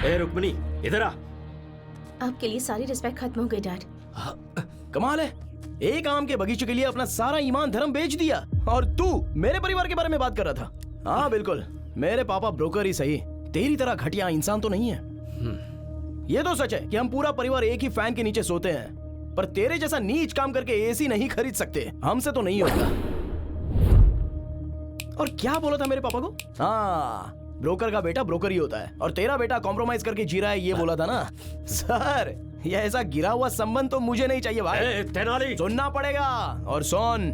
ए रुक्मिणी, इधर आ। आपके लिए सारी रिस्पेक्ट खत्म हो गई डैड। कमाल है, एक आम के बगीचे के लिए अपना सारा ईमान धर्म बेच दिया और तू मेरे परिवार के बारे में बात कर रहा था। हाँ बिल्कुल, मेरे पापा ब्रोकर ही सही, तेरी तरह घटिया इंसान तो नहीं है। ये तो सच है कि हम पूरा परिवार एक ही फैन के नीचे सोते हैं, पर तेरे जैसा नीच काम करके एसी नहीं खरीद सकते, हमसे तो नहीं होगा। और क्या बोला था मेरे पापा को? हाँ, ब्रोकर का बेटा ब्रोकर ही होता है और तेरा बेटा कॉम्प्रोमाइज करके जी रहा है, ये बोला था ना। सर, ये ऐसा गिरा हुआ संबंध तो मुझे नहीं चाहिए भाई। तेनाली, सुनना पड़ेगा। और सुन,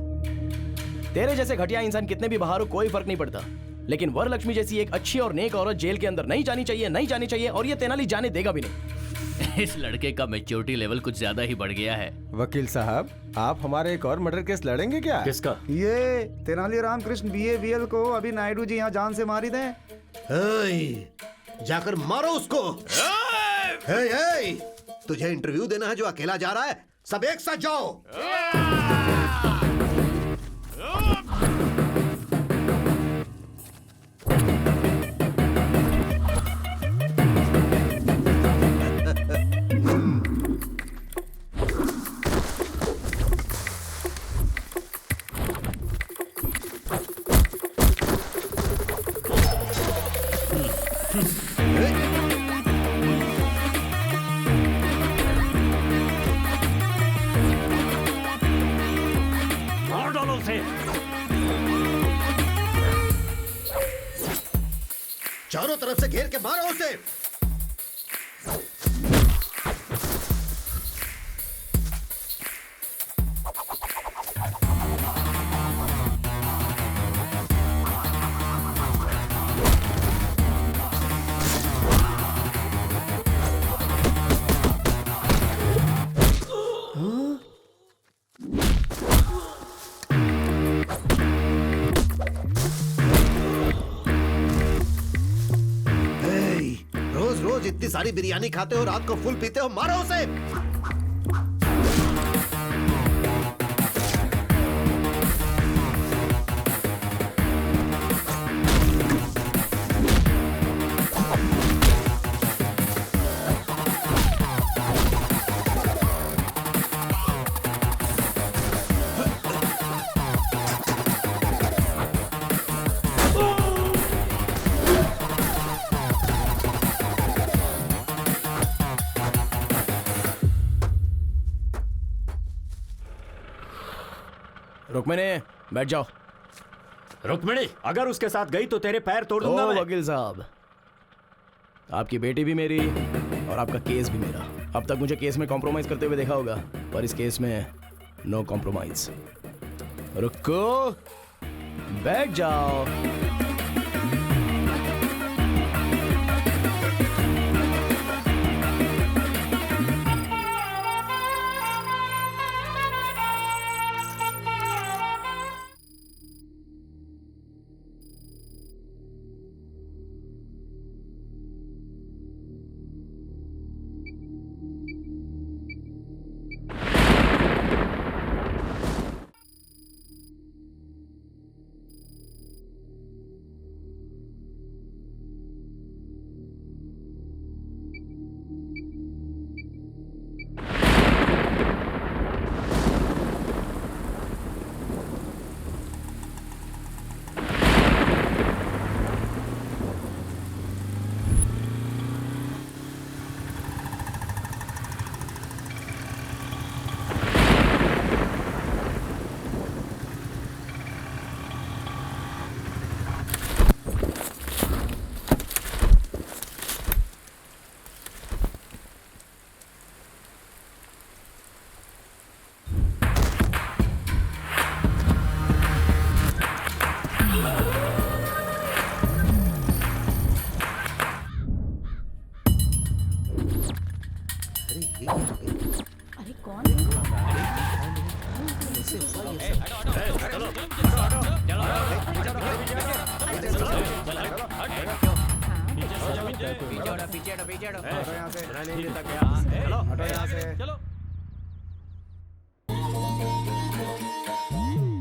तेरे जैसे घटिया इंसान कितने भी बाहर हो कोई फर्क नहीं पड़ता, लेकिन वरलक्ष्मी जैसी एक अच्छी और नेक औरत जेल के अंदर नहीं जानी चाहिए, नहीं जानी चाहिए, और ये तेनाली जाने देगा भी नहीं। इस लड़के का मैच्योरिटी लेवल कुछ ज्यादा ही बढ़ गया है। वकील साहब, आप हमारे एक और मर्डर केस लड़ेंगे क्या? किसका? ये तेनाली रामकृष्ण बीएवीएल को अभी नायडू जी यहाँ जान से मारी थे। जाकर मारो उसको। तुझे इंटरव्यू देना है जो अकेला जा रहा है? सब एक साथ जाओ। मार डालो उसे। चारों तरफ से घेर के मारो उसे। रोज रोज इतनी सारी बिरयानी खाते हो, रात को फुल पीते हो, मारो उसे। रुक्मिणी, बैठ जाओ। रुक्मिणी, अगर उसके साथ गई तो तेरे पैर तोड़ दूंगा मैं। वकील साहब, आपकी बेटी भी मेरी और आपका केस भी मेरा। अब तक मुझे केस में कॉम्प्रोमाइज करते हुए देखा होगा, पर इस केस में नो कॉम्प्रोमाइज। रुको, बैठ जाओ। अरे कौन?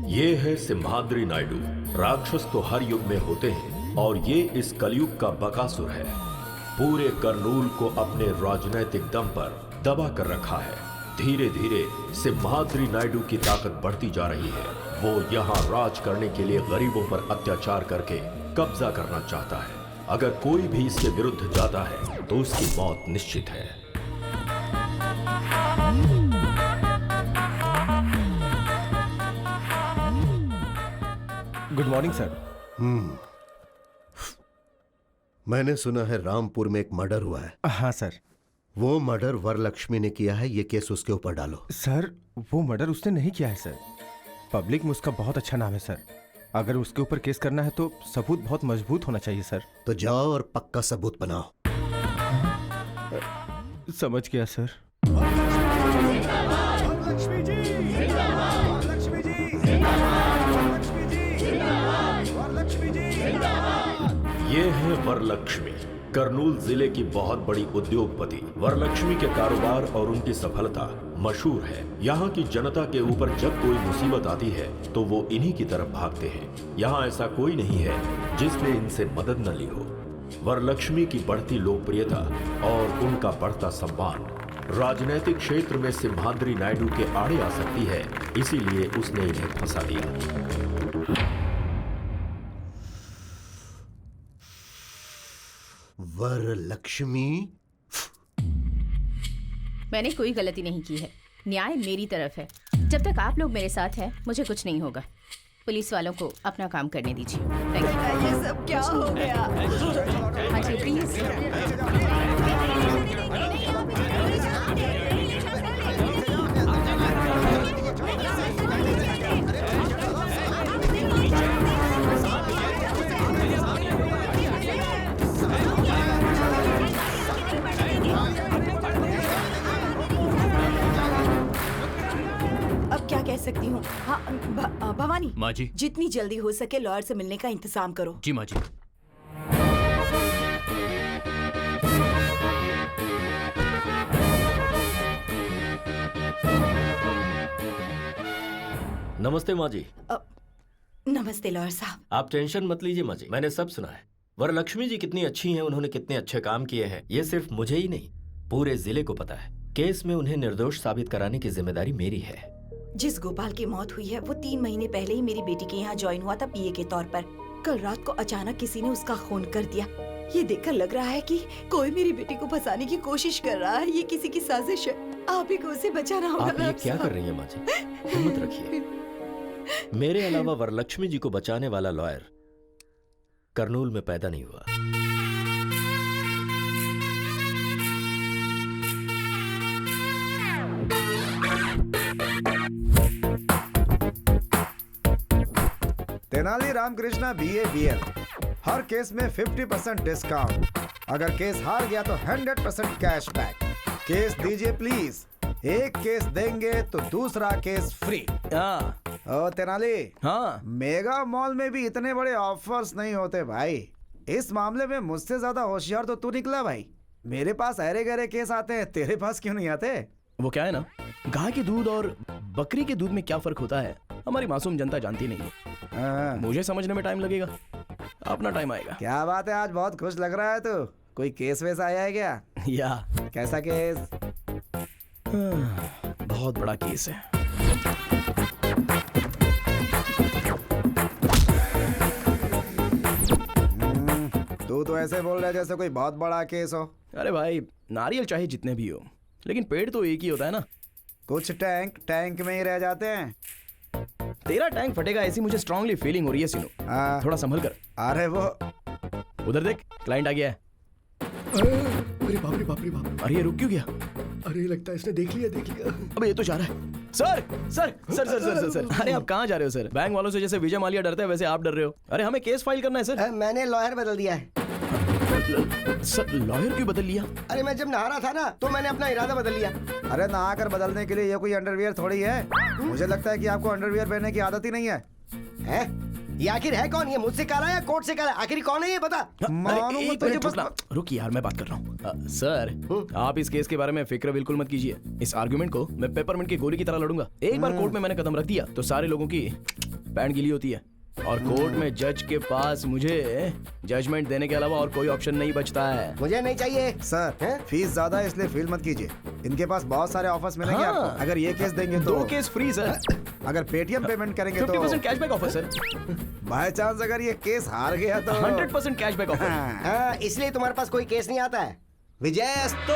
ये है सिम्हाद्री नायडू। राक्षस तो हर युग में होते हैं और ये इस कलयुग का बकासुर है। पूरे करनूल को अपने राजनीतिक दम पर दबा कर रखा है। धीरे धीरे सिम्हाद्री नायडू की ताकत बढ़ती जा रही है। वो यहाँ राज करने के लिए गरीबों पर अत्याचार करके कब्जा करना चाहता है। अगर कोई भी इसके विरुद्ध जाता है तो उसकी मौत निश्चित है। Good morning sir. मैंने सुना है रामपुर में एक मर्डर हुआ है। हाँ सर। वो मर्डर वरलक्ष्मी ने किया है, ये केस उसके ऊपर डालो। सर वो मर्डर उसने नहीं किया है सर। पब्लिक में उसका बहुत अच्छा नाम है सर। अगर उसके ऊपर केस करना है तो सबूत बहुत मजबूत होना चाहिए सर। तो जाओ और पक्का सबूत बनाओ। समझ गया सर। ये है वरलक्ष्मी, करनूल जिले की बहुत बड़ी उद्योगपति। वरलक्ष्मी के कारोबार और उनकी सफलता मशहूर है। यहाँ की जनता के ऊपर जब कोई मुसीबत आती है तो वो इन्हीं की तरफ भागते हैं। यहाँ ऐसा कोई नहीं है जिसने इनसे मदद न ली हो। वरलक्ष्मी की बढ़ती लोकप्रियता और उनका बढ़ता सम्मान राजनीतिक क्षेत्र में सिम्हाद्री नायडू के आड़े आ सकती है, इसीलिए उसने इन्हें फंसा दिया। वरलक्ष्मी, मैंने कोई गलती नहीं की है। न्याय मेरी तरफ है। जब तक आप लोग मेरे साथ हैं मुझे कुछ नहीं होगा। पुलिस वालों को अपना काम करने दीजिए। Thank you. ये सब क्या हो गया? हाँ जी प्लीज। अब क्या कह सकती हूँ? हाँ भवानी माँ जी। जितनी जल्दी हो सके लॉयर से मिलने का इंतजाम करो। जी माँ जी। नमस्ते माँ जी। नमस्ते लॉयर साहब। आप टेंशन मत लीजिए माँ जी, मैंने सब सुना है। वरलक्ष्मी जी कितनी अच्छी हैं, उन्होंने कितने अच्छे काम किए हैं, ये सिर्फ मुझे ही नहीं पूरे जिले को पता है। केस में उन्हें निर्दोष साबित कराने की जिम्मेदारी मेरी है। जिस गोपाल की मौत हुई है वो 3 महीने पहले ही मेरी बेटी के यहाँ ज्वाइन हुआ था पीए के तौर पर। कल रात को अचानक किसी ने उसका खून कर दिया। ये देखकर लग रहा है कि कोई मेरी बेटी को फंसाने की कोशिश कर रहा है। ये किसी की साजिश है। आप ही को उसे बचाना होगा। आप ये क्या कर रही हैं माँ जी? हिम्मत रखिए। मेरे अलावा वरलक्ष्मी जी को बचाने वाला लॉयर करनूल में पैदा नहीं हुआ। तेनाली रामकृष्णा BABL, हर केस में 50% डिस्काउंट। अगर केस हार गया तो 100% कैशबैक। केस दीजिए प्लीज। एक केस देंगे तो दूसरा केस फ्री। हाँ ओ तेनाली, हाँ। मेगा मॉल में भी इतने बड़े ऑफर्स नहीं होते भाई। इस मामले में मुझसे ज्यादा होशियार तो तू निकला भाई। मेरे पास अरे गहरे केस आते हैं, तेरे पास क्यों नहीं आते? वो क्या है ना, गाय के दूध और बकरी के दूध में क्या फर्क होता है हमारी मासूम जनता जानती नहीं है। मुझे समझने में टाइम लगेगा, अपना टाइम आएगा। क्या बात है, आज बहुत खुश लग रहा है तू। कोई केस वैसा आया है क्या? या कैसा केस? बहुत बड़ा केस है। तू तो ऐसे बोल रहा है जैसे कोई बहुत बड़ा केस हो। अरे भाई, नारियल चाहे जितने भी हो, लेकिन पेड़ तो एक ही होता है ना। कुछ टैंक टैंक में ही रह जाते हैं। तेरा टैंक फटेगा ऐसी मुझे स्ट्रांगली फीलिंग हो रही है सीनू। थोड़ा संभल कर। अरे वो उधर देख, क्लाइंट आ गया है। अरे बाप रे बाप रे बाप। अरे ये रुक क्यों गया? अरे लगता है इसने देख लिया। अबे ये तो जा रहा है। Sir sir sir sir sir sir sir अरे आप कहाँ जा रहे हो सर? बैंक वालों से जैसे विजय माल्या डरते हैं वैसे आप डर रहे हो। अरे हमें केस फाइल करना है सर। मैंने लॉयर बदल दिया है। सर लॉयर क्यों बदल लिया? अरे मैं जब नहा रहा था ना तो मैंने अपना इरादा बदल लिया। अरे नहा कर बदलने के लिए ये कोई अंडरवियर थोड़ी है। मुझे लगता है कि आपको अंडरवियर पहनने की आदत ही नहीं है। ये आखिर है कौन? ये मुझसे कह रहा है या कोर्ट से कह रहा है? आखिर कौन है ये बता। रुक यार, मैं बात कर रहा हूँ। सर आप इस केस के बारे में फिक्र बिल्कुल मत कीजिए। इस आर्गुमेंट को मैं पेपरमिंट की गोली की तरह लड़ूंगा। एक बार कोर्ट में मैंने कदम रख दिया तो सारे लोगों की पैंट गीली होती है। और कोर्ट में जज के पास मुझे जजमेंट देने के अलावा और कोई ऑप्शन नहीं बचता है। मुझे नहीं चाहिए। सर फीस ज्यादा है इसलिए फील मत कीजिए। इनके पास बहुत सारे ऑफर्स मिलेंगे हाँ। आपको। अगर ये केस देंगे तो 2 केस फ्री सर। अगर पेटीएम पेमेंट करेंगे तो 50% cashback offer sir. By chance अगर ये केस हार गया तो 100% कैशबैक ऑफर। हाँ, इसलिए तुम्हारे पास कोई केस नहीं आता है। विजयस्तु।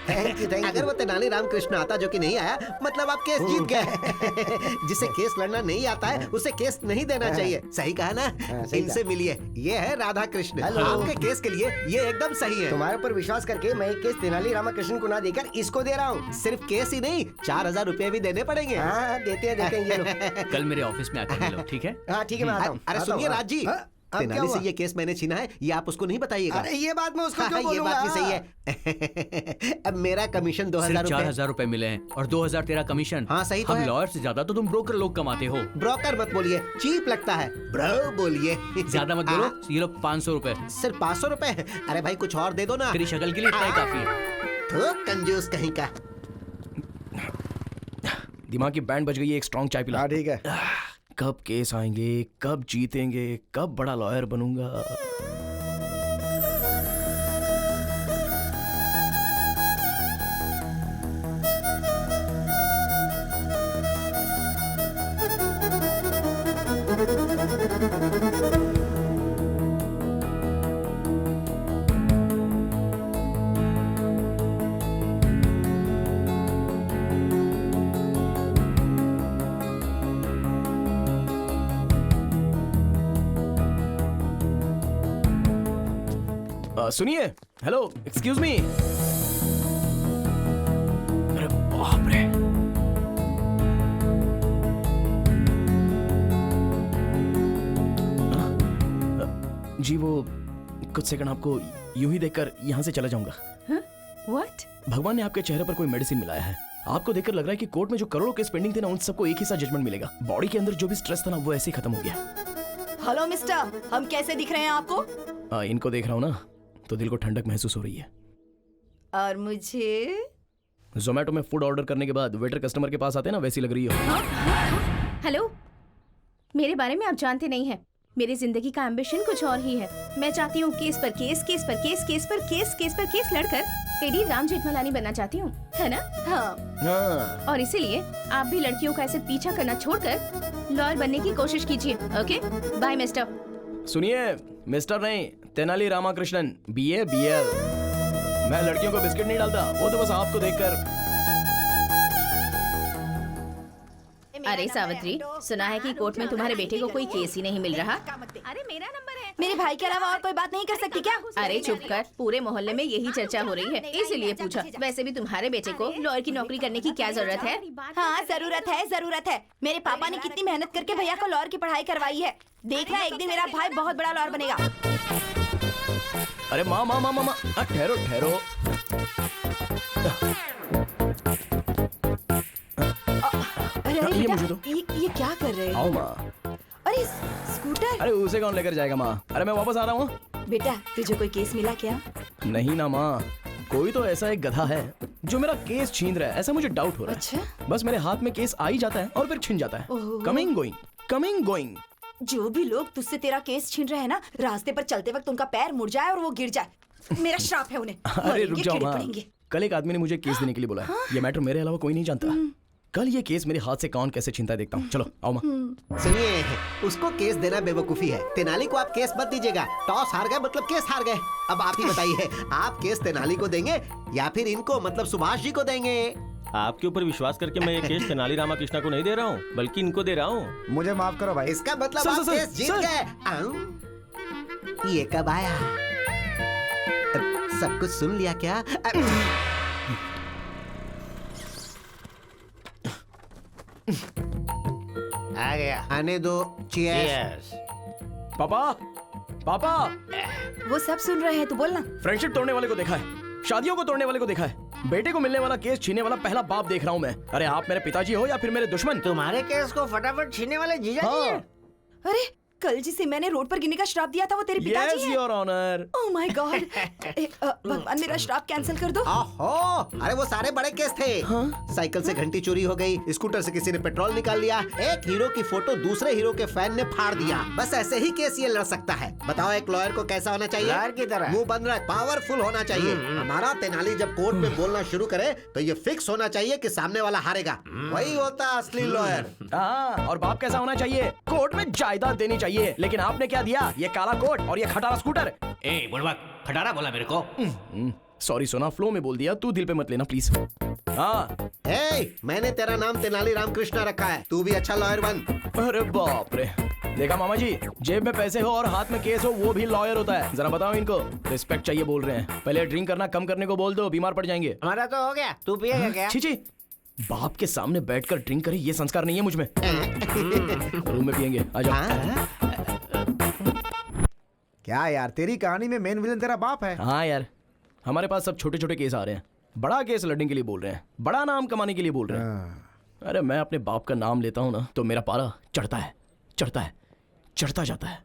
थैंक यू अगर वो तेनाली रामकृष्ण आता जो कि नहीं आया, मतलब आप केस जीत गए। जिसे केस लड़ना नहीं आता है उसे केस नहीं देना चाहिए। सही कहा ना? सही इनसे मिलिए, ये है राधा कृष्ण। हेलो। आपके केस के लिए ये एकदम सही है। तुम्हारे ऊपर विश्वास करके मैं एक केस तेनाली रामाकृष्ण को ना देकर इसको दे रहा हूँ। सिर्फ केस ही नहीं, 4000 रुपए भी देने पड़ेंगे। हाँ देते हैं ये लो। कल मेरे ऑफिस में आकर मिलो, ठीक है? हाँ ठीक है मैं आता हूँ। अरे आता हूँ, सुनिए हाँ। राज जी, हाँ, अब क्या तेनाली से हुआ? ये केस मैंने छीना है, ये आप उसको नहीं बताइएगा। अरे ये बात मैं उसको हाँ, क्यों ये बोलूंगा? बात भी सही है। अब मेरा कमीशन 2000 सिर्फ रुपए। 4000 रुपए मिले हैं और 2000 तेरा कमीशन। हाँ, सही तो हम है। लॉयर से ज्यादा तो तुम ब्रोकर लोग कमाते हो। ब्रोकर मत बोलिए, चीप लगता है। ब्रो बोलिए। ज्यादा मत बोलो। ये लो 500 रुपए। सिर्फ 500 रुपए है? अरे भाई कुछ और दे दो ना। तेरी शक्ल के लिए इतना ही काफी है। तो कंजूस कहीं का। दिमाग की बैंड बज गई है, एक स्ट्रॉन्ग चाय पिला। हाँ ठीक है। कब केस आएंगे, कब जीतेंगे, कब बड़ा लॉयर बनूंगा। सुनिए, हेलो, एक्सक्यूज मी। अरे बाप रे। जी वो कुछ सेकंड आपको यूं ही देखकर यहाँ से चला जाऊंगा। व्हाट? भगवान ने आपके चेहरे पर कोई मेडिसिन मिलाया है। आपको देखकर लग रहा है कि कोर्ट में जो करोड़ों केस पेंडिंग थे ना, उन सबको एक ही साथ जजमेंट मिलेगा। बॉडी के अंदर जो भी स्ट्रेस था ना, वो ऐसे ही खत्म हो गया। हेलो मिस्टर, हम कैसे दिख रहे हैं आपको? इनको देख रहा हूँ ना, तो दिल को ठंडक महसूस हो रही है। और मुझे? जोमेटो में फूड ऑर्डर करने के बाद वेटर कस्टमर के पास आते हैं ना, वैसी लग रही हो। हेलो, मेरे बारे में आप जानते नहीं हैं। मेरी जिंदगी का एम्बिशन कुछ और ही है। मैं चाहती हूँ केस पर केस, केस पर केस, केस पर केस, केस पर केस लड़कर टेडी राम जेठमलानी बनना चाहती हूँ, है ना? हाँ। हाँ। और इसीलिए आप भी लड़कियों का ऐसे पीछा करना छोड़कर लॉयर बनने की कोशिश कीजिए। Okay, bye mister. सुनिए, मिस्टर नहीं, तेनाली रामाकृष्णन, BA BL। मैं लड़कियों को बिस्किट नहीं डालता, वो तो बस आपको देखकर। अरे सावित्री, सुना है कि कोर्ट में तुम्हारे बेटे को कोई केस ही नहीं मिल रहा। अरे मेरा नंबर है। मेरे भाई के अलावा और कोई बात नहीं कर सकती क्या? अरे चुप कर, पूरे मोहल्ले में यही चर्चा हो रही है, इसीलिए पूछा। वैसे भी तुम्हारे बेटे को लॉयर की नौकरी करने की क्या जरूरत है? हाँ जरूरत है, जरूरत है। मेरे पापा ने कितनी मेहनत करके भैया को लॉयर की पढ़ाई करवाई है। देखना एक दिन मेरा भाई बहुत बड़ा लॉयर बनेगा। अरे माँ माँ माँ माँ, ठहरो ठहरो। अरे अरे ये बेटा, मुझे दो। ये क्या कर रहे आओ हो? माँ। अरे स्कूटर। अरे उसे कौन लेकर जाएगा माँ? अरे मैं वापस आ रहा हूँ। बेटा तुझे कोई केस मिला क्या? नहीं ना माँ, कोई तो ऐसा एक गधा है जो मेरा केस छीन रहा है, ऐसा मुझे डाउट हो रहा है। अच्छा? बस मेरे हाथ में केस आ ही जाता है और फिर छिन जाता है। ओहो। Coming going, coming going. जो भी लोग तुझसे तेरा केस छीन रहे हैं ना, रास्ते पर चलते वक्त उनका पैर मुड़ जाए और वो गिर जाए। मेरा श्राप है उन्हें। अरे मरेंगे, रुक जाओ कीड़े माँ, पड़ेंगे। कल एक आदमी ने मुझे केस देने के लिए बोला है। ये मैटर मेरे अलावा कोई नहीं जानता। कल ये केस मेरे हाथ से कौन कैसे छीनता है देखता हूँ। चलो आओ माँ। सुनिए, उसको केस देना बेवकूफी है। तेनाली को आप केस मत दीजिएगा। टॉस हार गए मतलब केस हार गए। अब आप ही बताइए, आप केस तेनाली को देंगे या फिर इनको मतलब सुभाष जी को देंगे? आपके ऊपर विश्वास करके मैं ये केस तेनाली रामाकृष्ण को नहीं दे रहा हूँ, बल्कि इनको दे रहा हूँ। मुझे माफ करो भाई। इसका मतलब सर, आप सर, केस जीत सर। गए। ये कब आया? सब कुछ सुन लिया क्या? आ गया। आने दो। चीयर्स। पापा, पापा। वो सब सुन रहे हैं, तू बोलना। फ्रेंडशिप तोड़ने वाले को देखा है, शादियों को तोड़ने वाले को देखा है, बेटे को मिलने वाला केस छीनने वाला पहला बाप देख रहा हूँ मैं। अरे आप मेरे पिताजी हो या फिर मेरे दुश्मन? तुम्हारे केस को फटाफट छीनने वाले जीजा जी हैं। अरे कल जिसे मैंने रोड पर गिरने का श्राप दिया था वो तेरे पिताजी यस हैं। Your honour. Oh my god. भगवान मेरा श्राप कैंसिल कर दो। ओहो, अरे वो सारे बड़े केस थे। साइकिल से घंटी चोरी हो गई, स्कूटर से किसी ने पेट्रोल निकाल लिया, एक हीरो की फोटो दूसरे हीरो के फैन ने फाड़ दिया। बस ऐसे ही केस ये लड़ सकता है। बताओ एक लॉयर को कैसा होना चाहिए? लॉयर की तरह। मुंह बंद रख, पावरफुल होना चाहिए। हमारा तेनाली जब कोर्ट में बोलना शुरू करे तो ये फिक्स होना चाहिए कि सामने वाला हारेगा। वही होता असली लॉयर। हाँ, और बाप कैसा होना चाहिए? कोर्ट में जायदाद देनी चाहिए। लेकिन आपने क्या दिया? ये काला कोट और ये खटारा स्कूटर। ए बुढ़वा खटारा बोला मेरे को। सॉरी सोना, फ्लो में बोल दिया, तू दिल पे मत लेना प्लीज। हाँ, मैंने तेरा नाम तेनाली रामकृष्णा रखा है, तू भी अच्छा लॉयर बन। अरे बाप रे, देखा मामा जी, जेब में पैसे हो और हाथ में केस हो वो भी लॉयर होता है। जरा बताओ इनको, रिस्पेक्ट चाहिए बोल रहे हैं। पहले ड्रिंक करना कम करने को बोल दो, बीमार पड़ जाएंगे। हमारा तो हो गया, तू पिएगा क्या? छी छी, बाप के सामने बैठकर ड्रिंक करे ये संस्कार नहीं है मुझ में। रूम में पियेंगे, आ जाओ। क्या यार, तेरी कहानी में मेन विलन तेरा बाप है। हाँ यार, हमारे पास सब छोटे छोटे केस आ रहे हैं। बड़ा केस लड़ने के लिए बोल रहे हैं, बड़ा नाम कमाने के लिए बोल रहे हैं। अरे मैं अपने बाप का नाम लेता हूँ ना तो मेरा पारा चढ़ता है, चढ़ता है, चढ़ता जाता है।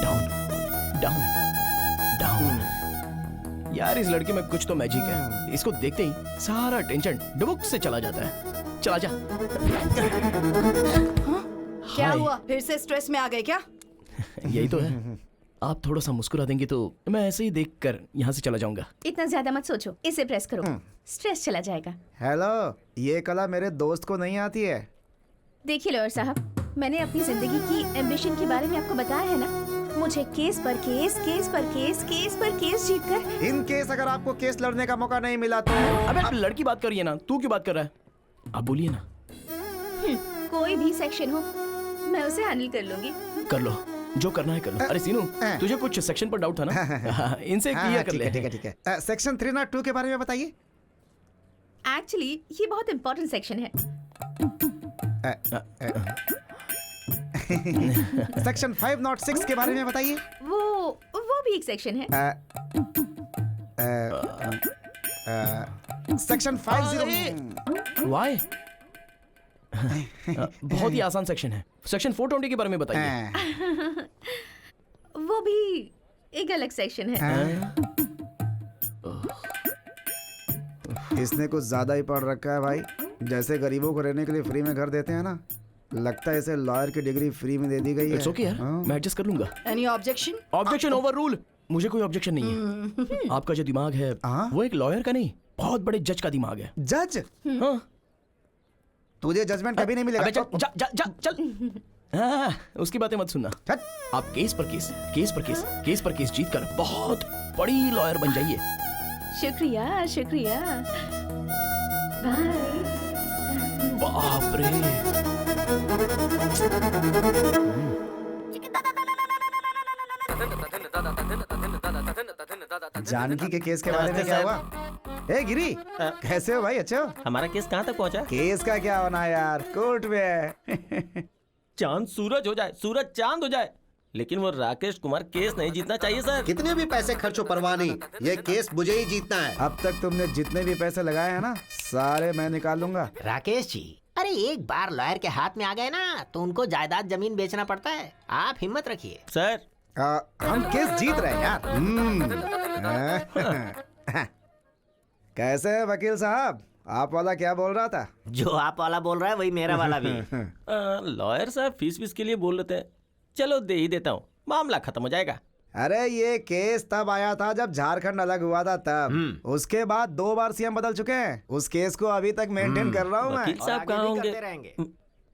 Down down down. यार इस लड़के में कुछ तो मैजिक है। इसको देखते ही सारा टेंशन डुबुक से चला जाता है। चला जा। क्या हाय। हुआ, फिर से स्ट्रेस में आ गए क्या? यही तो है। आप थोड़ा सा मुस्कुरा देंगे तो मैं ऐसे ही देखकर यहाँ से चला जाऊंगा। इतना ज्यादा मत सोचो, इसे प्रेस करो, स्ट्रेस चला जाएगा। हेलो, ये कला मेरे दोस्त को नहीं आती है। देखिए लॉयर साहब, मैंने अपनी जिंदगी की एम्बिशन के बारे में आपको बताया है ना। मुझे केस पर केस, केस पर केस, केस पर केस जीतकर। इन केस अगर आपको केस लड़ने का मौका नहीं मिला तो अबे आप लड़की बात करिए ना, तू क्यों बात कर रहा है? आप बोलिए ना। कोई भी सेक्शन हो, मैं उसे हैंडल कर लूंगी। कर लो, जो करना है कर लो। अरे सीनू, तुझे कुछ सेक्शन पर डाउट था ना? इनसे क्लियर कर ले। ठीक है ठीक है। सेक्शन 302 के बारे में बताइए। एक्चुअली ये बहुत इंपॉर्टेंट सेक्शन है। सेक्शन 506 के बारे में बताइए। वो भी एक सेक्शन है। सेक्शन 50। वाई? बहुत ही आसान सेक्शन है। सेक्शन 420 के बारे में बताइए। वो भी एक अलग सेक्शन है। इसने कुछ ज्यादा ही पढ़ रखा है भाई। जैसे गरीबों को रहने के लिए फ्री में घर देते हैं ना, लगता है इसे लॉयर की डिग्री फ्री में दे दी गई है। इट्स ओके यार, मैं एडजस्ट कर लूंगा। Any objection? Objection over rule. मुझे कोई ऑब्जेक्शन नहीं है। आपका जो दिमाग है वो एक लॉयर का नहीं, बहुत बड़े जज का दिमाग है। जज? हाँ। तुझे जजमेंट कभी नहीं मिलेगा। अबे चल, जा, जा, जा, चल। हाँ, उसकी बातें मत सुनना। आप केस पर केस, केस पर केस, केस पर केस जीतकर बहुत बड़ी लॉयर बन जाइए। शुक्रिया शुक्रिया। बाय। बाप रे। जानकी के केस के बारे में क्या हुआ? ए गिरी, कैसे हो भाई? अच्छे हो? हमारा केस कहाँ तक पहुँचा? केस का क्या होना यार, कोर्ट में है। चांद सूरज हो जाए, सूरज चांद हो जाए, लेकिन वो राकेश कुमार केस नहीं जीतना चाहिए सर। कितने भी पैसे खर्चो परवाह नहीं, ये केस मुझे ही जीतना है। अब तक तुमने जितने भी पैसे लगाए हैं ना, सारे मैं निकाल लूंगा। राकेश जी, अरे एक बार लॉयर के हाथ में आ गए ना तो उनको जायदाद जमीन बेचना पड़ता है। आप हिम्मत रखिए सर। हम केस जीत रहे हैं यार। कैसे है वकील साहब? आप वाला क्या बोल रहा था? जो आप वाला बोल रहा है वही मेरा वाला भी। लॉयर साहब फीस के लिए बोल लेते हैं, चलो दे ही देता हूँ, मामला खत्म हो जाएगा। अरे ये केस तब आया था जब झारखंड अलग हुआ था तब। उसके बाद 2 बार सीएम बदल चुके हैं। उस केस को अभी तक मेंटेन कर रहा हूँ मैं। वकील साहब कहाँ होंगे?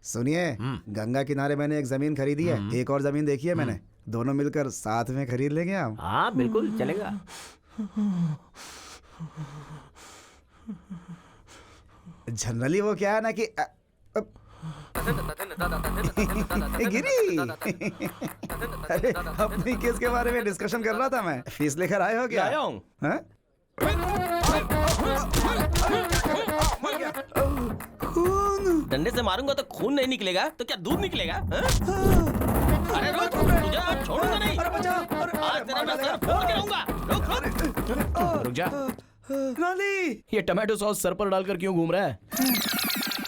सुनिए, गंगा किनारे मैंने एक जमीन खरीदी है, एक और जमीन देखी है मैंने। दोनों मिलकर साथ में खरीद लेंगे हम। हाँ बिल्कुल चलेगा। जनरली वो क्या है ना कि गिरी। अरे अपनी केस के बारे में डिस्कशन कर रहा था मैं। फीस लेकर आए हो क्या? आया हूँ। हाँ? डंडे से मारूंगा तो खून नहीं निकलेगा तो क्या दूध निकलेगा? अरे रुक, तुझे आज छोड़ूंगा नहीं। आज तेरा मैं सर फोड़ के रहूंगा। रुक रुक जा। ये टमाटो सॉस सर पर डालकर क्यों घूम रहा है?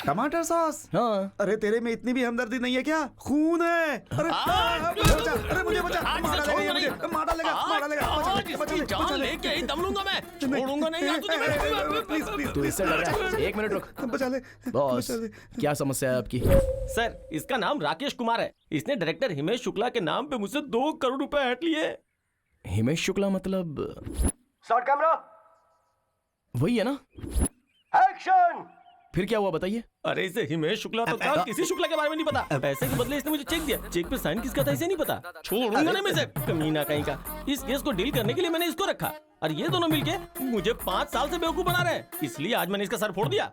टमाटर सॉस? हाँ। अरे तेरे में इतनी भी हमदर्दी नहीं है क्या? खून है। अरे बचा, अरे मुझे बचा, मार डालेगा मुझे, मार डालेगा, जान लेके ही दम लूंगा मैं, छोड़ूंगा नहीं यार तुझे। प्लीज प्लीज तू इससे डर रहा है? एक मिनट रुक। बचा ले बॉस, बचा ले। क्या समस्या है आपकी? सर, इसका नाम राकेश कुमार है। इसने डायरेक्टर हिमेश शुक्ला के नाम पे मुझसे 2 करोड़ रुपए हट लिए। हिमेश शुक्ला मतलब शॉट कैमरा, वही है ना? एक्शन। फिर क्या हुआ बताइए? अरे इसे हिमेश शुक्ला तो था, किसी शुक्ला के बारे में नहीं पता। पैसे के बदले इसने मुझे चेक दिया, चेक पे साइन किसका था इसे नहीं पता। छोड़ूंगा नहीं मैं इसे, कमीना कहीं का। इस केस को डील करने के लिए मैंने इसको रखा और ये दोनों मिलके मुझे 5 साल से बेवकूफ बना रहे हैं, इसलिए आज मैंने इसका सर फोड़ दिया।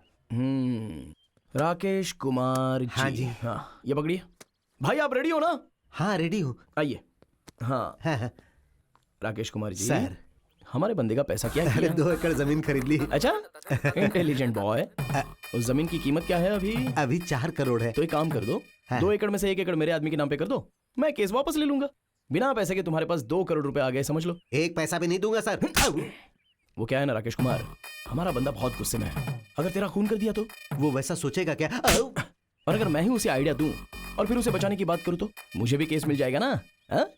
राकेश कुमार जी। हाँ जी। हाँ, ये पकड़िए। भाई आप रेडी हो ना? हाँ रेडी हूँ। आइए। हाँ हाँ। राकेश कुमार जी, सर, हमारे बंदे का पैसा क्या अरे किया? 2 एकड़ जमीन खरीद ली। अच्छा, इंटेलिजेंट बॉय। उस जमीन की कीमत क्या है अभी? अभी 4 करोड़ है। तो एक काम कर दो, 2 एकड़ में से 1 एकड़ मेरे आदमी के नाम पे कर दो, मैं केस वापस ले लूंगा। बिना पैसे के तुम्हारे पास 2 करोड़ रुपए आ गए, समझ लो। 1 पैसा भी नहीं दूंगा सर। वो क्या है ना राकेश कुमार, हमारा बंदा बहुत गुस्से में है। अगर तेरा खून कर दिया तो? वो वैसा सोचेगा क्या? और अगर मैं ही उसे आइडिया दूं और फिर उसे बचाने की बात करूं तो मुझे भी केस मिल जाएगा ना?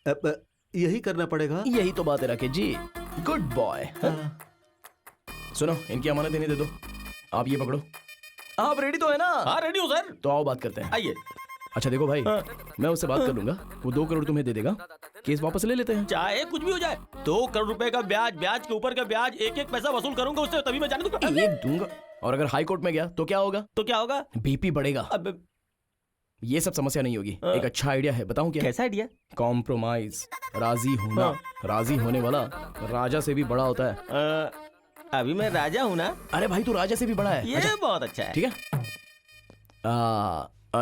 अब यही करना पड़ेगा। यही तो बात है राकेश जी, गुड बॉय। सुनो, इनकी अमानत देने दे दो। आप ये पकड़ो। आप रेडी तो है ना? हाँ रेडी हूँ सर। तो आओ बात करते हैं। आइए। अच्छा देखो भाई, मैं उससे बात कर लूंगा, वो 2 करोड़ तुम्हें दे देगा, केस वापस ले लेते हैं। चाहे कुछ भी हो जाए, 2 करोड़ रुपए का ब्याज, ब्याज के ऊपर का ब्याज, एक पैसा वसूल करूंगा उससे, तभी मैं जाने दूंगा। एक दूंगा। और अगर हाई कोर्ट में गया तो क्या होगा? तो क्या होगा? बीपी बढ़ेगा। अब ये सब समस्या नहीं होगी। एक अच्छा आइडिया है, बताऊं क्या? कैसा आइडिया? कॉम्प्रोमाइज, राजी होना। राजी होने वाला राजा से भी बड़ा होता है। अभी मैं राजा हूँ ना? अरे भाई, तू राजा से भी बड़ा है। ये बहुत अच्छा है। ठीक है,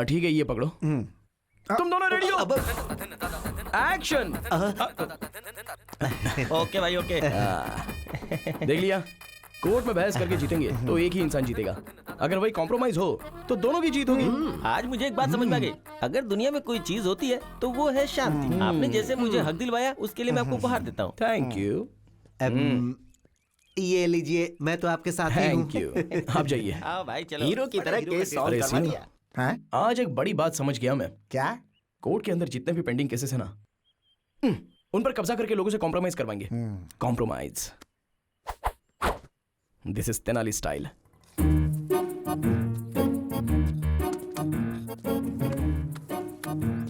ठीक है, ये पकड़ो। तुम दोनों रेडी हो? एक्शन। ओके भाई, ओके। देख लिया, कोर्ट में बहस करके जीतेंगे तो एक ही इंसान जीतेगा, अगर वही कॉम्प्रोमाइज हो तो दोनों की जीत होगी। आज मुझे एक बात समझ में आ गई, अगर दुनिया में कोई चीज होती है तो वो है शांति। आपने जैसे मुझे हक दिलवाया, उसके लिए मैं आपको उपहार देता हूँ। Thank you. ये लीजिए, मैं तो आपके साथ ही हूँ। Thank you. आप जाइए। आओ भाई चलो। हीरो की तरह केस सॉल्व करवा दिया। आज एक बड़ी बात समझ गया मैं। क्या? कोर्ट के अंदर जितने भी पेंडिंग केसेस है ना, उन पर कब्जा करके लोगों से कॉम्प्रोमाइज करवाएंगे। Compromise, this is Tenali style.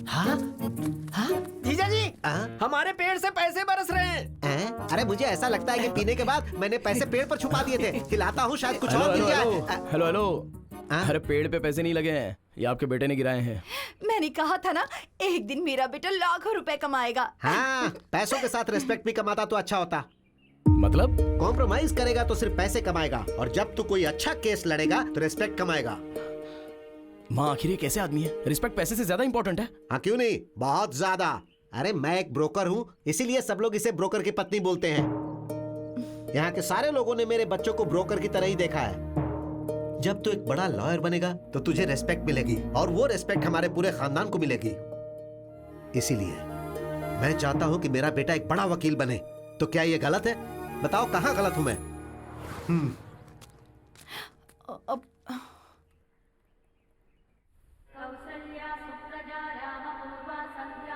हाँ? हाँ? जीजा जी, हमारे पेड़ से पैसे बरस रहे हैं। अरे मुझे ऐसा लगता है कि पीने के बाद मैंने पैसे पेड़ पर छुपा दिए थे। हिलाता हूँ, शायद कुछ और गिर जाए। हेलो हेलो, अरे पेड़ पे पैसे नहीं लगे हैं, ये आपके बेटे ने गिराए हैं। मैंने कहा था ना, एक दिन मेरा बेटा लाखों रुपए कमाएगा। हाँ, पैसों के साथ रिस्पेक्ट भी कमाता तो अच्छा होता। मतलब? कॉम्प्रोमाइज करेगा तो सिर्फ पैसे कमाएगा, और जब तू कोई अच्छा केस लड़ेगा तो रिस्पेक्ट कमाएगा। माँ, आखिर ये कैसे आदमी है? रिस्पेक्ट पैसे से ज्यादा इंपॉर्टेंट है। हाँ क्यों नहीं, बहुत ज्यादा। अरे मैं एक ब्रोकर हूँ, इसीलिए सब लोग इसे ब्रोकर की पत्नी बोलते हैं। यहाँ के सारे लोगों ने मेरे बच्चों को ब्रोकर की तरह ही देखा है। जब तू एक बड़ा लॉयर बनेगा तो तुझे रेस्पेक्ट मिलेगी, और वो रेस्पेक्ट हमारे पूरे खानदान को मिलेगी। इसीलिए मैं चाहता हूँ कि मेरा बेटा एक बड़ा वकील बने। तो क्या ये गलत है? बताओ, कहाँ गलत हूँ मैं?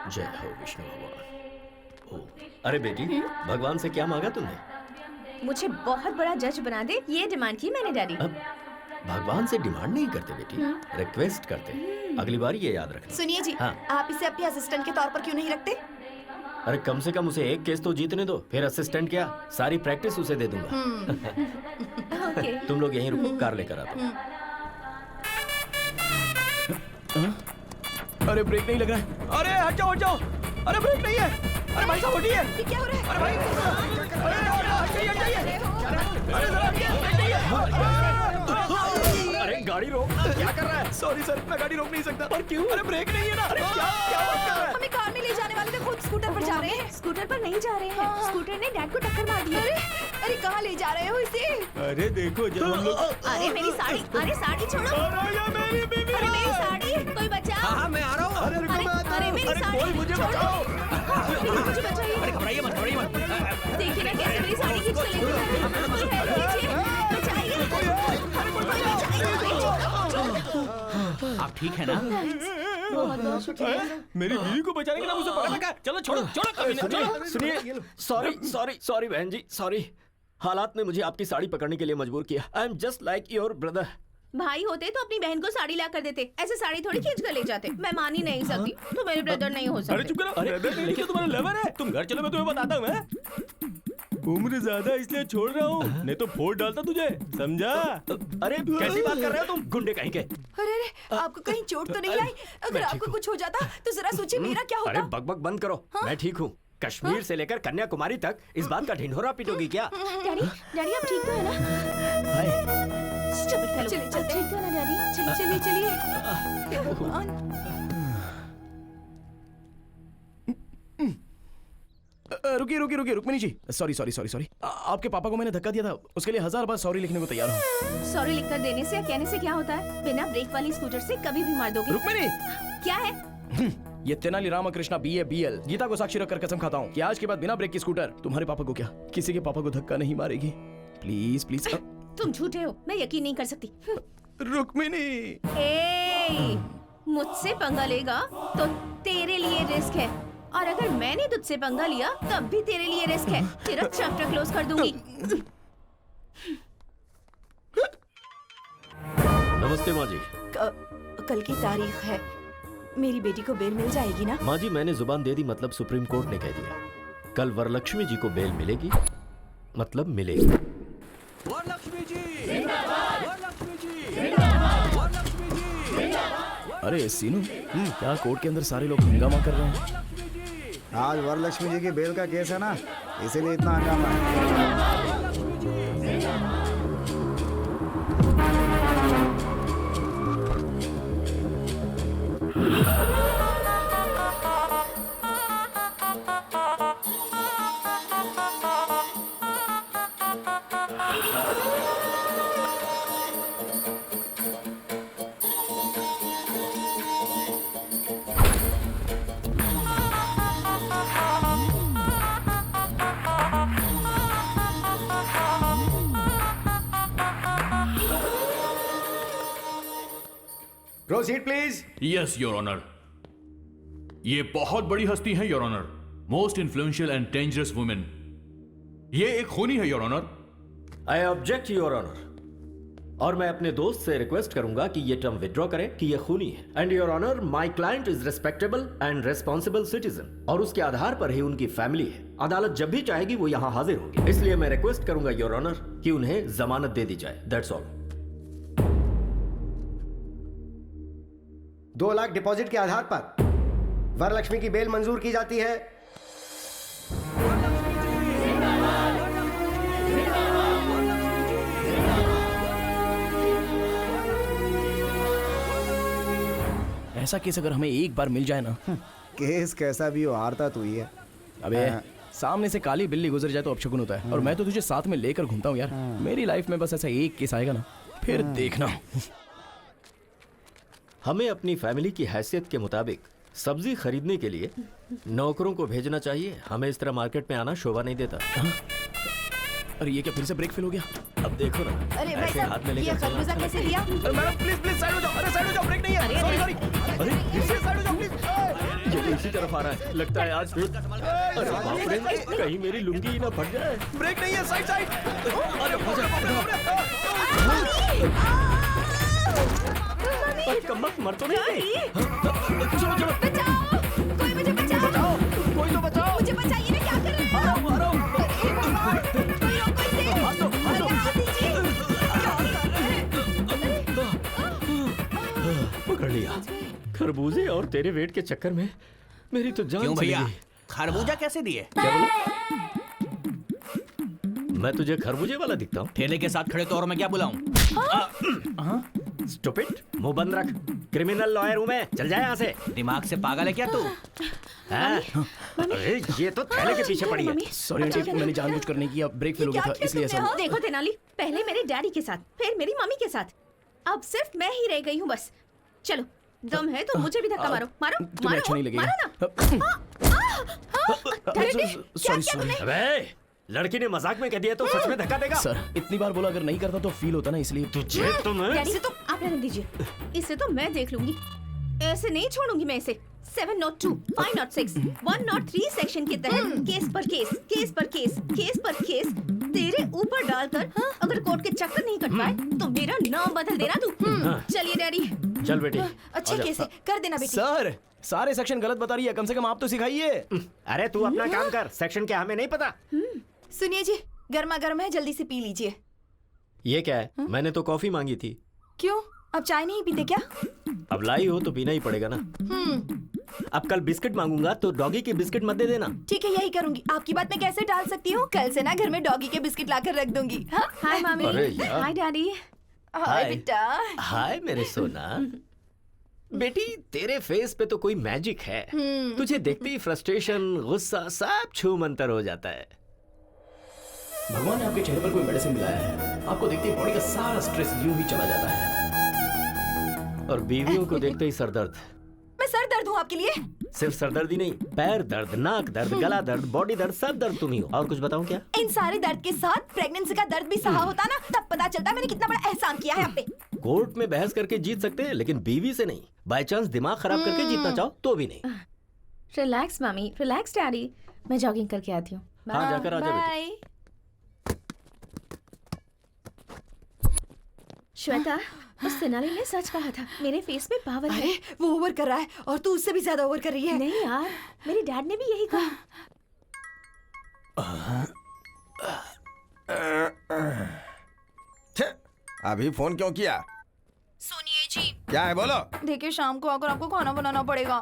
जय हो विष्णु भगवान। अरे बेटी, भगवान से क्या मांगा तुमने? मुझे बहुत बड़ा जज बना दे, ये डिमांड की मैंने डैडी। अब भगवान से डिमांड नहीं करते बेटी, रिक्वेस्ट करते। अगली बार ये याद रखना। सुनिए जी, हाँ। आप इसे अपने असिस्टेंट के तौर पर क्यों नहीं रखते? अरे कम से कम उसे एक केस तो जीतने दो, फिर असिस्टेंट क्या, सारी प्रैक्टिस उसे दे दूंगा। ओके। तुम लोग यहीं रुको, कार लेकर आता हूँ। अरे ब्रेक नहीं लग रहा है। अरे हट जाओ, हट जाओ। अरे ब्रेक नहीं है। अरे भाई साहब हटिए। ये क्या हो रहा है? अरे भाई, हटिए, हटिए। अरे जरा ब्रेक नहीं है। अरे गाड़ी रोक, क्या कर रहा है? सॉरी सर, मैं गाड़ी रोक नहीं सकता। और क्यों? अरे ब्रेक नहीं है ना। अरे क्या क्या बात कर रहा है? हमें कार में ले जाने वाले थे, खुद स्कूटर पर जा रहे हैं। स्कूटर पर नहीं जा रहे हैं, स्कूटर ने डैड को टक्कर मार दी। अरे कहाँ ले जा रहे हो इसे? अरे देखो जब हम लोग। अरे मेरी साड़ी, अरे साड़ी छोड़ो। मेरी बीबी। अरे मेरी साड़ी, कोई बचाओ। हाँ मैं आ रहा हूँ। अरे मेरी साड़ी, कोई मुझे बचाओ। मुझे बचाइए। अरे घबराइए मत, घबराइए मत। देखिए ना कैसे मेरी साड़ी खींच के लेके जा रहे हैं। कोई हेल्प कीजिए, बचाइए। कोई बचाइए। ठीक है ना? बहुत बहुत शुक्रिया। मेरी बीवी को बचाने के नाम उसे पकड़ रखा है। चलो छोड़ो छोड़ो कमीने, चलो। सुनिए, सॉरी बहन जी, सॉरी। हालात ने मुझे आपकी साड़ी पकड़ने के लिए मजबूर किया। I am just like your brother. भाई होते तो अपनी बहन को साड़ी ला कर देते, ऐसे साड़ी थोड़ी खींच कर ले जाते। मैं मान ही नहीं सकती, तो मेरे ब्रदर नहीं हो अरे सकते। चुप करो। अरे लेकिन तुम्हारा लवर है। तुम घर चलो, मैं तुम्हें बताता हूँ। मैं उम्र ज्यादा इसलिए छोड़ रहा हूँ, नहीं तो फोड़ डालता तुझे, समझा? अरे कैसी बात कर रहे हो तुम, गुंडे कहीं के? अरे आपको कहीं चोट तो नहीं आई? अगर आपको कुछ हो जाता तो जरा सोचिए मेरा क्या अरे होता। बकबक बंद करो। मैं ठीक हूँ। कश्मीर से लेकर कन्याकुमारी तक इस बात का ढिंढोरा पीटोगी क्या? डैडी आप ठीक तो है ना? Stupid fellow. चलिए, चलते हैं। ठीक तो है ना डैडी? चलिए चलिए। हे भगवान। रुकिए रुक्मिनी जी, सॉरी। आपके पापा को मैंने धक्का दिया था, उसके लिए 1000 बार सॉरी लिखने को तैयार हूँ। सॉरी लिखकर देने से या कहने से क्या होता है? बिना ब्रेक वाली स्कूटर से कभी भी मार दोगे। रुक्मिनी, क्या है? ये तेनाली रामकृष्णा BABL गीता को साक्षी रखकर कसम खाता हूँ कि आज के बाद बिना ब्रेक की स्कूटर तुम्हारे पापा को क्या किसी के पापा को धक्का नहीं मारेगी। प्लीज। तुम झूठे हो, मैं यकीन नहीं कर सकती। रुक्मिनी, मुझसे पंगा लेगा तो तेरे लिए रिस्क है, और अगर मैंने तुझसे पंगा लिया तब भी तेरे लिए रिस्क है। तेरा चैप्टर क्लोज कर दूंगी। नमस्ते माँ जी। कल की तारीख है, मेरी बेटी को बेल मिल जाएगी ना? माँ जी मैंने जुबान दे दी, मतलब सुप्रीम कोर्ट ने कह दिया कल वरलक्ष्मी जी को बेल मिलेगी, मतलब मिलेगी। वरलक्ष्मी जी, वरलक्ष्मी जी, वरलक्ष्मी जी। अरे सीनू, क्या कोर्ट के अंदर सारे लोग हंगामा कर रहे हैं? आज वरलक्ष्मी जी की बेल का केस है ना, इसीलिए इतना हंगामा है। Proceed please. Yes your honour. ये बहुत बड़ी हस्ती है your honour, most influential and dangerous women. ये एक खूनी है your honour. I object your honour, और मैं अपने दोस्त से रिक्वेस्ट करूंगा कि ये टर्म विड्रॉ करें कि ये खूनी है। And your honour, my client is respectable and responsible citizen, और उसके आधार पर ही उनकी फैमिली है। अदालत जब भी चाहेगी वो यहाँ हाजिर होगी, इसलिए मैं रिक्वेस्ट करूंगा योर ऑनर कि उन्हें जमानत दे दी जाए। That's all. 2 लाख डिपॉजिट के आधार पर वरलक्ष्मी की बेल मंजूर की जाती है। ऐसा केस अगर हमें एक बार मिल जाए ना। केस कैसा भी हो, हारता तू ही है। अबे सामने से काली बिल्ली गुजर जाए तो अपशकुन होता है, और मैं तो तुझे साथ में लेकर घूमता हूँ यार। मेरी लाइफ में बस ऐसा एक केस आएगा ना, फिर देखना। हमें अपनी फैमिली की हैसियत के मुताबिक सब्जी खरीदने के लिए नौकरों को भेजना चाहिए। हमें इस तरह मार्केट में आना शोभा नहीं देता। अरे ये क्या फिर से ब्रेक फेल हो गया? अब देखो ना, अरे भाई ऐसे हाथ में साहब, ये लेकर खरबूजा कैसे दिया? मैडम प्लीज साइड हो जाओ। अरे साइड हो जाओ, ब्रेक नहीं है। सॉरी। अरे फिर से साइड हो जाओ प्लीज। ये तो इसी तरफ आ रहा है, लगता है आज फिर। अरे बाप रे, कहीं मेरी लुंगी ही ना फट जाए। ब्रेक नहीं है, साइड। अरे कम्बख्त मर तो नहीं? बचाओ, कोई मुझे बचाओ। कोई तो बचाओ। मुझे बचाइए ना, क्या कर रहे हो? आ रहा हूँ। हे भगवान, कोई रोको इसे। अरे हाथ दीजिए। पकड़ लिया। खरबूजे और तेरे वेट के चक्कर में मेरी तो जान क्यों चली भैया, गई। खरबूजा कैसे दिए? क्या बोला? मैं तुझे खरबूजे वाला दिखता हूँ? ठेले के साथ खड़े तो और मैं क्या बुलाऊं? स्टूपिड, मुंह बंद रख। क्रिमिनल लॉयर हूँ मैं, चल जाए यहाँ से। दिमाग से पागल है क्या तू? अरे ये तो थैले के पीछे पड़ी है। सॉरी आंटी, मैंने जानबूझकर नहीं किया, ब्रेक फेल हो गया था इसलिए ऐसा हुआ। देखो तेनाली, पहले मेरे डैडी के साथ, फिर मेरी मम्मी के साथ, अब सिर्फ मैं ही रह गई हूँ बस। चलो, दम है तो मुझे भी धक्का मारो। मारो तुम्हें अच्छा नहीं लगेगा। मारो ना। सॉरी। अबे लड़की ने मजाक में कह दिया तो सच में धक्का देगा? सर इतनी बार बोला, अगर नहीं करता तो फील होता ना, इसलिए। तुझे तो मैं डैडी, आप रहने दीजिए, इसे तो मैं देख लूंगी। ऐसे नहीं छोड़ूंगी मैं इसे। 702, 506, 103 सेक्शन के तहत केस पर केस, केस पर केस, केस पर केस तेरे ऊपर डालकर अगर कोर्ट के चक्कर नहीं कट पाए तो मेरा नाम बदल देना तू। चलिए डैडी। चल बेटी। अच्छे केस है, कर देना बेटी। सर सारे सेक्शन गलत बता रही है, कम से कम आप तो सिखाइए। अरे तू अपना काम कर, सेक्शन क्या हमें नहीं पता। सुनिए जी, गर्मा गर्म है, जल्दी से पी लीजिए। ये क्या है? मैंने तो कॉफी मांगी थी। क्यों, अब चाय नहीं पीते क्या? अब लाई हो तो पीना ही पड़ेगा ना। अब कल बिस्किट मांगूंगा तो डॉगी के बिस्किट मत दे देना। ठीक है, यही करूंगी। आपकी बात मैं कैसे टाल सकती हूँ? कल से ना घर में डॉगी के बिस्किट लाकर रख दूंगी। हाय मामी। अरे यार। हाय डैडी। हाय बेटा। हाय मेरे सोना। बेटी तेरे फेस पे तो कोई मैजिक है। तुझे देखते ही फ्रस्ट्रेशन, गुस्सा सब छू मंतर हो जाता है। भगवान ने आपके चेहरे पर कोई मेडिसिन मिलाया है, आपको देखते ही बॉडी का सारा स्ट्रेस यूं ही चला जाता है। और बीवियों को देखते ही सर दर्द। मैं सर दर्द हूँ आपके लिए? सिर्फ सर दर्द ही नहीं, पैर दर्द, नाक दर्द, गला दर्द, बॉडी दर्द, सब दर्द तुम ही हो। और कुछ बताऊं क्या? इन सारे दर्द के साथ प्रेगनेंसी का दर्द भी सहा होता ना, तब पता चलता मैंने कितना बड़ा एहसान किया है आप पे। कोर्ट में बहस करके जीत सकते हैं, लेकिन बीवी से नहीं। बाय चांस दिमाग खराब करके जीतना चाहो तो भी नहीं। रिलैक्स मामी, रिलैक्स डैडी। मैं जॉगिंग करके आती हूँ। हाँ जाकर आ जा बेटी। श्वेता, उस तेनाली ने सच कहा था, मेरे फेस में पावर है। अरे वो ओवर कर रहा है और तू उससे भी ज्यादा ओवर कर रही है। नहीं यार, मेरे डैड ने भी यही कहा। अभी फोन क्यों किया? सुनिए जी। क्या है बोलो? देखिए शाम को आकर आपको खाना बनाना पड़ेगा।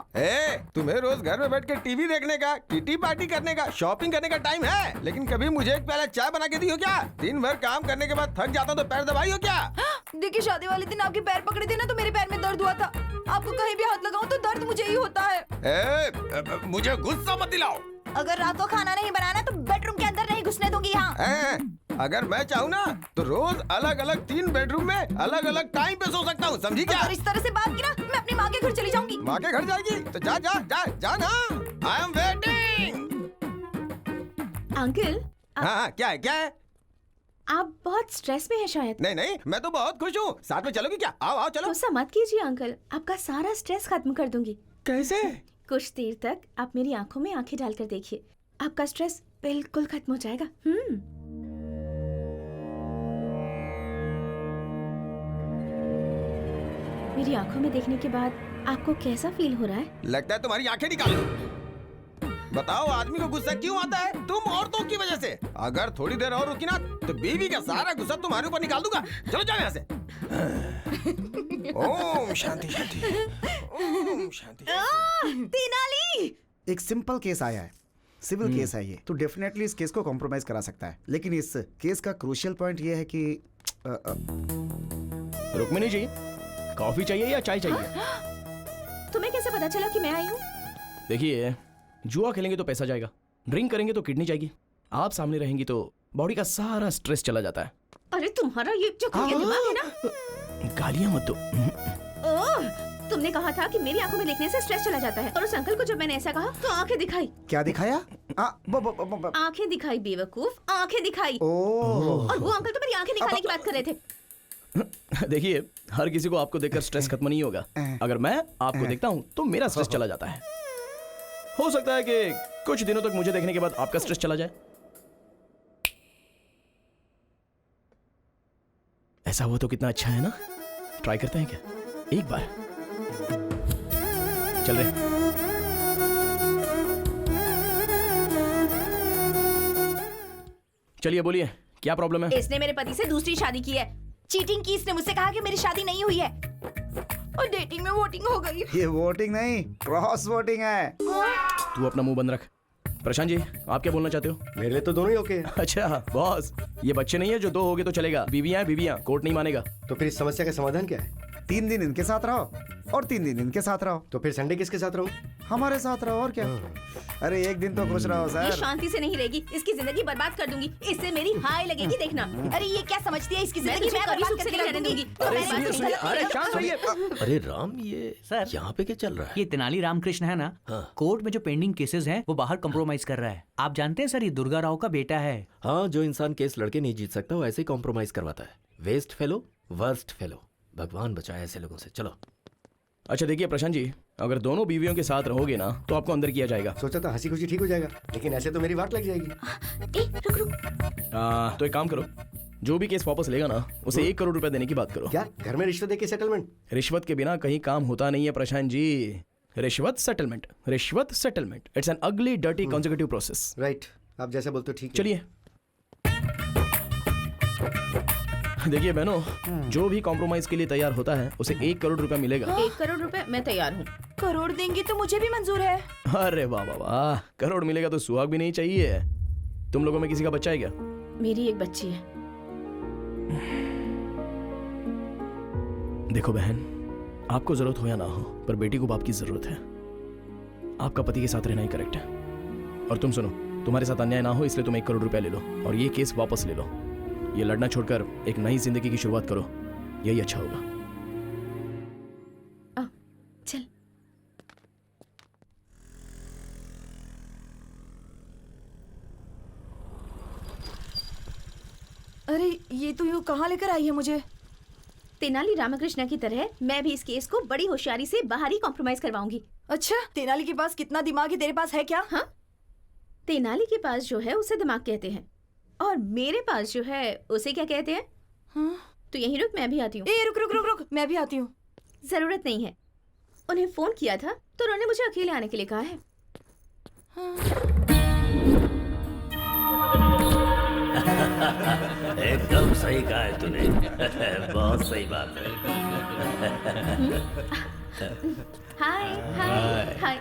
तुम्हें रोज घर में बैठ के टीवी देखने का, किटी पार्टी करने का, शॉपिंग करने का टाइम है, लेकिन कभी मुझे एक प्याला चाय बना के दी हो क्या? दिन भर काम करने के बाद थक जाता हूँ तो पैर दबाई हो क्या? देखिए शादी वाले दिन आपके पैर पकड़े थे ना, तो मेरे पैर में दर्द हुआ था। आपको कहीं भी हाथ लगाऊं तो दर्द मुझे ही होता है। मुझे गुस्सा मत दिलाओ। अगर रात को खाना नहीं बनाना तो बेडरूम के अंदर नहीं घुसने दूंगी यहाँ। अगर मैं चाहूँ ना तो रोज अलग अलग 3 बेडरूम में अलग अलग टाइम पे सो सकता हूँ, समझी क्या? अगर इस तरह से बात की ना, मैं अपनी माँ के घर चली जाऊंगी। माँ के घर जाएगी तो जा जा जा जा ना। I am waiting. अंकल। हाँ क्या है क्या है? आप बहुत स्ट्रेस में हैं शायद। नहीं नहीं, मैं तो बहुत खुश हूँ। साथ में चलोगी क्या? आओ आओ चलो। गुस्सा मत कीजिए अंकल, आपका सारा स्ट्रेस खत्म कर दूंगी। कैसे? कुछ देर तक आप मेरी आंखों में आंखें डालकर देखिए, आपका स्ट्रेस बिल्कुल खत्म हो जाएगा। मेरी आंखों में देखने के बाद आपको कैसा फील हो रहा है? लगता है तुम्हारी आंखें निकालो। बताओ आदमी को गुस्सा क्यों आता है? तुम औरतों की वजह से। अगर थोड़ी देर और रुकी ना तो बीवी का सारा गुस्सा तुम्हारे ऊपर निकाल दूंगा। चलो जाओ यहाँ से। ओम शांति शांति, ओम शांति। तेनाली, एक सिंपल केस आया है, सिविल केस है ये, तो डेफिनेटली इस केस को कॉम्प्रोमाइज करा सकता है। लेकिन इस केस का क्रूशियल पॉइंट ये है कि रुक्मिणी जी, कॉफी चाहिए या चाय चाहिए? तुम्हें कैसे पता चला कि मैं आई हूँ? देखिए, जुआ खेलेंगे तो पैसा जाएगा, ड्रिंक करेंगे तो किडनी जाएगी, आप सामने रहेंगी तो बॉडी का सारा स्ट्रेस चला जाता है। अरे तुम्हारा ये जो दिमाग है ना। गालियां मत दो। ओह, तुमने कहा था कि मेरी आंखों में देखने से स्ट्रेस चला जाता है, और उस अंकल को जब मैंने ऐसा कहा तो आंखें दिखाई। क्या दिखाया? आंखें दिखाई बेवकूफ, आंखें दिखाई। ओह। और वो अंकल तो मेरी आंखें निकालने की बात कर रहे थे। देखिए, हर किसी को आपको देखकर स्ट्रेस खत्म नहीं होगा। अगर मैं आपको देखता हूँ तो मेरा स्ट्रेस चला जाता है। हो सकता है कि कुछ दिनों तक मुझे देखने के बाद आपका स्ट्रेस चला जाए। ऐसा हुआ तो कितना अच्छा है ना? ट्राई करते हैं क्या एक बार? चल रहे। चलिए बोलिए, क्या प्रॉब्लम है? इसने मेरे पति से दूसरी शादी की है। चीटिंग की इसने मुझसे कहा कि मेरी शादी नहीं हुई है, और डेटिंग में वोटिंग हो गई। ये वोटिंग नहीं, क्रॉस वोटिंग है। तू अपना मुंह बंद रख। प्रशांत जी, आप क्या बोलना चाहते हो? मेरे लिए तो दोनों ही ओके। अच्छा बॉस, ये बच्चे नहीं है जो 2 हो गए तो चलेगा। बीवियां हैं बीवियां, कोर्ट नहीं मानेगा। तो फिर इस समस्या का समाधान क्या है? 3 दिन इनके साथ रहो और 3 दिन इनके साथ रहो। तो फिर संडे किसके साथ रहूं? हमारे साथ रहो और क्या। अरे एक दिन तो खुश रहो ये सर। शांति से नहीं रहेगी, इसकी जिंदगी बर्बाद कर दूंगी। इससे मेरी हाय लगेगी, देखना। अरे ये क्या समझती है? इसकी मैं जिंदगी तुझे मैं कभी बर्बाद सुख से करके नहीं रख रहने दूंगी। दूंगी। अरे सुनिए सुनिए, अरे शांत होइए। अरे राम, ये सर, यहाँ पे क्या चल रहा है? ये तेनाली रामकृष्ण है ना, कोर्ट में जो पेंडिंग केसेस हैं वो बाहर कंप्रोमाइज कर रहा है। आप जानते हैं सर, ये दुर्गा राव का बेटा है। हाँ, जो इंसान केस लड़के नहीं जीत सकता वो ऐसे ही कॉम्प्रोमाइज करवाता है। Waste fellow, worst fellow. भगवान बचाए ऐसे लोगों से। चलो। अच्छा देखिए प्रशांत जी, अगर दोनों बीवियों के साथ रहोगे ना तो आपको अंदर किया जाएगा। सोचा था हंसी खुशी ठीक हो जाएगा, लेकिन ऐसे तो मेरी वाट लग जाएगी। रुक रुक। तो एक काम करो, जो भी केस वापस लेगा ना उसे 1 करोड़ रुपए देने की बात करो। क्या घर में रिश्वत देके सेटलमेंट? रिश्वत के बिना कहीं काम होता नहीं है प्रशांत जी। रिश्वत सेटलमेंट, रिश्वत सेटलमेंट, इट्स एन अगली डर्टी कॉन्जिक्यूटिव प्रोसेस। राइट, आप जैसे बोलते हो ठीक है। चलिए देखिए बहनों, जो भी कॉम्प्रोमाइज के लिए तैयार होता है उसे 1 करोड़ रुपए मिलेगा। 1 करोड़ रुपए मैं तैयार हूँ। करोड़ देंगी तो मुझे भी मंजूर है। अरे वाह वाह वाह, करोड़ मिलेगा तो सुहाग भी नहीं चाहिए। तुम लोगों में किसी का बच्चा है क्या? मेरी एक बच्ची है। देखो बहन, आपको जरूरत हो या ना हो, पर बेटी को बाप की जरूरत है। आपका पति के साथ रहना ही करेक्ट है। और तुम सुनो, तुम्हारे साथ अन्याय ना हो इसलिए तुम 1 करोड़ रुपया ले लो और ये केस वापस ले लो। ये लड़ना छोड़कर एक नई जिंदगी की शुरुआत करो, यही अच्छा होगा। चल। अरे ये तो यूँ कहाँ लेकर आई है मुझे? तेनाली रामकृष्ण की तरह मैं भी इस केस को बड़ी होशियारी से बाहर ही कॉम्प्रोमाइज करवाऊंगी। अच्छा, तेनाली के पास कितना दिमाग है, तेरे पास है क्या? हाँ, तेनाली के पास जो है उसे दिमाग कहते हैं और मेरे पास जो है उसे क्या कहते हैं? हाँ? तो यहीं रुक, मैं भी आती हूँ। रुक रुक रुक रुक, मैं भी आती हूँ। जरूरत नहीं है, उन्हें फोन किया था तो उन्होंने मुझे अकेले आने के लिए कहा है। एकदम सही कहा है तूने। बहुत सही बात है। हाय हाय हाय।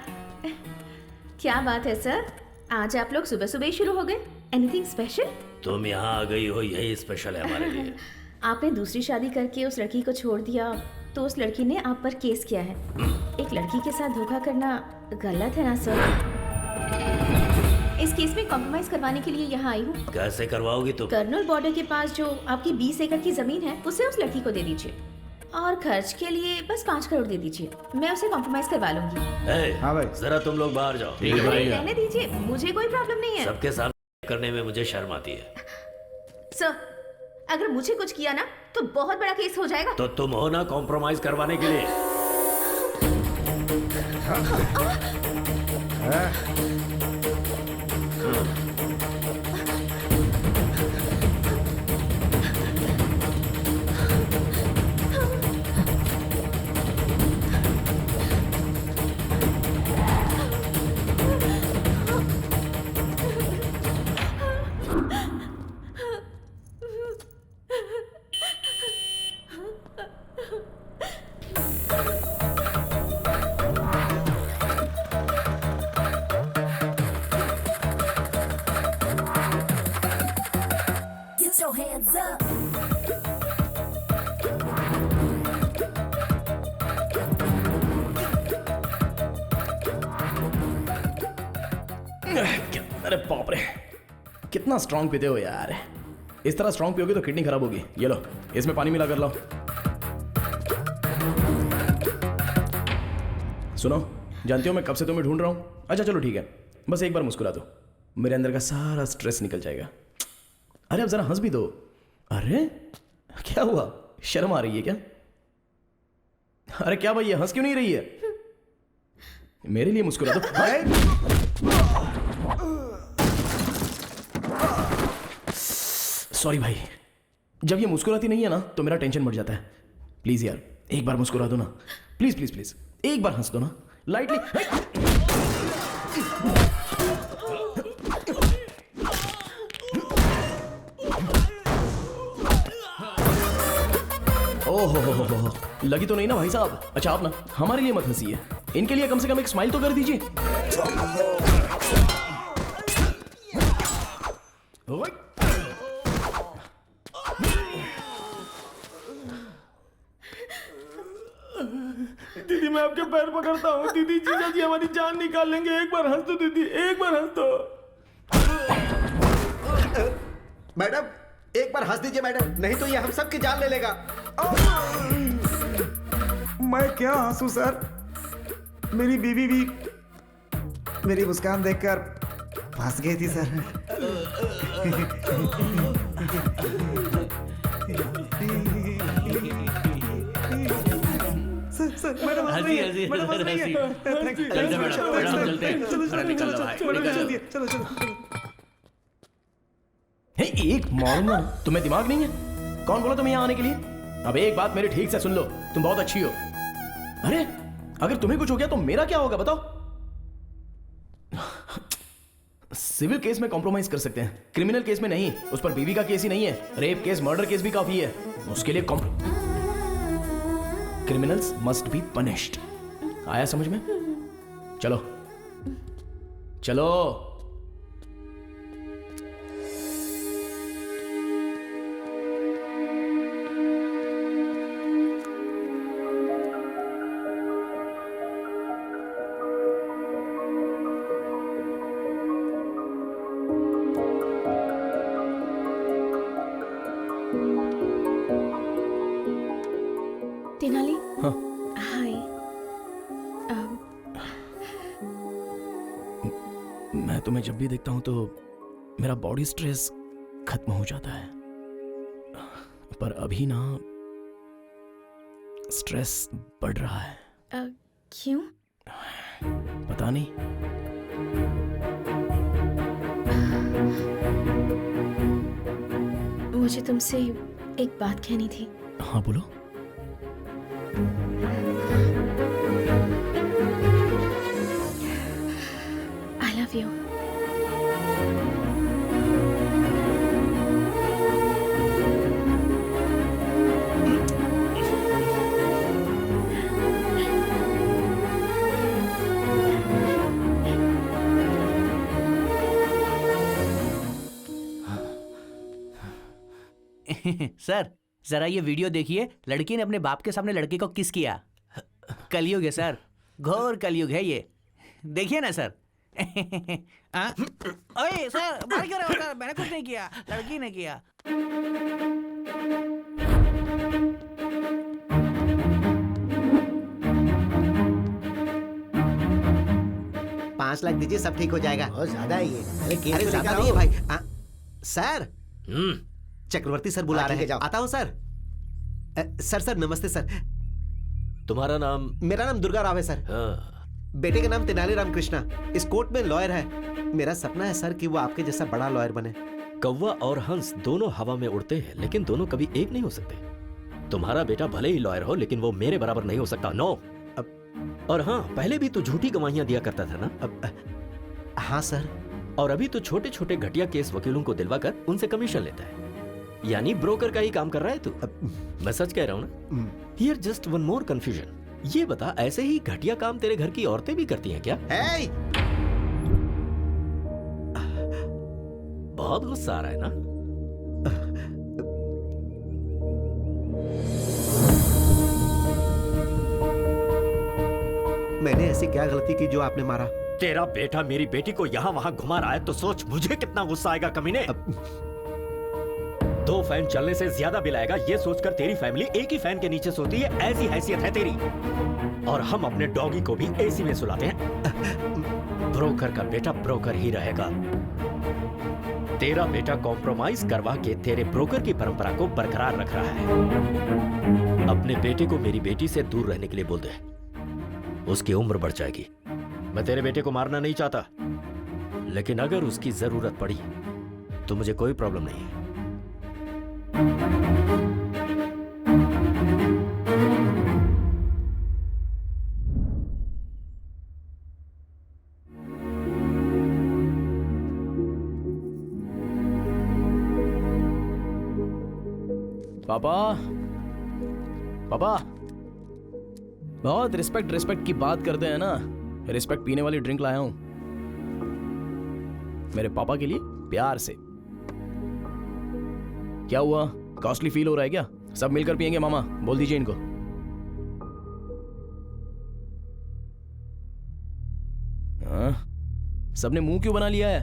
क्या बात है सर, आज आप लोग सुबह सुबह ही शुरू हो गए? Anything special? तुम यहाँ आ गई हो यही स्पेशल है हमारे लिए। आपने दूसरी शादी करके उस लड़की को छोड़ दिया तो उस लड़की ने आप पर केस किया है। एक लड़की के साथ धोखा करना गलत है ना सर? इस केस में कॉम्प्रोमाइज करवाने के लिए यहाँ आई हूँ। कैसे करवाओगी तुम? कर्नल बॉर्डर के पास जो आपकी 20 एकड़ की जमीन है उसे उस लड़की को दे दीजिए और खर्च के लिए बस 5 करोड़ दे दीजिए। मैं उसे कॉम्प्रोमाइज करवा लूंगी। हाँ भाई, जरा तुम लोग बाहर जाओ। रहने दीजिए, मुझे कोई प्रॉब्लम नहीं है। सबके सामने करने में मुझे शर्म आती है। सर, अगर मुझे कुछ किया ना तो बहुत बड़ा केस हो जाएगा। तो तुम हो ना कॉम्प्रोमाइज करवाने के लिए। अरे बाप रे, कितना स्ट्रांग पीते हो यार। इस तरह स्ट्रांग पियोगे तो किडनी खराब होगी। ये लो, इसमें पानी मिला कर लाओ। सुनो, जानती हो मैं कब से तुम्हें ढूंढ रहा हूँ। अच्छा चलो ठीक है, बस एक बार मुस्कुरा दो, मेरे अंदर का सारा स्ट्रेस निकल जाएगा। अरे अब जरा हंस भी दो। अरे क्या हुआ, शर्म आ रही है क्या? अरे क्या भाई, ये हंस क्यों नहीं रही है? मेरे लिए मुस्कुरा दो। सॉरी भाई, जब ये मुस्कुराती नहीं है ना तो मेरा टेंशन बढ़ जाता है। प्लीज यार एक बार मुस्कुरा दो ना, प्लीज प्लीज प्लीज, एक बार हंस दो ना लाइटली। ओहो हो, लगी तो नहीं ना भाई साहब? अच्छा आप ना हमारे लिए मत हंसिए, इनके लिए कम से कम एक स्माइल तो कर दीजिए। दीदी मैं आपके पैर पकड़ता हूँ। दीदी, जीजा जी हमारी जान निकाल लेंगे। एक बार हंस दो दीदी, एक बार हंस दो। मैडम एक बार हंस दीजिए मैडम, नहीं तो ये हम सबकी जान ले लेगा। मैं क्या हंसू सर, मेरी बीवी भी मेरी मुस्कान देखकर फंस गई थी सर। मैडम हंसी हंसी हंसी चलते मैडम चलते हैं। अरे निकल लो भाई, निकल। चलो चलो हे, एक मारूंगा। तुम्हें दिमाग नहीं है? कौन बोला तुम्हें यहाँ आने के लिए? अब एक बात मेरी ठीक से सुन लो, तुम बहुत अच्छी हो। अरे अगर तुम्हें कुछ हो गया तो मेरा क्या होगा बताओ? सिविल केस में कॉम्प्रोमाइज कर सकते हैं, क्रिमिनल केस में नहीं। उस पर बीवी का केस ही नहीं है, रेप केस, मर्डर केस भी काफी है। उसके लिए क्रिमिनल्स मस्ट बी पनिश्ड। आया समझ में? चलो चलो। तेनाली। हाँ। हाय। मैं तुम्हें जब भी देखता हूं तो मेरा बॉडी स्ट्रेस खत्म हो जाता है, पर अभी ना स्ट्रेस बढ़ रहा है। क्यों? पता नहीं। मुझे तुमसे एक बात कहनी थी। हाँ बोलो। I love you. सर जरा ये वीडियो देखिए। लड़की ने अपने बाप के सामने लड़के को किस किया। कलयुग है सर, घोर कलयुग है ये। देखिए ना सर। ओए सर, मार क्यों रहे हो सर? मैंने कुछ नहीं किया, लड़की ने किया। 5 लाख दीजिए, सब ठीक हो जाएगा। बहुत ज्यादा है ये। अरे केस अरे तो ज्यादा लेकर नहीं है आओ। भाई। सर चक्रवर्ती सर बुला रहे हैं। आता हूँ सर। सर सर नमस्ते सर। तुम्हारा नाम? मेरा नाम दुर्गा राव है सर। हाँ। बेटे का नाम तेनाली राम कृष्णा। इस कोर्ट में लॉयर है। मेरा सपना है सर कि वो आपके जैसा बड़ा लॉयर बने। कौवा और हंस दोनों हवा में उड़ते हैं, लेकिन दोनों कभी एक नहीं हो सकते। तुम्हारा बेटा भले ही लॉयर हो, लेकिन वो मेरे बराबर नहीं हो सकता। नो। और हाँ, पहले भी तो झूठी गवाहियां दिया करता था ना? हाँ सर। और अभी तो छोटे छोटे घटिया केस वकीलों को दिलवाकर उनसे कमीशन लेता है। यानी ब्रोकर का ही काम कर रहा है तू। मैं सच कह रहा हूँ ना? Here just one more confusion. ये बता, ऐसे ही घटिया काम तेरे घर की औरतें भी करती हैं क्या? hey! बहुत गुस्सा आ रहा है ना? मैंने ऐसी क्या गलती की जो आपने मारा? तेरा बेटा मेरी बेटी को यहाँ वहाँ घुमा रहा है तो सोच मुझे कितना गुस्सा आएगा कमीने। 2 फैन चलने से ज्यादा बिल आएगा ये सोचकर तेरी फैमिली एक ही फैन के नीचे सोती है, ऐसी हैसियत है तेरी। और हम अपने डॉगी को भी एसी में सुलाते हैं। ब्रोकर का बेटा ब्रोकर ही रहेगा। तेरा बेटा कॉम्प्रोमाइज करवा के तेरे ब्रोकर की परंपरा को बरकरार रख रहा है। अपने बेटे को मेरी बेटी से दूर रहने के लिए बोल दे, उसकी उम्र बढ़ जाएगी। मैं तेरे बेटे को मारना नहीं चाहता, लेकिन अगर उसकी जरूरत पड़ी तो मुझे कोई प्रॉब्लम नहीं है। पापा, पापा, बहुत रिस्पेक्ट की बात करते हैं ना। रिस्पेक्ट पीने वाली ड्रिंक लाया हूं मेरे पापा के लिए, प्यार से। क्या हुआ, कॉस्टली फील हो रहा है क्या? सब मिलकर पियेंगे मामा, बोल दीजिए इनको। हाँ? सबने मुंह क्यों बना लिया है?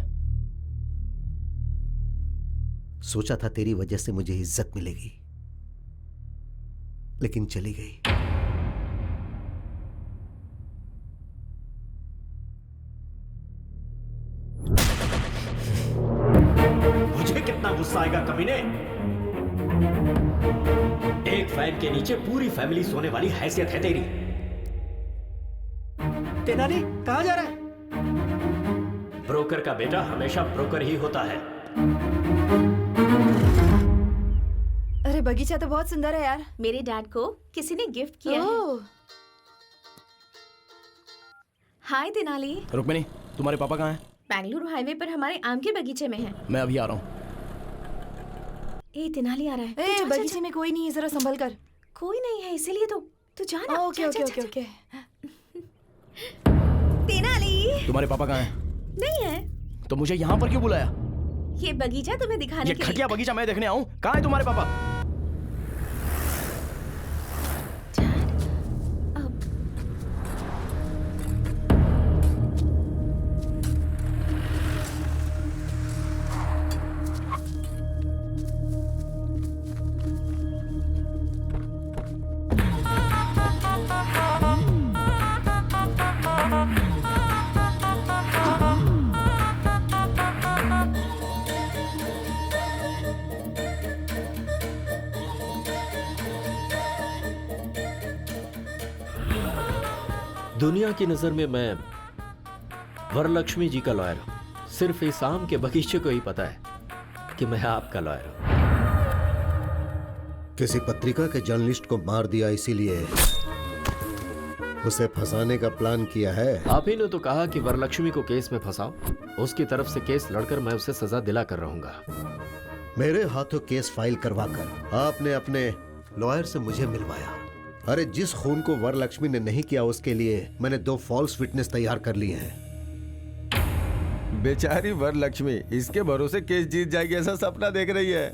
सोचा था तेरी वजह से मुझे इज्जत मिलेगी, लेकिन चली गई। मुझे कितना गुस्सा आएगा कमीने। एक फैन के नीचे पूरी फैमिली सोने वाली हैसियत है तेरी। तेनाली कहाँ जा रहा है? ब्रोकर का बेटा हमेशा ब्रोकर ही होता है। अरे बगीचा तो बहुत सुंदर है यार। मेरे डैड को किसी ने गिफ्ट किया है। हाय तेनाली। रुक्मिनी, तुम्हारे पापा कहाँ हैं? बेंगलुरु हाईवे पर हमारे आम के बगीचे में है। मैं अभी आ रहा हूँ। ए तेनाली आ रहा है। ए, बगीचे में कोई नहीं है, जरा संभल कर। कोई नहीं है इसीलिए तू जा ना। Okay okay okay okay. Tenali. तुम्हारे पापा कहाँ हैं? नहीं है। तो मुझे यहाँ पर क्यों बुलाया? ये बगीचा तुम्हें दिखाने ये के लिए। घटिया बगीचा मैं देखने आऊँ? कहाँ है तुम्हारे पापा? दुनिया की नजर में मैं वरलक्ष्मी जी का लॉयर हूं। सिर्फ इस आम के बगीचे को ही पता है कि मैं आपका लॉयर हूं। किसी पत्रिका के जर्नलिस्ट को मार दिया, इसीलिए उसे फंसाने का प्लान किया है। आप ही ने तो कहा कि वरलक्ष्मी को केस में फंसाओ। उसकी तरफ से केस लड़कर मैं उसे सजा दिला कर रहूंगा। मेरे हाथों केस फाइल करवाकर आपने अपने लॉयर से मुझे मिलवाया। अरे जिस खून को वरलक्ष्मी ने नहीं किया उसके लिए मैंने 2 फॉल्स विटनेस तैयार कर लिए हैं। बेचारी वरलक्ष्मी इसके भरोसे केस जीत जाएगी ऐसा सपना देख रही है।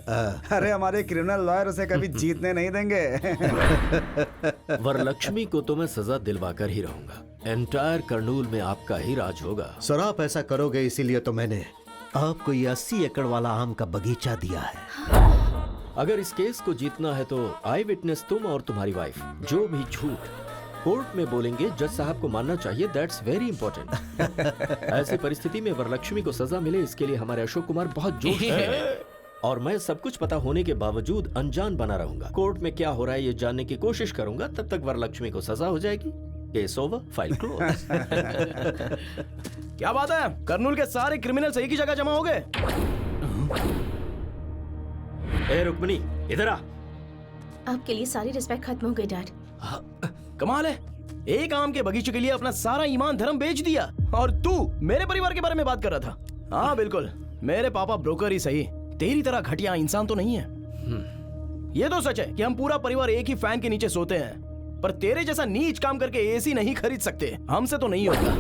अरे हमारे क्रिमिनल लॉयर उसे कभी जीतने नहीं देंगे। वरलक्ष्मी को तो मैं सजा दिलवाकर ही रहूंगा। एंटायर कर्नूल में आपका ही राज होगा। सर आप ऐसा करोगे इसीलिए तो मैंने आपको ये 80 एकड़ वाला आम का बगीचा दिया है। अगर इस केस को जीतना है तो आई विटनेस तुम और तुम्हारी वाइफ जो भी झूठ कोर्ट में बोलेंगे जज साहब को मानना चाहिए। That's very important. ऐसी परिस्थिति में वरलक्ष्मी को सजा मिले इसके लिए हमारे अशोक कुमार बहुत जोश है। और मैं सब कुछ पता होने के बावजूद अनजान बना रहूंगा। कोर्ट में क्या हो रहा है ये जानने की कोशिश करूंगा। तब तक वरलक्ष्मी को सजा हो जाएगी। Case over, file close. क्या बात है? कर्नूल के सारे क्रिमिनल एक ही जगह जमा हो गए। ए रुक्मिनी इधर आ। आपके लिए सारी रिस्पेक्ट खत्म हो गई डैड। कमाल है, एक आम के बगीचे के लिए अपना सारा ईमान धर्म बेच दिया और तू मेरे परिवार के बारे में बात कर रहा था। हाँ बिल्कुल, मेरे पापा ब्रोकर ही सही, तेरी तरह घटिया इंसान तो नहीं है। ये तो सच है कि हम पूरा परिवार एक ही फैन के नीचे सोते हैं, पर तेरे जैसा नीच काम करके एसी नहीं खरीद सकते। हमसे तो नहीं होता।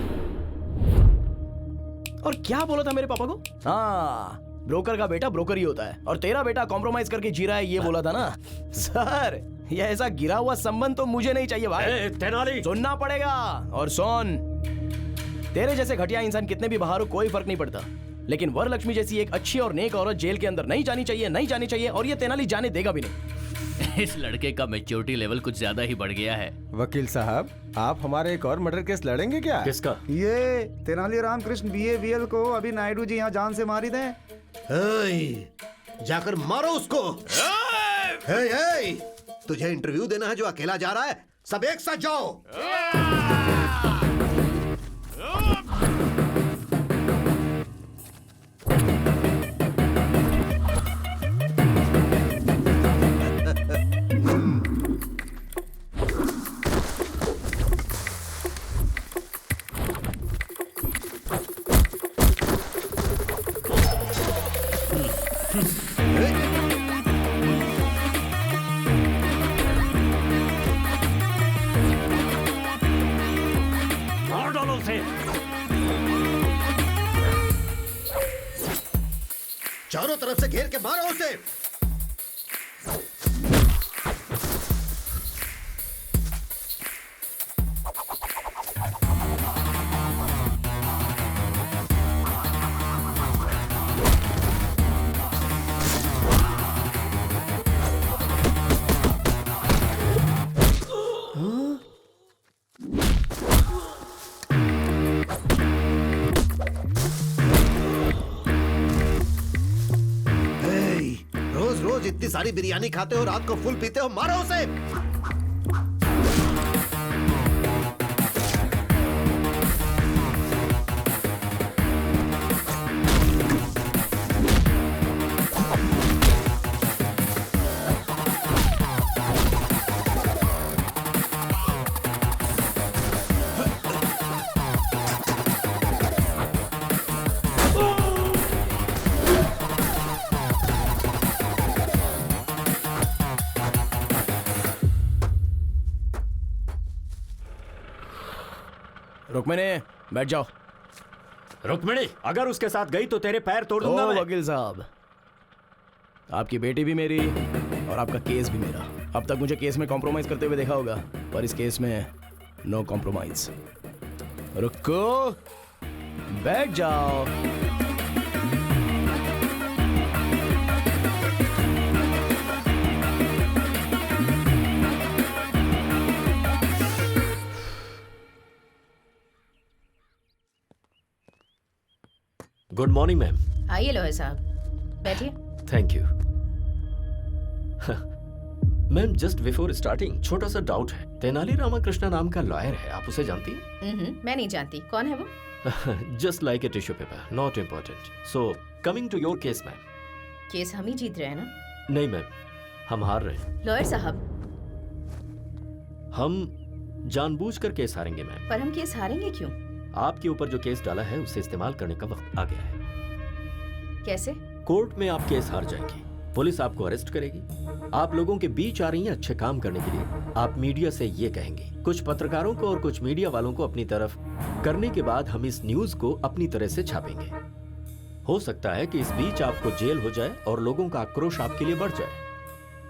और क्या बोला था मेरे पापा को? हाँ, ब्रोकर का बेटा ब्रोकर ही होता है और तेरा बेटा कॉम्प्रोमाइज करके जी रहा है, ये बोला था ना। सर ये ऐसा गिरा हुआ संबंध तो मुझे नहीं चाहिए भाई। तेनाली सुनना पड़ेगा। और सुन, तेरे जैसे घटिया इंसान कितने भी बाहर हो कोई फर्क नहीं पड़ता, लेकिन वरलक्ष्मी जैसी एक अच्छी और नेक औरत जेल के अंदर नहीं जानी चाहिए, नहीं जानी चाहिए। और ये तेनाली जाने देगा भी नहीं। इस लड़के का मैच्योरिटी लेवल कुछ ज्यादा ही बढ़ गया है। वकील साहब, आप हमारे एक और मर्डर केस लड़ेंगे क्या? किसका? ये तेनाली रामकृष्ण BAVL को अभी नायडू जी यहाँ जान से मारी थे। जाकर मारो उसको। तुझे इंटरव्यू देना है जो अकेला जा रहा है? सब एक साथ जाओ। मार डालो उसे। चारों तरफ से घेर के मारो उसे। रोज इतनी सारी बिरयानी खाते हो, रात को फुल पीते हो, मारो उसे। रुक्मिणी, बैठ जाओ। रुक्मिणी, अगर उसके साथ गई तो तेरे पैर तोड़ दूंगा मैं। वकील साहब, आपकी बेटी भी मेरी और आपका केस भी मेरा। अब तक मुझे केस में कॉम्प्रोमाइज करते हुए देखा होगा, पर इस केस में नो कॉम्प्रोमाइज। रुको, बैठ जाओ। Good morning ma'am. आइए लॉयर साहब, बैठिए। Thank you. Ma'am, just before starting छोटा सा डाउट है। तेनाली रामाकृष्णा नाम का लॉयर है, आप उसे जानती हैं? मैं नहीं जानती। कौन है वो? Just like a tissue paper, not important. So coming to your case ma'am. Case हम ही जीत रहे हैं ना? नहीं मैम, हम हार रहे हैं। लॉयर साहब, हम जानबूझकर केस हारेंगे मैम। पर हम केस हारेंगे क्यों? आपके ऊपर जो केस डाला है उसे इस्तेमाल करने का वक्त आ गया है। कैसे? कोर्ट में आप केस हार जाएंगी, पुलिस आपको अरेस्ट करेगी। आप लोगों के बीच आ रही हैं अच्छे काम करने के लिए। आप मीडिया से ये कहेंगे, कुछ पत्रकारों को और कुछ मीडिया वालों को अपनी तरफ करने के बाद हम इस न्यूज को अपनी तरह से छापेंगे। हो सकता है कि इस बीच आपको जेल हो जाए और लोगों का आक्रोश आपके लिए बढ़ जाए,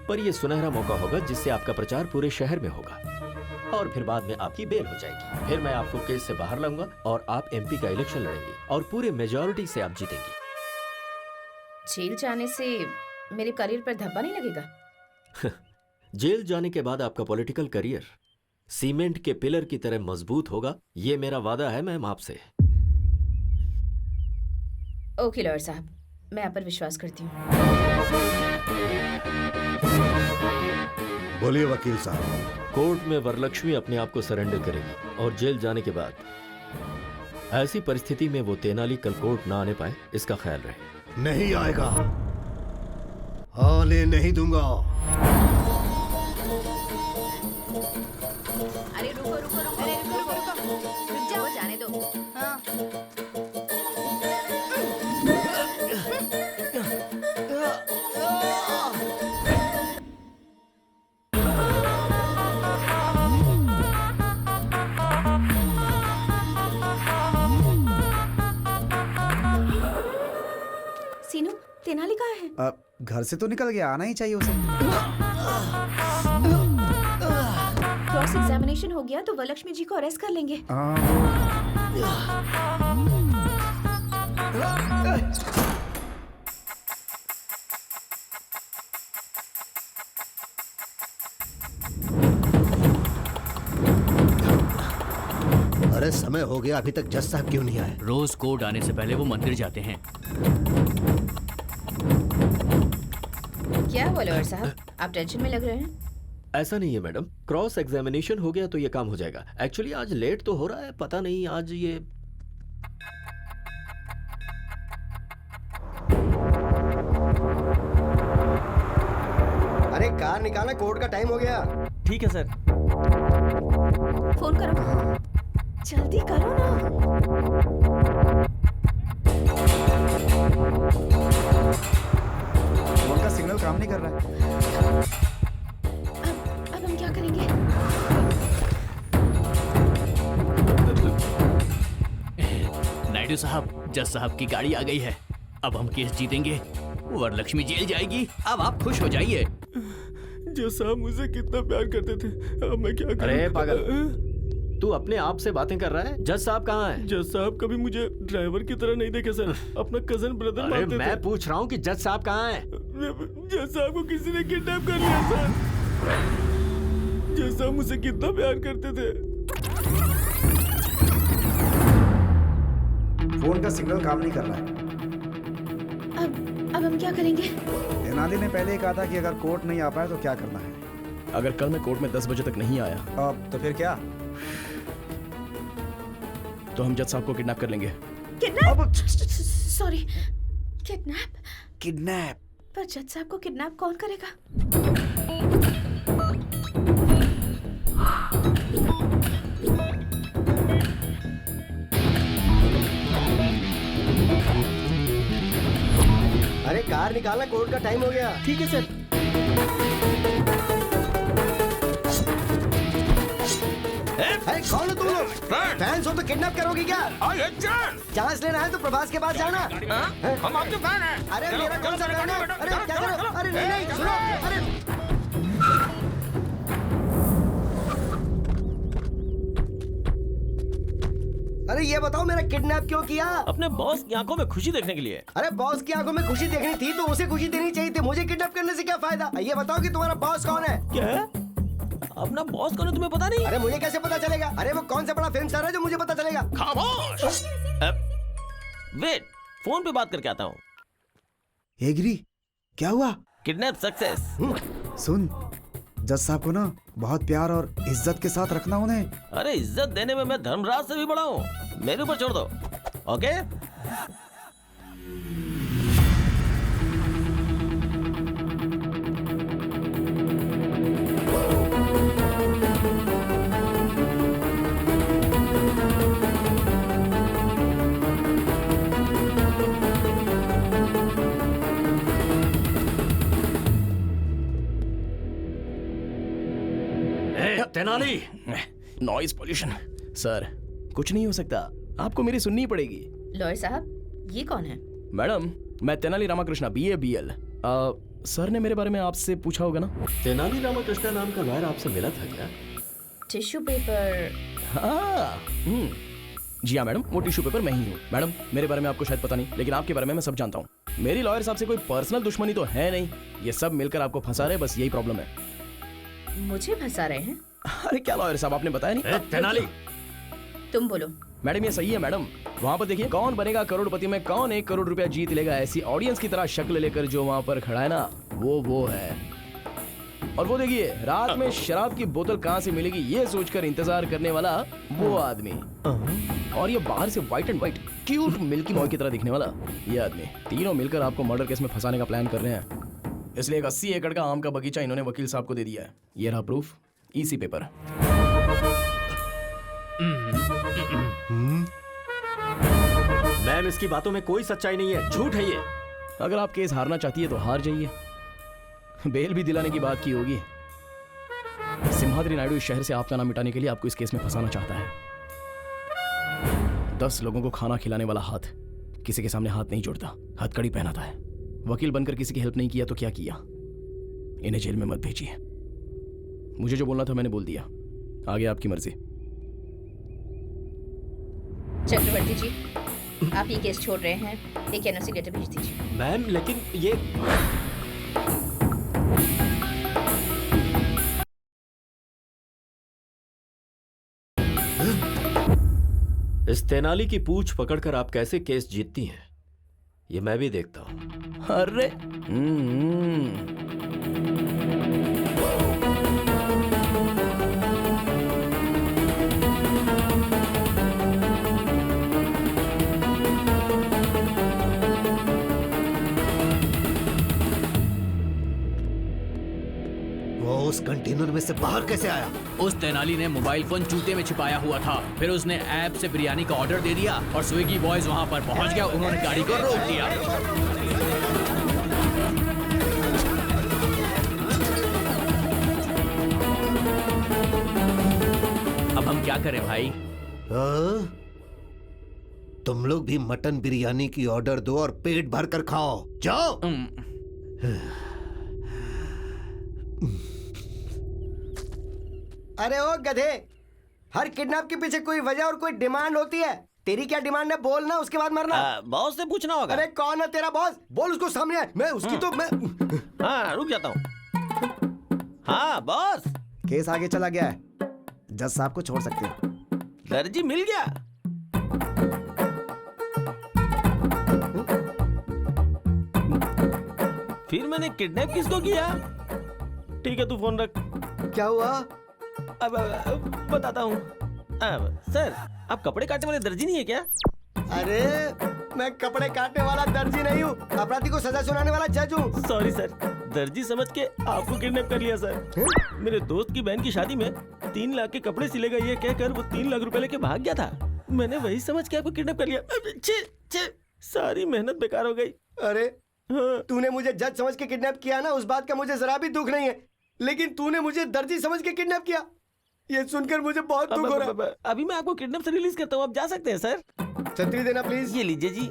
पर यह सुनहरा मौका होगा जिससे आपका प्रचार पूरे शहर में होगा और फिर बाद में आपकी बेल हो जाएगी। फिर मैं आपको केस से बाहर लाऊंगा और आप एमपी का इलेक्शन लड़ेंगे और पूरे मेजॉरिटी से आप जीतेंगे। जेल जाने से मेरे करियर पर धब्बा नहीं लगेगा? जेल जाने के बाद आपका पॉलिटिकल करियर सीमेंट के पिलर की तरह मजबूत होगा, ये मेरा वादा है मैम आपसे। ओके लॉयर साहब, मैं आप पर विश्वास करती हूँ। बोलिए वकील साहब। कोर्ट में वरलक्ष्मी अपने आप को सरेंडर करेगी और जेल जाने के बाद ऐसी परिस्थिति में वो तेनाली कल कोर्ट ना आने पाए, इसका ख्याल रहे। नहीं आएगा, आने नहीं दूंगा। अरे रुको रुको रुको, अरे रुको रुको रुको, रुक जाओ, जाने दो। हाँ। सीनू, तेनाली कहाँ है? घर से तो निकल गया, आना ही चाहिए उसे। क्रॉस एग्जामिनेशन हो गया तो वरलक्ष्मी जी को अरेस्ट कर लेंगे। अरे समय हो गया, अभी तक जज साहब क्यों नहीं आए? रोज कोर्ट आने से पहले वो मंदिर जाते हैं। क्या हुआ लॉयर साहब, आप टेंशन में लग रहे हैं? ऐसा नहीं है मैडम, क्रॉस एग्जामिनेशन हो गया तो ये काम हो जाएगा। एक्चुअली आज लेट तो हो रहा है, पता नहीं आज ये अरे कार निकालना, कोर्ट का टाइम हो गया। ठीक है सर। फोन करो, जल्दी करो ना। फोन का सिग्नल काम नहीं कर रहा है। अब हम क्या करेंगे? नायडू साहब, जज साहब की गाड़ी आ गई है। अब हम केस जीतेंगे, वरलक्ष्मी जेल जाएगी। अब आप खुश हो जाइए। जज साहब मुझे कितना प्यार करते थे, अब मैं क्या करूं? अरे पागल, तू अपने आप से बातें कर रहा है। जज साहब कहाँ है? जज साहब कभी मुझे ड्राइवर की तरह नहीं देखे सर, अपना कजन ब्रदर अरे मानते थे। मैं पूछ रहा हूँ कि जज साहब कहाँ है? जज साहब को किसी ने किडनैप कर लिया सर। जज साहब मुझसे कितना प्यार करते थे। फोन का सिग्नल काम नहीं कर रहा है। अब हम क्या करेंगे? तेनाली ने पहले ही कहा था कि अगर कोर्ट नहीं आ पाए तो क्या करना है। अगर कल मैं कोर्ट में 10 बजे तक नहीं आया तो फिर क्या? तो हम जज साहब को किडनैप कर लेंगे। किडनैप? Sorry, kidnap? किडनैप? पर जज साहब को किडनैप कौन करेगा? अरे कार निकालना, कोर्ट का टाइम हो गया। ठीक है सर। अरे कौन हो तुम लोग? फैंस हो तो किडनैप करोगे क्या? चांस लेना है तो प्रभास के पास जाना। हम आपके फैन हैं। अरे मेरा कौन सा फैन है? अरे क्या करो? अरे नहीं सुनो। अरे ये बताओ मेरा किडनैप क्यों किया? अपने बॉस की आंखों में खुशी देखने के लिए। अरे बॉस की आंखों में खुशी देखनी थी तो उसे खुशी देनी चाहिए थी। मुझे किडनैप करने से क्या फायदा? ये बताओ कि तुम्हारा बॉस कौन है? क्या? अपना बॉस कौन है तुम्हें पता नहीं? अरे मुझे कैसे पता चलेगा? अरे वो कौन सा बड़ा फिल्म स्टार है जो मुझे पता चलेगा? खामोश। वेट, फोन पे बात करके आता हूँ। एग्री, क्या हुआ? Kidnap success. सुन, जज साहब को ना बहुत प्यार और इज्जत के साथ रखना उन्हें। अरे इज्जत देने में मैं धर्मराज से भी बड़ा हूँ। मेरे ऊपर छोड़ दो, okay? Tenali, noise pollution. Sir कुछ नहीं हो सकता, आपको मेरी सुननी पड़ेगी। लॉयर साहब, ये कौन है? मैडम, मैं Tenali Ramakrishna, BA BL। Sir ने मेरे बारे में आपसे पूछा होगा ना? तेनाली रामाकृष्णा नाम का लॉयर आपसे मिला था क्या? Tissue paper? हाँ, जी हाँ मैडम, वो टिश्यू पेपर मैं ही हूँ। मैडम, मेरे बारे में आपको शायद पता नहीं, लेकिन आपके बारे में मैं सब जानता हूँ। मेरी लॉयर साहब से कोई पर्सनल दुश्मनी तो है नहीं, ये सब मिलकर आपको फंसा रहे, बस यही प्रॉब्लम है। मुझे फंसा रहे हैं? अरे क्या लॉयर साहब, आपने बताया नहीं? तेनाली, तुम बोलो। मैडम ये सही है मैडम, वहाँ पर देखिए कौन बनेगा करोड़पति में कौन 1 करोड़ रुपया जीत लेगा, ऐसी ऑडियंस की तरह शक्ल लेकर जो वहाँ पर खड़ा है ना, वो है। और वो देखिए रात में शराब की बोतल कहाँ से मिलेगी ये सोचकर इंतजार करने वाला वो आदमी, और ये बाहर से white and white cute milky boy की तरह दिखने वाला ये आदमी, तीनों मिलकर आपको मर्डर केस में फंसाने का प्लान कर रहे हैं। इसलिए एक 80 एकड़ का आम का बगीचा इन्होंने वकील साहब को दे दिया है। ये रहा प्रूफ, इसी पेपर। मैम, इसकी बातों में कोई सच्चाई नहीं है, झूठ है ये। अगर आप केस हारना चाहती है तो हार जाइए, बेल भी दिलाने की बात की होगी। सिम्हाद्री नायडू इस शहर से आपका नाम मिटाने के लिए आपको इस केस में फंसाना चाहता है। 10 लोगों को खाना खिलाने वाला हाथ किसी के सामने हाथ नहीं जोड़ता, हथकड़ी पहनाता है। वकील बनकर किसी की हेल्प नहीं किया तो क्या किया? इन्हें जेल में मत भेजिए। मुझे जो बोलना था मैंने बोल दिया, आगे आपकी मर्जी। चक्रवर्ती जी, आप ये केस छोड़ रहे हैं, एक एनओसी लेटर भेज दीजिए। मैम, लेकिन ये इस तेनाली की पूंछ पकड़कर आप कैसे केस जीतती हैं, ये मैं भी देखता हूं। अरे उस कंटेनर में से बाहर कैसे आया? उस तेनाली ने मोबाइल फोन जूते में छिपाया हुआ था, फिर उसने ऐप से बिरयानी का ऑर्डर दे दिया और स्विगी बॉयज वहां पर पहुंच गया, उन्होंने गाड़ी को रोक दिया। अब हम क्या करें भाई? तुम लोग भी मटन बिरयानी की ऑर्डर दो और पेट भर कर खाओ, जाओ। अरे ओ गधे, हर किडनैप के पीछे कोई वजह और कोई डिमांड होती है। तेरी क्या डिमांड है बोलना, उसके बाद मरना। बॉस से पूछना होगा। अरे कौन है तेरा बॉस? बोल उसको सामने। मैं उसकी तो मैं हाँ, रुक जाता हूँ। हाँ बॉस, केस आगे चला गया है, जज साहब को छोड़ सकते हो। दर्जी मिल गया। फिर मैंने किडनैप किसको किया? ठीक है तू फोन रख। क्या हुआ? अब बताता हूँ। सर आप कपड़े काटने वाले दर्जी नहीं है क्या? अरे मैं कपड़े काटने वाला दर्जी नहीं हूँ, अपराधी को सजा सुनाने वाला जज हूँ। सॉरी सर, दर्जी समझ के आपको किडनैप कर लिया सर। मेरे दोस्त की बहन की शादी में 3 लाख के कपड़े सिलेगा ये कहकर वो 3 लाख रुपए लेके भाग गया था। मैंने वही समझ के आपको किडनैप कर लिया। सारी मेहनत बेकार हो गई। अरे तूने मुझे जज समझ के किडनैप किया ना, उस बात का मुझे जरा भी दुख नहीं है, लेकिन तूने मुझे दर्जी समझ के किडनैप किया, ये सुनकर मुझे बहुत दुख हो रहा है। अभी मैं आपको किडनैप से रिलीज करता हूँ, आप जा सकते हैं सर। छतरी देना प्लीज। ये लीजिए जी।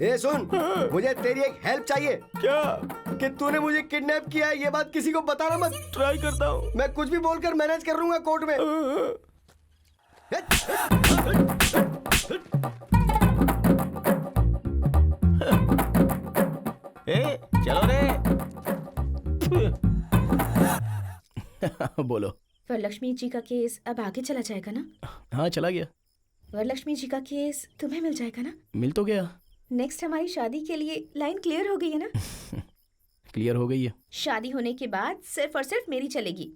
ए सुन, मुझे तेरी एक हेल्प चाहिए। क्या? कि तूने मुझे किडनैप किया है, ये बात किसी को बताना मत। ट्राई करता हूँ। मैं कुछ भी बोलकर मैनेज कर लूंगा कोर्ट में। चलो रे। बोलो। वरलक्ष्मी जी का केस अब आगे चला जाएगा ना? हाँ चला गया। वरलक्ष्मी जी का केस तुम्हें मिल जाएगा ना? मिल तो गया। नेक्स्ट हमारी शादी के लिए लाइन क्लियर हो गई है ना? क्लियर हो गई है। शादी होने के बाद सिर्फ और सिर्फ मेरी चलेगी।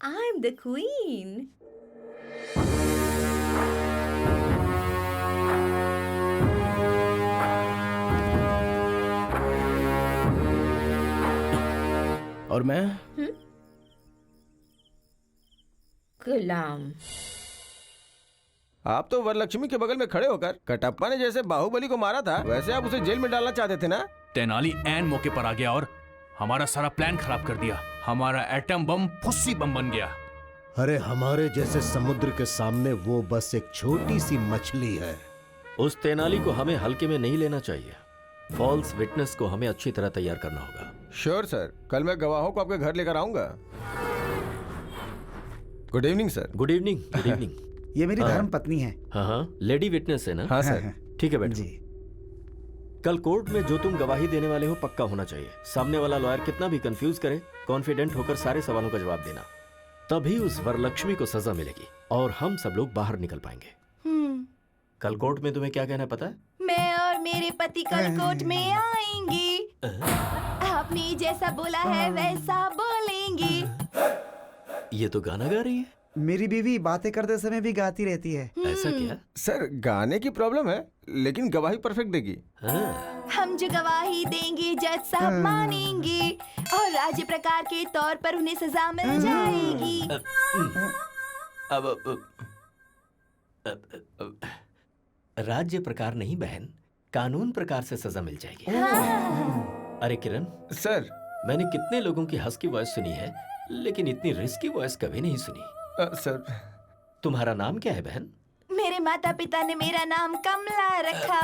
I am the queen. और मैं गुलाम। आप तो वरलक्ष्मी के बगल में खड़े होकर कटप्पा ने जैसे बाहुबली को मारा था, वैसे आप उसे जेल में डालना चाहते थे ना? तेनाली ऐन मौके पर आ गया और हमारा सारा प्लान खराब कर दिया। हमारा एटम बम फुस्सी बम बन गया। अरे हमारे जैसे समुद्र के सामने वो बस एक छोटी सी मछली है। उस तेनाली को हमें हल्के में नहीं लेना चाहिए। फॉल्स विटनेस को हमें अच्छी तरह तैयार करना होगा। श्योर सर, कल मैं गवाहों को आपके घर लेकर आऊंगा। Good evening sir. Good evening. Good evening. ये मेरी धर्म पत्नी है। हाँ, लेडी विटनेस है ना? हाँ सर। ठीक है बैठो। जी। कल कोर्ट में जो तुम गवाही देने वाले हो पक्का होना चाहिए। सामने वाला लॉयर कितना भी कंफ्यूज करे, कॉन्फिडेंट होकर सारे सवालों का जवाब देना, तभी उस वरलक्ष्मी को सजा मिलेगी और हम सब लोग बाहर निकल पाएंगे। कल कोर्ट में तुम्हें क्या कहना पता है? मैं और मेरे पति कल कोर्ट में आएंगे। आपने जैसा बोला है वैसा बोलेंगे। ये तो गाना गा रही है। मेरी बीवी बातें करते समय भी गाती रहती है। ऐसा क्या? सर गाने की प्रॉब्लम है, लेकिन गवाही परफेक्ट देगी। हम जो गवाही देंगे जज साहब मानेंगे और राज्य प्रकार के तौर पर उन्हें सजा मिल जाएगी। राज्य प्रकार नहीं बहन, कानून प्रकार से सजा मिल जाएगी। अरे किरण सर, मैंने कितने लोगों की हंस की वॉइस सुनी है, लेकिन इतनी रिस्की वॉइस कभी नहीं सुनी। सर, तुम्हारा नाम क्या है बहन? मेरे माता पिता ने मेरा नाम कमला रखा।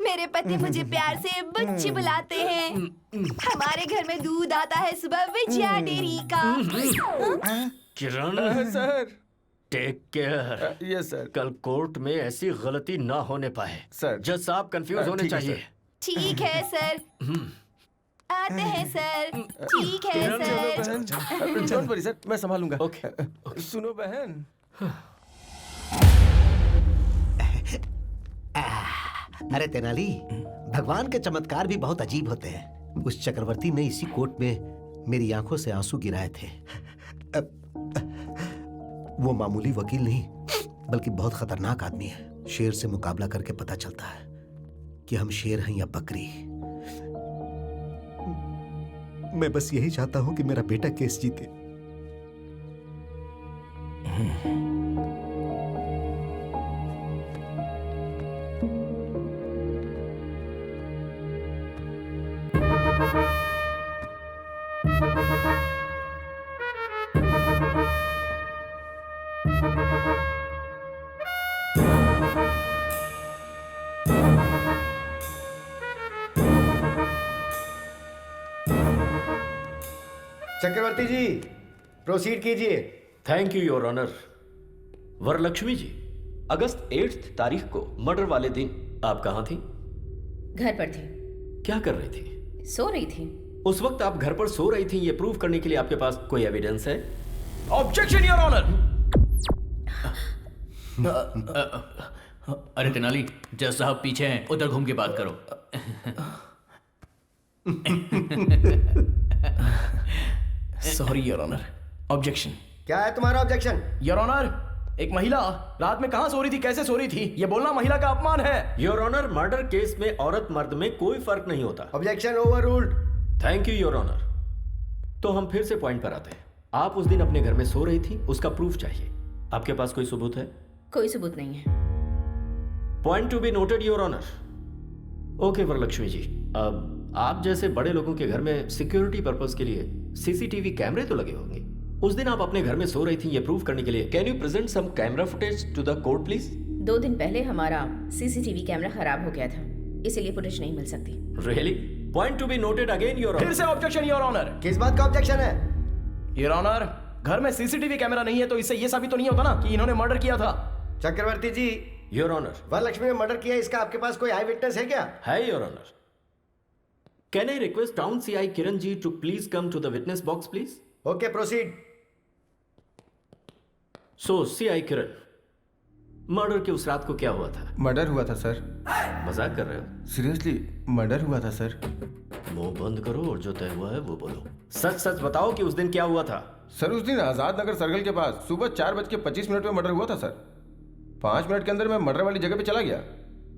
मेरे पति मुझे प्यार से बुच्ची बुलाते हैं। हमारे घर में दूध आता है सुबह विजया डेयरी का। Kiran sir, take care. Yes sir. कल कोर्ट में ऐसी गलती ना होने पाए। सर, जज साहब कंफ्यूज होने चाहिए। ठीक है सर। आते हैं सर। ठीक है सर। डोंट वरी सर, मैं संभालूंगा। ओके। सुनो बहन, अरे तेनाली, भगवान के चमत्कार भी बहुत अजीब होते हैं। उस चक्रवर्ती ने इसी कोर्ट में मेरी आंखों से आंसू गिराए थे। वो मामूली वकील नहीं, बल्कि बहुत खतरनाक आदमी है। शेर से मुकाबला करके पता चलता है कि हम शेर हैं या बकरी। मैं बस यही चाहता हूं कि मेरा बेटा केस जीते। चक्रवर्ती जी, प्रोसीड कीजिए। Thank you your honour. Varalakshmi ji, अगस्त 8 तारीख को मर्डर वाले दिन आप कहाँ थी? घर पर थी। क्या कर रही थी? सो रही थी। उस वक्त आप घर पर सो रही थी, ये प्रूव करने के लिए आपके पास कोई एविडेंस है? Objection your honour. अरे तेनाली, जज साहब पीछे हैं, उधर घूम के बात करो। Sorry your honour, objection. क्या है तुम्हारा ऑब्जेक्शन? योर ऑनर, एक महिला रात में कहां सो रही थी, कैसे सो रही थी, ये बोलना महिला का अपमान है। योर ऑनर, मर्डर केस में औरत मर्द में कोई फर्क नहीं होता। Objection overruled. Thank you your honour. तो हम फिर से पॉइंट पर आते हैं। आप उस दिन अपने घर में सो रही थी, उसका प्रूफ चाहिए। आपके पास कोई सबूत है? कोई सबूत नहीं है। Point to be noted your honour. Okay Varalakshmi ji, अब आप जैसे बड़े लोगों के घर में सिक्योरिटी पर्पस के लिए सीसीटीवी कैमरे तो लगे होंगे। उस दिन आप अपने घर में सो रही थी, ये प्रूव करने के लिए can you present some camera footage to the court please? 2 दिन पहले हमारा सीसीटीवी कैमरा खराब हो गया था, इसीलिए फुटेज नहीं मिल सकती। Really? Point to be noted again your honour. फिर से ऑब्जेक्शन योर ऑनर। किस बात का ऑब्जेक्शन है? योर ऑनर, घर में सीसीटीवी कैमरा नहीं है तो इससे ये साबित तो नहीं होता ना कि इन्होंने मर्डर किया था। चक्रवर्ती जी, योर ऑनर, वरलक्ष्मी ने मर्डर किया, इसका आपके पास कोई आई विटनेस है क्या? है your honour. Can I request town CI Kiran ji to please come to the witness box please? Okay, proceed. So CI Kiran, murder की उस रात को क्या हुआ था? मर्डर हुआ था सर। मजाक कर रहे हो? सीरियसली मर्डर हुआ था सर। मुंह बंद करो और जो तय हुआ है वो बोलो। सच सच बताओ कि उस दिन क्या हुआ था? सर उस दिन आजाद नगर सर्कल के पास सुबह 4:25 में मर्डर हुआ था सर। 5 मिनट के अंदर मैं मर्डर वाली जगह पे चला गया।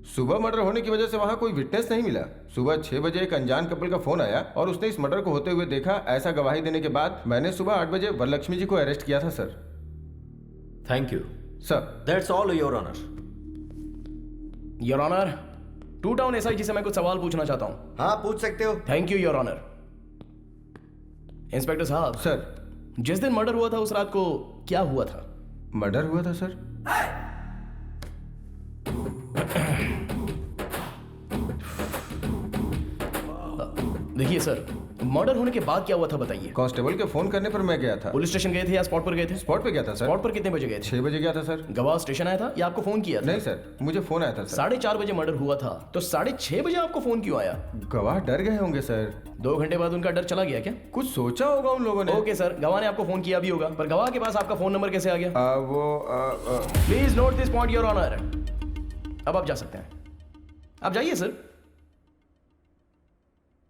सुबह मर्डर होने की वजह से वहां कोई विटनेस नहीं मिला। सुबह 6 बजे एक अनजान कपल का फोन आया और उसने इस मर्डर को होते हुए देखा। ऐसा गवाही देने के बाद मैंने सुबह 8 बजे वरलक्ष्मी जी को अरेस्ट किया था sir. Thank you sir. That's all your honour. Your honour, 2 town SIG से मैं कुछ सवाल पूछना चाहता हूं। हाँ, पूछ सकते हो। Thank you your honour. Inspector साहब। सर। जिस दिन मर्डर हुआ था उस रात को क्या हुआ था? मर्डर हुआ था सर। देखिए सर, मर्डर होने के बाद क्या हुआ था बताइए। कांस्टेबल के फोन करने पर मैं गया था। पुलिस स्टेशन गए थे या स्पॉट पर गए थे? स्पॉट पे गया था सर। स्पॉट पर कितने बजे गए थे? 6 बजे गया था सर। गवाह स्टेशन आया था या आपको फोन किया था? नहीं सर, मुझे फोन आया था सर। 4:30 बजे मर्डर हुआ था, तो 6:30 बजे आपको फोन क्यों आया? गवाह डर गए होंगे सर। 2 घंटे बाद उनका डर चला गया क्या? कुछ सोचा होगा उन लोगों ने। ओके सर, गवाह ने आपको फोन किया भी होगा, पर गवाह के पास आपका फोन नंबर कैसे आ गया? Please note this point your honour. अब आप जा सकते हैं, आप जाइए sir.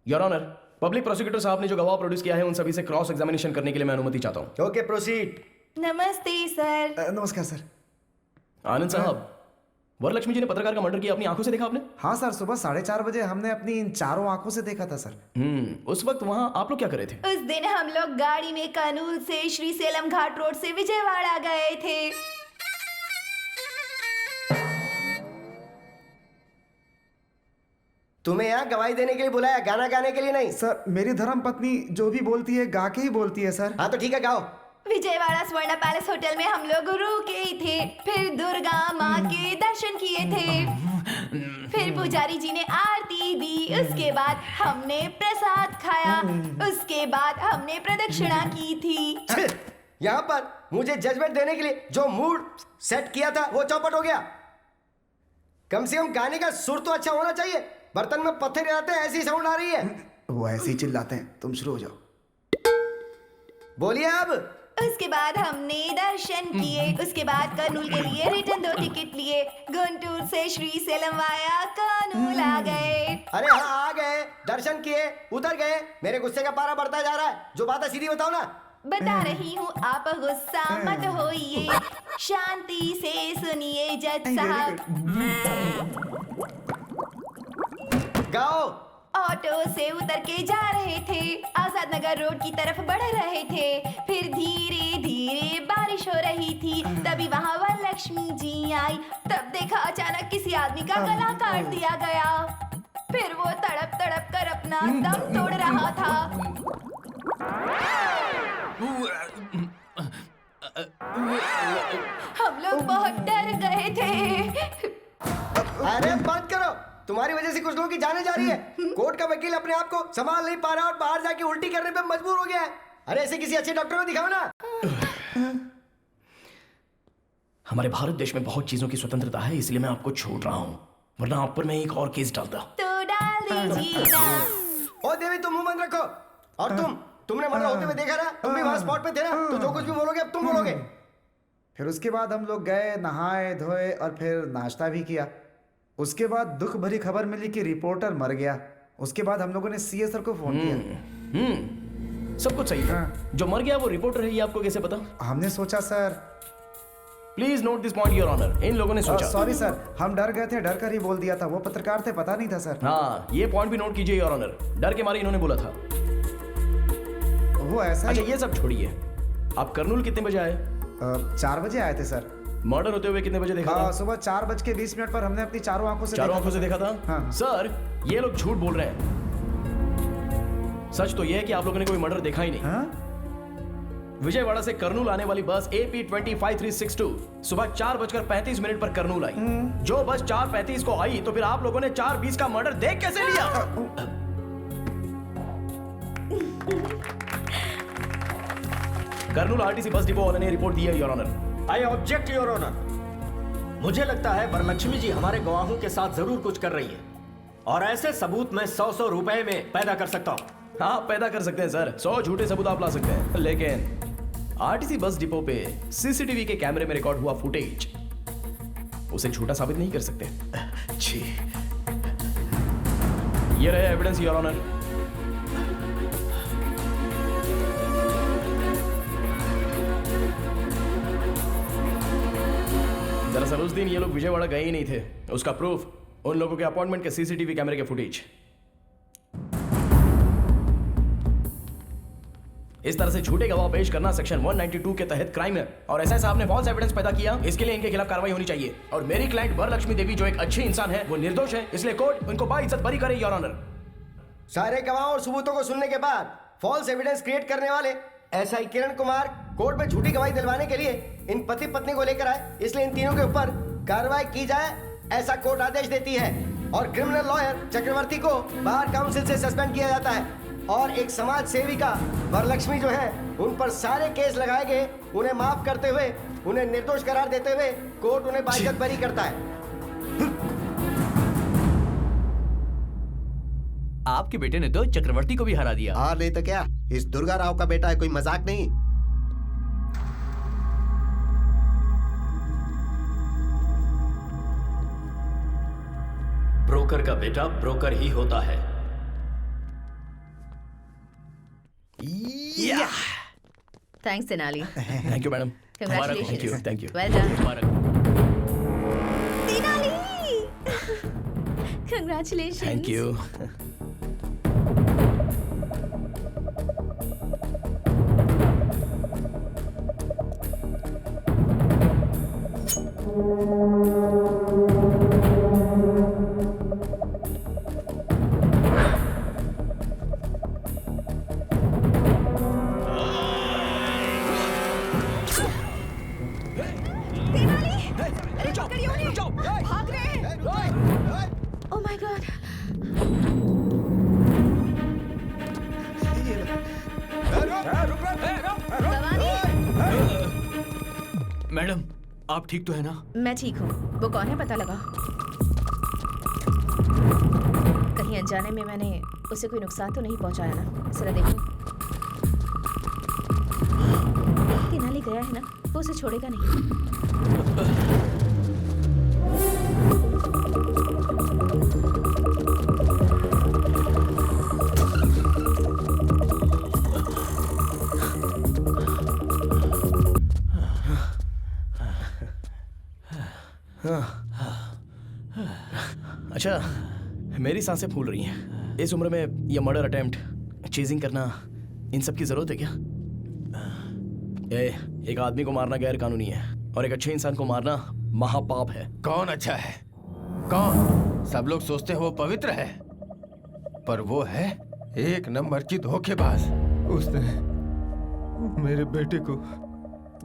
Your honour, public prosecutor साहब ने जो गवाह प्रोड्यूस किया है उन सभी से क्रॉस एग्जामिनेशन करने के लिए मैं अनुमति चाहता हूं। Okay, proceed. नमस्ते सर। नमस्कार सर। आनंद साहब, वरलक्ष्मी जी ने पत्रकार का मर्डर किया, अपनी आंखों से देखा आपने? हाँ सर, सुबह 4:30 बजे हमने अपनी इन चारों आंखों से देखा था सर। उस वक्त वहां आप लोग क्या कर रहे थे? उस दिन हम लोग गाड़ी में कानूल से श्री सेलम घाट रोड से विजयवाड़ा गए थे। तुम्हें यहाँ गवाही देने के लिए बुलाया, गाना गाने के लिए नहीं। सर, मेरी धर्म पत्नी जो भी बोलती है गा के ही बोलती है सर। हाँ तो ठीक है, गाओ। विजयवाड़ा स्वर्ण पैलेस होटल में हम लोग रुके थे, फिर दुर्गा माँ के दर्शन किए थे, फिर पुजारी जी ने आरती दी, उसके बाद हमने प्रसाद खाया, उसके बाद हमने प्रदक्षिणा की थी। यहाँ पर मुझे जजमेंट देने के लिए जो मूड सेट किया था वो चौपट हो गया। कम से कम गाने का सुर तो अच्छा होना चाहिए। बर्तन में पत्थर आते हैं, ऐसी साउंड आ रही है। वो ऐसे ही चिल्लाते हैं। तुम शुरू हो जाओ। बोलिए अब। उसके बाद हमने दर्शन किए, उसके बाद कर्नूल के लिए रिटर्न 2 टिकट लिए, गुंटूर से श्री सेलम वाया कर्नूल आ गए। अरे हाँ, आ गए, दर्शन किए, उतर गए। मेरे गुस्से का पारा बढ़ता जा रहा है। जो बात है सीधी बताओ ना। बता रही हूँ, आप गुस्सा मत होइए, शांति से सुनिए जज साहब। गाओ। ऑटो से उतर के जा रहे थे, आजाद नगर रोड की तरफ बढ़ रहे थे, फिर धीरे धीरे बारिश हो रही थी, तभी वहाँ वरलक्ष्मी जी आई। तब देखा अचानक किसी आदमी का गला काट दिया गया, फिर वो तड़प तड़प कर अपना दम तोड़ रहा था। हम लोग बहुत डर गए थे। अरे बंद करो, तुम्हारी वजह से कुछ लोगों की जाने जा रही है। कोर्ट का वकील अपने आप को संभाल नहीं पा रहा और बाहर जाके उल्टी करने पे मजबूर हो गया है। अरे ऐसे किसी अच्छे डॉक्टर को दिखाओ ना। हमारे भारत देश में बहुत चीजों की स्वतंत्रता है, इसलिए मैं आपको छोड़ रहा हूँ, वरना आप पर मैं एक और केस डालता। तो डाल दीजिए ना। ओ देवी, तुम मुंह बंद रखो। और तुमने मर्डर होते हुए देखा ना, तुम भी वहां स्पॉट पे थे ना, तो जो कुछ भी बोलोगे अब तुम बोलोगे। फिर उसके बाद हम लोग गए, नहाए धोए और फिर नाश्ता भी किया। उसके बाद दुख भरी खबर मिली कि रिपोर्टर मर गया। उसके बाद हम लोगों ने सीए सर को फोन किया। सब कुछ सही था। जो मर गया वो रिपोर्टर है, ये आपको कैसे पता? हमने सोचा sir. Please note this point your honour. इन लोगों ने सोचा। सॉरी सर, हम डर गए थे, डर कर ही बोल दिया था। वो पत्रकार थे, पता नहीं था सर। हाँ, ये पॉइंट भी नोट कीजिए योर ऑनर। डर के मारे इन्होंने बोला था। वो ऐसा अच्छा, ये सब छोड़िए। आप करनूल कितने बजे आए? 4 बजे आए थे सर। मर्डर होते हुए कितने बजे देखा था? सुबह 4:20 पर हमने अपनी चारों आंखों से देखा था। हाँ। सर, ये लोग झूठ बोल रहे हैं। सच तो यह है कि आप लोगों ने कोई मर्डर देखा ही नहीं। हाँ? विजयवाड़ा से करनूल आने वाली बस AP 25362 सुबह 4:35 पर करनूल आई। जो बस 4:35 को आई, तो फिर आप लोगों ने 4:20 का मर्डर देख कैसे लिया? करनूल RTC बस डिपो वाले ने रिपोर्ट दी है your honour. I object your honour. मुझे लगता है वरलक्ष्मी जी हमारे गवाहों के साथ जरूर कुछ कर रही है, और ऐसे सबूत मैं 100 रुपए में पैदा कर सकता हूँ। हाँ, पैदा कर सकते हैं सर। 100 झूठे सबूत आप ला सकते हैं, लेकिन RTC बस डिपो पे CCTV के कैमरे में रिकॉर्ड हुआ फुटेज उसे झूठा साबित नहीं कर सकते। जी, ये रहे एविडेंस योर ऑनर। दरअसल उस दिन ये लोग विजयवाड़ा गए ही नहीं थे। उसका प्रूफ उन लोगों के अपॉइंटमेंट के CCTV कैमरे के फुटेज। इस तरह से झूठे गवाह पेश करना सेक्शन 192 के तहत क्राइम है, और एसआई साहब ने फॉल्स एविडेंस पैदा किया। इसके लिए इनके खिलाफ कार्रवाई होनी चाहिए। और मेरी क्लाइंट वरलक्ष्मी देवी जो एक अच्छी इंसान है, वो निर्दोष है, इसलिए कोर्ट उनको बाइज्जत बरी करे योर ऑनर। सारे गवाहों और सबूतों को सुनने के बाद फॉल्स एविडेंस क्रिएट करने वाले एसआई किरण कुमार कोर्ट में झूठी गवाही दिलवाने के लिए इन पति पत्नी को लेकर आए, इसलिए इन तीनों के ऊपर कार्रवाई की जाए, ऐसा कोर्ट आदेश देती है। और क्रिमिनल लॉयर चक्रवर्ती को बार काउंसिल से सस्पेंड किया जाता है, और एक समाज सेविका वरलक्ष्मी जो है, उन पर सारे केस लगाए गए। उन्हें माफ करते हुए, उन्हें निर्दोष करार देते हुए कोर्ट उन्हें बाइज्जत बरी करता है। आपके बेटे ने तो चक्रवर्ती को भी हरा दिया। और नहीं तो क्या, इस दुर्गा राव का बेटा है, कोई मजाक नहीं। ब्रोकर का बेटा ब्रोकर ही होता है। Thanks Tenali. Thank you madam. Congratulations. Thank you. Well done. Tenali. Congratulations. Thank you. Oh my God. Madam, आप ठीक तो है ना? मैं ठीक हूँ। वो कौन है पता लगा? कहीं अनजाने में मैंने उसे कोई नुकसान तो नहीं पहुँचाया ना? जरा देखो। तेनाली गया है ना, वो उसे छोड़ेगा नहीं। अच्छा, मेरी सांसें फूल रही हैं। इस उम्र में ये मर्डर अटेम्प्ट, चेजिंग करना, इन सब की जरूरत है क्या? एक आदमी को मारना गैर कानूनी है, और एक अच्छे इंसान को मारना महापाप है। कौन अच्छा है? कौन? सब लोग सोचते हैं वो पवित्र है, पर वो है एक नंबर की धोखेबाज। उसने मेरे बेटे को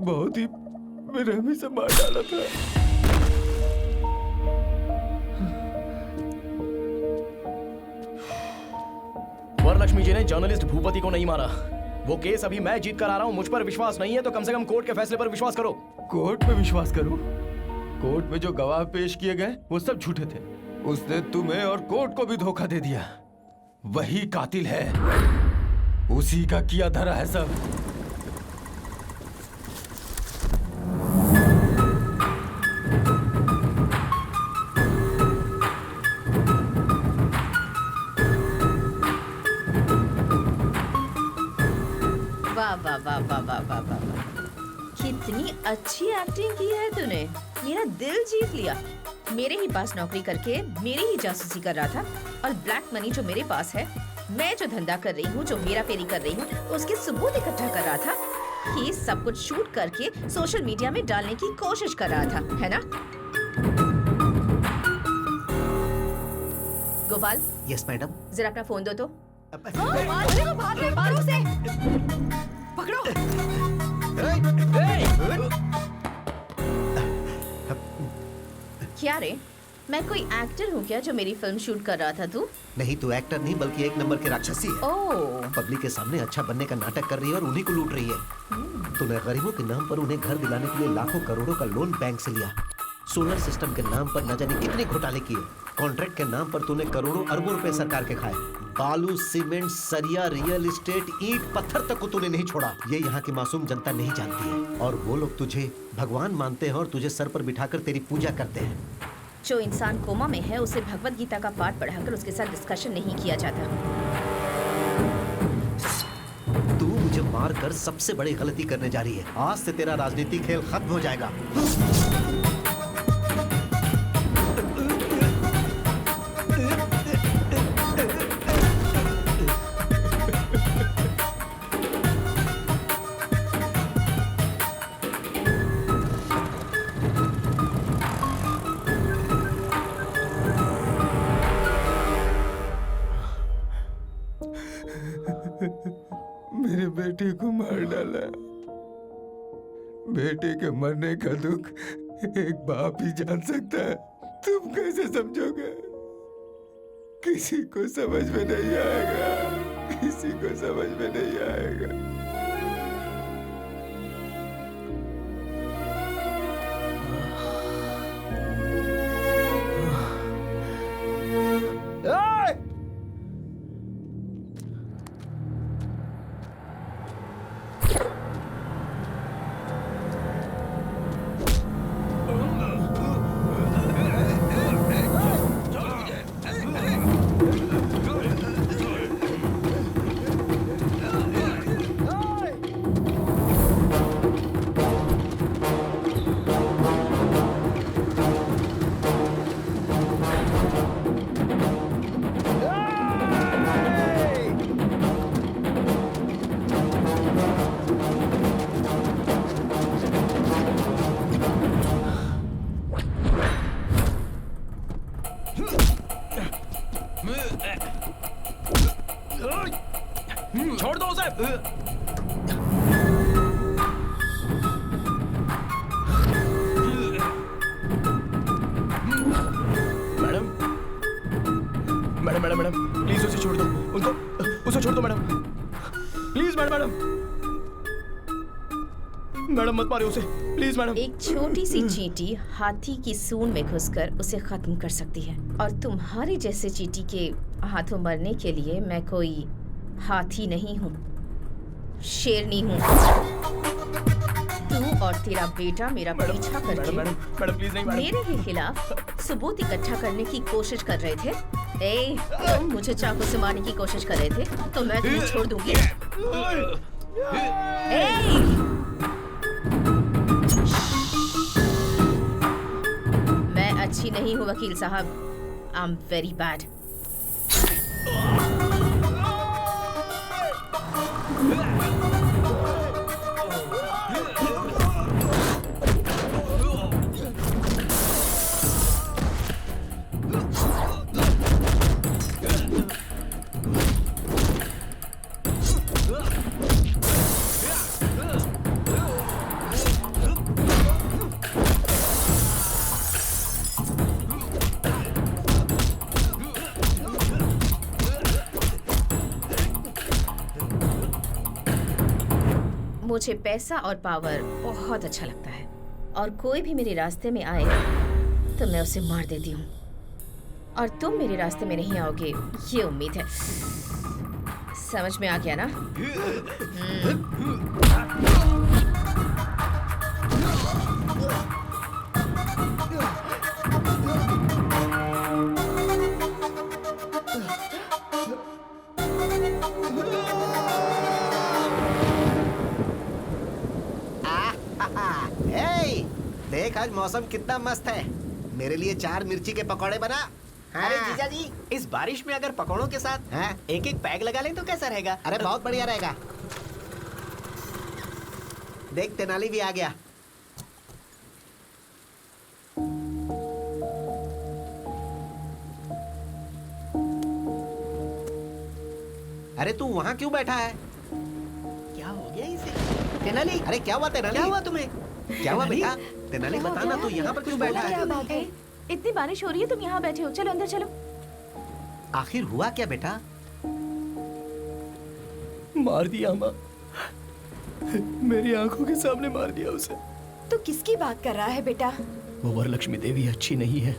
बहुत ही बेरहमी से मार डाला था। वरलक्ष्मी जी ने जर्नलिस्ट भूपति को नहीं मारा। वो केस अभी मैं जीत कर आ रहा हूँ। मुझ पर विश्वास नहीं है तो कम से कम कोर्ट के फैसले पर विश्वास करो। कोर्ट पे विश्वास करूं? कोर्ट में जो गवाह पेश किए गए वो सब झूठे थे। उसने तुम्हें और कोर्ट को भी धोखा दे दिया। वही कातिल है, उसी का किया धरा है सब। वाह वाह वाह वाह वाह। कितनी अच्छी एक्टिंग की है तूने, मेरा दिल जीत लिया। मेरे ही पास नौकरी करके मेरी ही जासूसी कर रहा था, और ब्लैक मनी जो मेरे पास है, मैं जो धंधा कर रही हूँ, जो मेरा फेरी कर रही हूँ, उसके सबूत इकट्ठा कर रहा था। ये सब कुछ शूट करके सोशल मीडिया में डालने की कोशिश कर रहा था, है ना? गोपाल। Yes madam. जरा अपना फोन दो तो। मारो उसे। पकड़ो। क्या रे, मैं कोई एक्टर हूँ क्या जो मेरी फिल्म शूट कर रहा था तू? नहीं, तू एक्टर नहीं बल्कि एक नंबर की राक्षसी है। ओह। पब्लिक के सामने अच्छा बनने का नाटक कर रही है और उन्हीं को लूट रही है। तूने गरीबों के नाम पर उन्हें घर दिलाने के लिए लाखों करोड़ों का लोन बैंक से लिया। सोलर सिस्टम के नाम पर न जाने कितने घोटाले किए। कॉन्ट्रैक्ट के नाम पर तूने करोड़ों अरबों रुपए सरकार के खाए। बालू, सीमेंट, सरिया, रियल एस्टेट, ईंट, पत्थर तक को तूने नहीं छोड़ा। ये यहाँ की मासूम जनता नहीं जानती है, और वो लोग तुझे भगवान मानते हैं और तुझे सर पर बिठाकर तेरी पूजा करते हैं। जो इंसान कोमा में है, उसे भगवत गीता का पाठ पढ़ाकर उसके साथ डिस्कशन नहीं किया जाता। तू मुझे मार कर सबसे बड़ी गलती करने जा रही है। आज से तेरा राजनीतिक खेल खत्म हो जाएगा। मेरे बेटे को मार डाला। बेटे के मरने का दुख एक बाप ही जान सकता है। तुम कैसे समझोगे? किसी को समझ में नहीं आएगा, किसी को समझ में नहीं आएगा। छोड़ दो उसे। Madam madam madam madam please उसे छोड़ दो। उसे छोड़ दो मैडम, प्लीज मैडम। मैडम मत मारिए उसे, प्लीज मैडम। एक छोटी सी चींटी हाथी की सूंड में घुसकर उसे खत्म कर सकती है, और तुम्हारे जैसे चींटी के हाथों मरने के लिए मैं कोई हाथी नहीं हूँ, शेरनी हूँ। तू और तेरा बेटा मेरा पीछा करके मैडम प्लीज नहीं मैडम। मेरे ही खिलाफ सबूत इकट्ठा करने की कोशिश कर रहे थे। ए, तुम मुझे चाकू से मारने की कोशिश कर रहे थे, तो मैं तुम्हें छोड़ दूंगी। मैं अच्छी नहीं हूँ वकील साहब, आई एम वेरी बैड। मुझे पैसा और पावर बहुत अच्छा लगता है, और कोई भी मेरे रास्ते में आए तो मैं उसे मार देती हूँ, और तुम मेरे रास्ते में नहीं आओगे, ये उम्मीद है। समझ में आ गया ना? आज मौसम कितना मस्त है। मेरे लिए 4 मिर्ची के पकौड़े बना। अरे जीजा जी, इस बारिश में अगर पकौड़ों के साथ एक एक पैग लगा लें तो कैसा रहेगा? अरे बहुत बढ़िया रहेगा। देख तेनाली भी आ गया। अरे तू वहाँ क्यों बैठा है? क्या हो गया इसे? तेनाली, अरे क्या हुआ तेनाली? क्या हुआ तुम्हें? क्या हुआ बेटा? तेनाली बता ना, तू यहाँ पर क्यों बैठा क्या है? बात है? इतनी बारिश हो रही है, तुम यहाँ बैठे हो। चलो अंदर चलो। आखिर हुआ क्या बेटा? मार दिया माँ, मेरी आंखों के सामने मार दिया उसे। तू किसकी बात कर रहा है बेटा? वो वरलक्ष्मी देवी अच्छी नहीं है।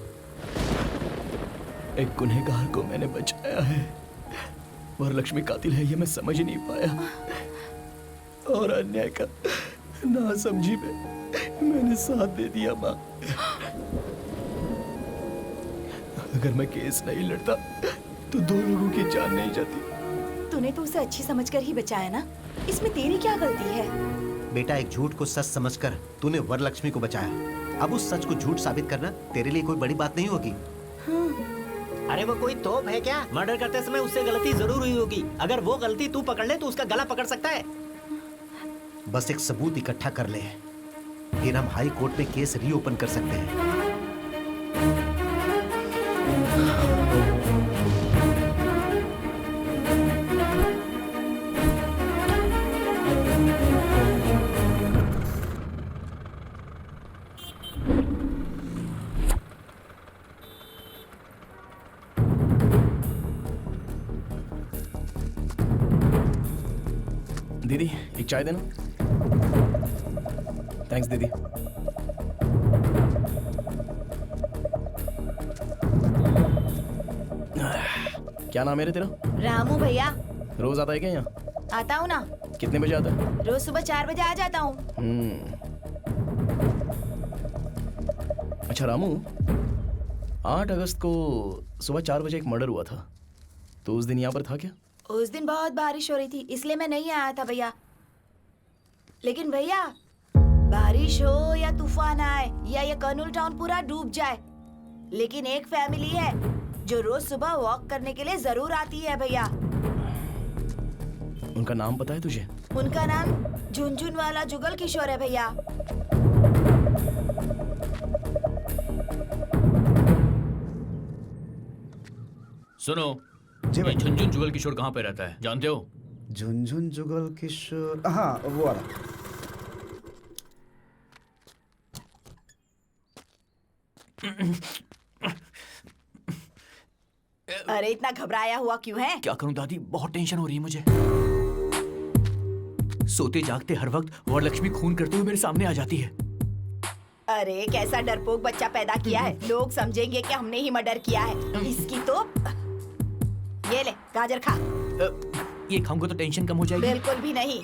एक गुनहगार को मैंने बचाया है। वरलक्ष्मी कातिल है ये मैं समझ नहीं पाया, और अन्याय का नासमझी में मैंने साथ दे दिया माँ। अगर मैं केस नहीं लड़ता तो 2 लोगों की जान नहीं जाती। तूने तो उसे अच्छी समझकर ही बचाया ना, इसमें तेरी क्या गलती है? बेटा, एक झूठ को सच समझकर तूने वरलक्ष्मी को बचाया। अब उस सच को झूठ साबित करना तेरे लिए कोई बड़ी बात नहीं होगी। अरे वो कोई तोप है क्या? मर्डर करते समय उससे गलती जरूर हुई होगी। अगर वो गलती तू पकड़ ले तो उसका गला पकड़ सकता है। बस एक सबूत इकट्ठा कर ले, फिर हम हाई कोर्ट में केस रीओपन कर सकते हैं। दीदी एक चाय देना। थैंक्स दीदी। क्या नाम है रे तेरा? रामू भैया। रोज आता है क्या यहाँ? आता हूँ ना। कितने बजे आता है? रोज सुबह 4 बजे आ जाता हूँ। अच्छा रामू, 8 अगस्त को सुबह 4 बजे एक मर्डर हुआ था, तो उस दिन यहाँ पर था क्या? उस दिन बहुत बारिश हो रही थी, इसलिए मैं नहीं आया था भैया। लेकिन भैया, बारिश हो या तूफान आए या ये कर्नूल टाउन पूरा डूब जाए, लेकिन एक फैमिली है जो रोज सुबह वॉक करने के लिए जरूर आती है भैया। उनका नाम पता है तुझे? उनका नाम झुनझुन वाला जुगल किशोर है भैया। सुनो, ये झुनझुन जुगल किशोर कहाँ पे रहता है जानते हो? झुनझुन जुगल किशोर, हाँ वो वाला। अरे इतना घबराया हुआ क्यों है? क्या करूं दादी, बहुत टेंशन हो रही है मुझे। सोते जागते हर वक्त वरलक्ष्मी खून करते हुए मेरे सामने आ जाती है। अरे कैसा डरपोक बच्चा पैदा किया है, लोग समझेंगे कि हमने ही मर्डर किया है। इसकी तो ये ले गाजर खा। ये खाऊंगा तो टेंशन कम हो जाएगी? बिल्कुल भी नहीं।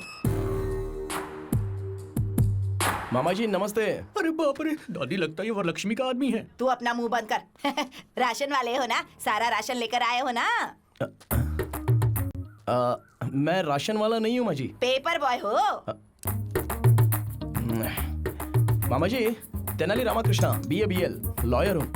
मामा जी नमस्ते। अरे बाप रे, दादी लगता है ये वरलक्ष्मी का आदमी है। तू अपना मुंह बंद कर। राशन वाले हो ना, सारा राशन लेकर आए हो ना? मैं राशन वाला नहीं हूँ माँ जी। पेपर बॉय हो। मामा जी, Tenali Ramakrishna, BA BL, lawyer हूँ।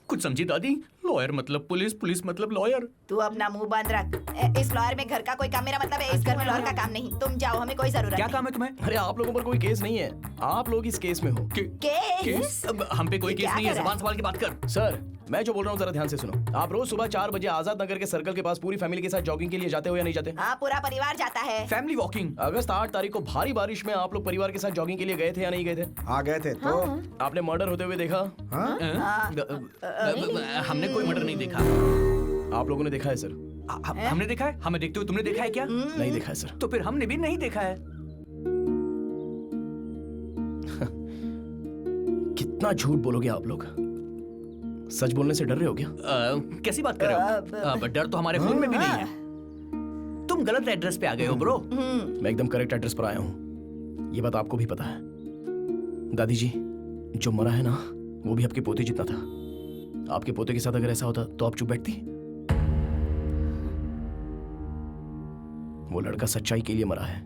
कुछ समझी दादी? लॉयर मतलब पुलिस, पुलिस मतलब लॉयर। तू अपना मुंह बंद रख। इस लॉयर में घर का कोई काम, मेरा मतलब है इस घर में लॉयर का काम नहीं। तुम जाओ, हमें कोई जरूरत क्या नहीं। काम है तुम्हें? अरे आप लोगों पर कोई केस नहीं है, आप लोग इस केस में हो। केस? अब हम पे कोई केस नहीं है, जबान संभाल के बात कर। सर, मैं जो बोल रहा हूँ जरा ध्यान से सुनो। आप रोज सुबह 4 बजे आजाद नगर के सर्कल के पास पूरी फैमिली के साथ जॉगिंग के लिए जाते हो या नहीं जाते? हाँ, पूरा परिवार जाता है। Family walking. अगस्त 8 तारीख को भारी बारिश में आप लोग परिवार के साथ जॉगिंग के लिए गए थे या नहीं गए थे? हाँ गए थे। तो आपने मर्डर होते हुए देखा? हमने कोई मर्डर नहीं देखा। आप लोगों ने देखा है सर? हमने देखा है? हमें देखते हुए तुमने देखा है क्या? नहीं देखा है सर। तो फिर हमने भी नहीं देखा है। कितना झूठ बोलोगे आप लोग? सच बोलने से डर रहे हो क्या? कैसी बात कर रहे हो? डर तो हमारे खून में भी नहीं है। तुम गलत एड्रेस पे आ गए हो ब्रो। मैं एकदम करेक्ट एड्रेस पर आया हूँ, ये बात आपको भी पता है। दादी जी, जो मरा है ना, वो भी आपके पोते जितना था। आपके पोते के साथ अगर ऐसा होता तो आप चुप बैठती? वो लड़का सच्चाई के लिए मरा है।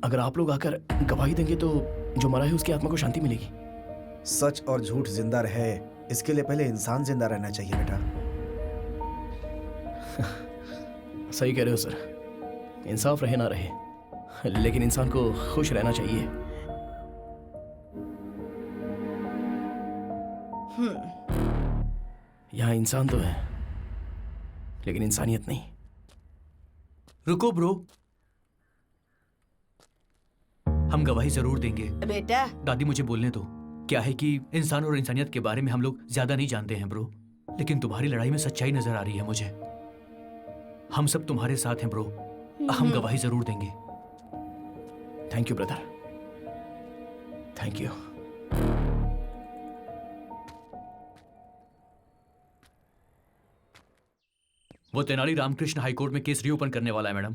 अगर आप लोग आकर गवाही देंगे तो जो मरा है उसकी आत्मा को शांति मिलेगी। सच और झूठ जिंदा रहे इसके लिए पहले इंसान जिंदा रहना चाहिए बेटा। सही कह रहे हो सर, इंसाफ रहे ना रहे, लेकिन इंसान को खुश रहना चाहिए। यहाँ इंसान तो है लेकिन इंसानियत नहीं। रुको ब्रो, हम गवाही जरूर देंगे। बेटा दादी मुझे बोलने दो। क्या है कि इंसान और इंसानियत के बारे में हम लोग ज्यादा नहीं जानते हैं ब्रो, लेकिन तुम्हारी लड़ाई में सच्चाई नजर आ रही है मुझे। हम सब तुम्हारे साथ हैं ब्रो, हम गवाही जरूर देंगे। Thank you brother, thank you. वो तेनाली रामकृष्ण हाईकोर्ट में केस रीओपन करने वाला है मैडम।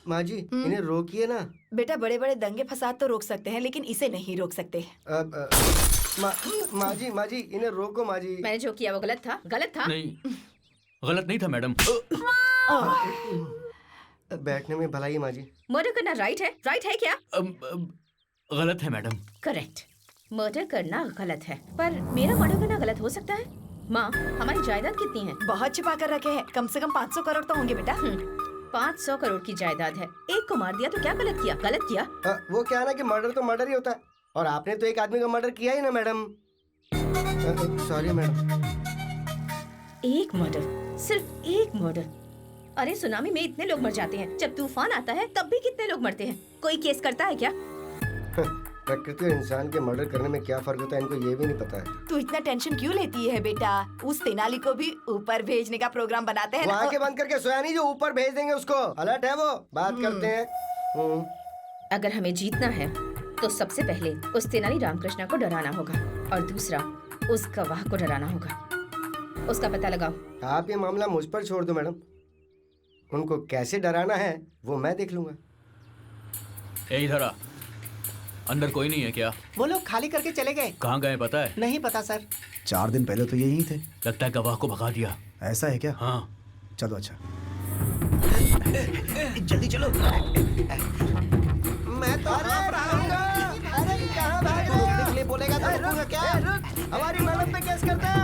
माँ जी इन्हें रोकिए ना। बेटा बड़े बड़े दंगे फसाद तो रोक सकते हैं लेकिन इसे नहीं रोक सकते। माँ जी इन्हें रोको माँ जी। मैंने जो किया वो गलत था, गलत था। नहीं, गलत नहीं था मैडम। बैठने में भलाई माँ जी। मर्डर करना राइट है क्या? गलत है मैडम। करेक्ट, मर्डर करना गलत है, पर मेरा मर्डर करना गलत हो सकता है। माँ, हमारी जायदाद कितनी है? बहुत छिपा कर रखे हैं, कम से कम 500 करोड़ तो होंगे बेटा। 500 करोड़ की जायदाद है, एक को मार दिया तो क्या गलत किया? गलत किया। वो क्या ना कि मर्डर तो मर्डर ही होता है, और आपने तो एक आदमी का मर्डर किया ही ना मैडम। Sorry madam. एक मर्डर, सिर्फ एक मर्डर। अरे सुनामी में इतने लोग मर जाते हैं, जब तूफान आता है तब भी कितने लोग मरते हैं। कोई केस करता है क्या? प्रकृति और इंसान के मर्डर करने में क्या फर्क होता है इनको ये भी नहीं पता है। तू इतना टेंशन क्यों लेती है बेटा? उस तेनाली को भी ऊपर भेजने का प्रोग्राम बनाते हैं ना। आंखें बंद करके सोया नहीं जो ऊपर भेज देंगे उसको। अलर्ट है वो, बात करते हैं। अगर हमें जीतना है तो सबसे पहले उस तेनाली रामकृष्ण को डराना होगा, और दूसरा उस गवाह को डराना होगा। उसका पता लगाओ। आप ये मामला मुझ पर छोड़ दो मैडम, उनको कैसे डराना है वो मैं देख लूंगा। इधर आ। अंदर कोई नहीं है क्या? वो लोग खाली करके चले गए। कहाँ गए पता है? नहीं पता सर। 4 दिन पहले तो यही थे। लगता है गवाह को भगा दिया। ऐसा है क्या? हाँ। चलो अच्छा। जल्दी चलो। मैं तो अरे कहाँ भाग रहे हो? रोकने के लिए बोलेगा तो रुकूंगा क्या? हमारी मैडम पे केस करता है।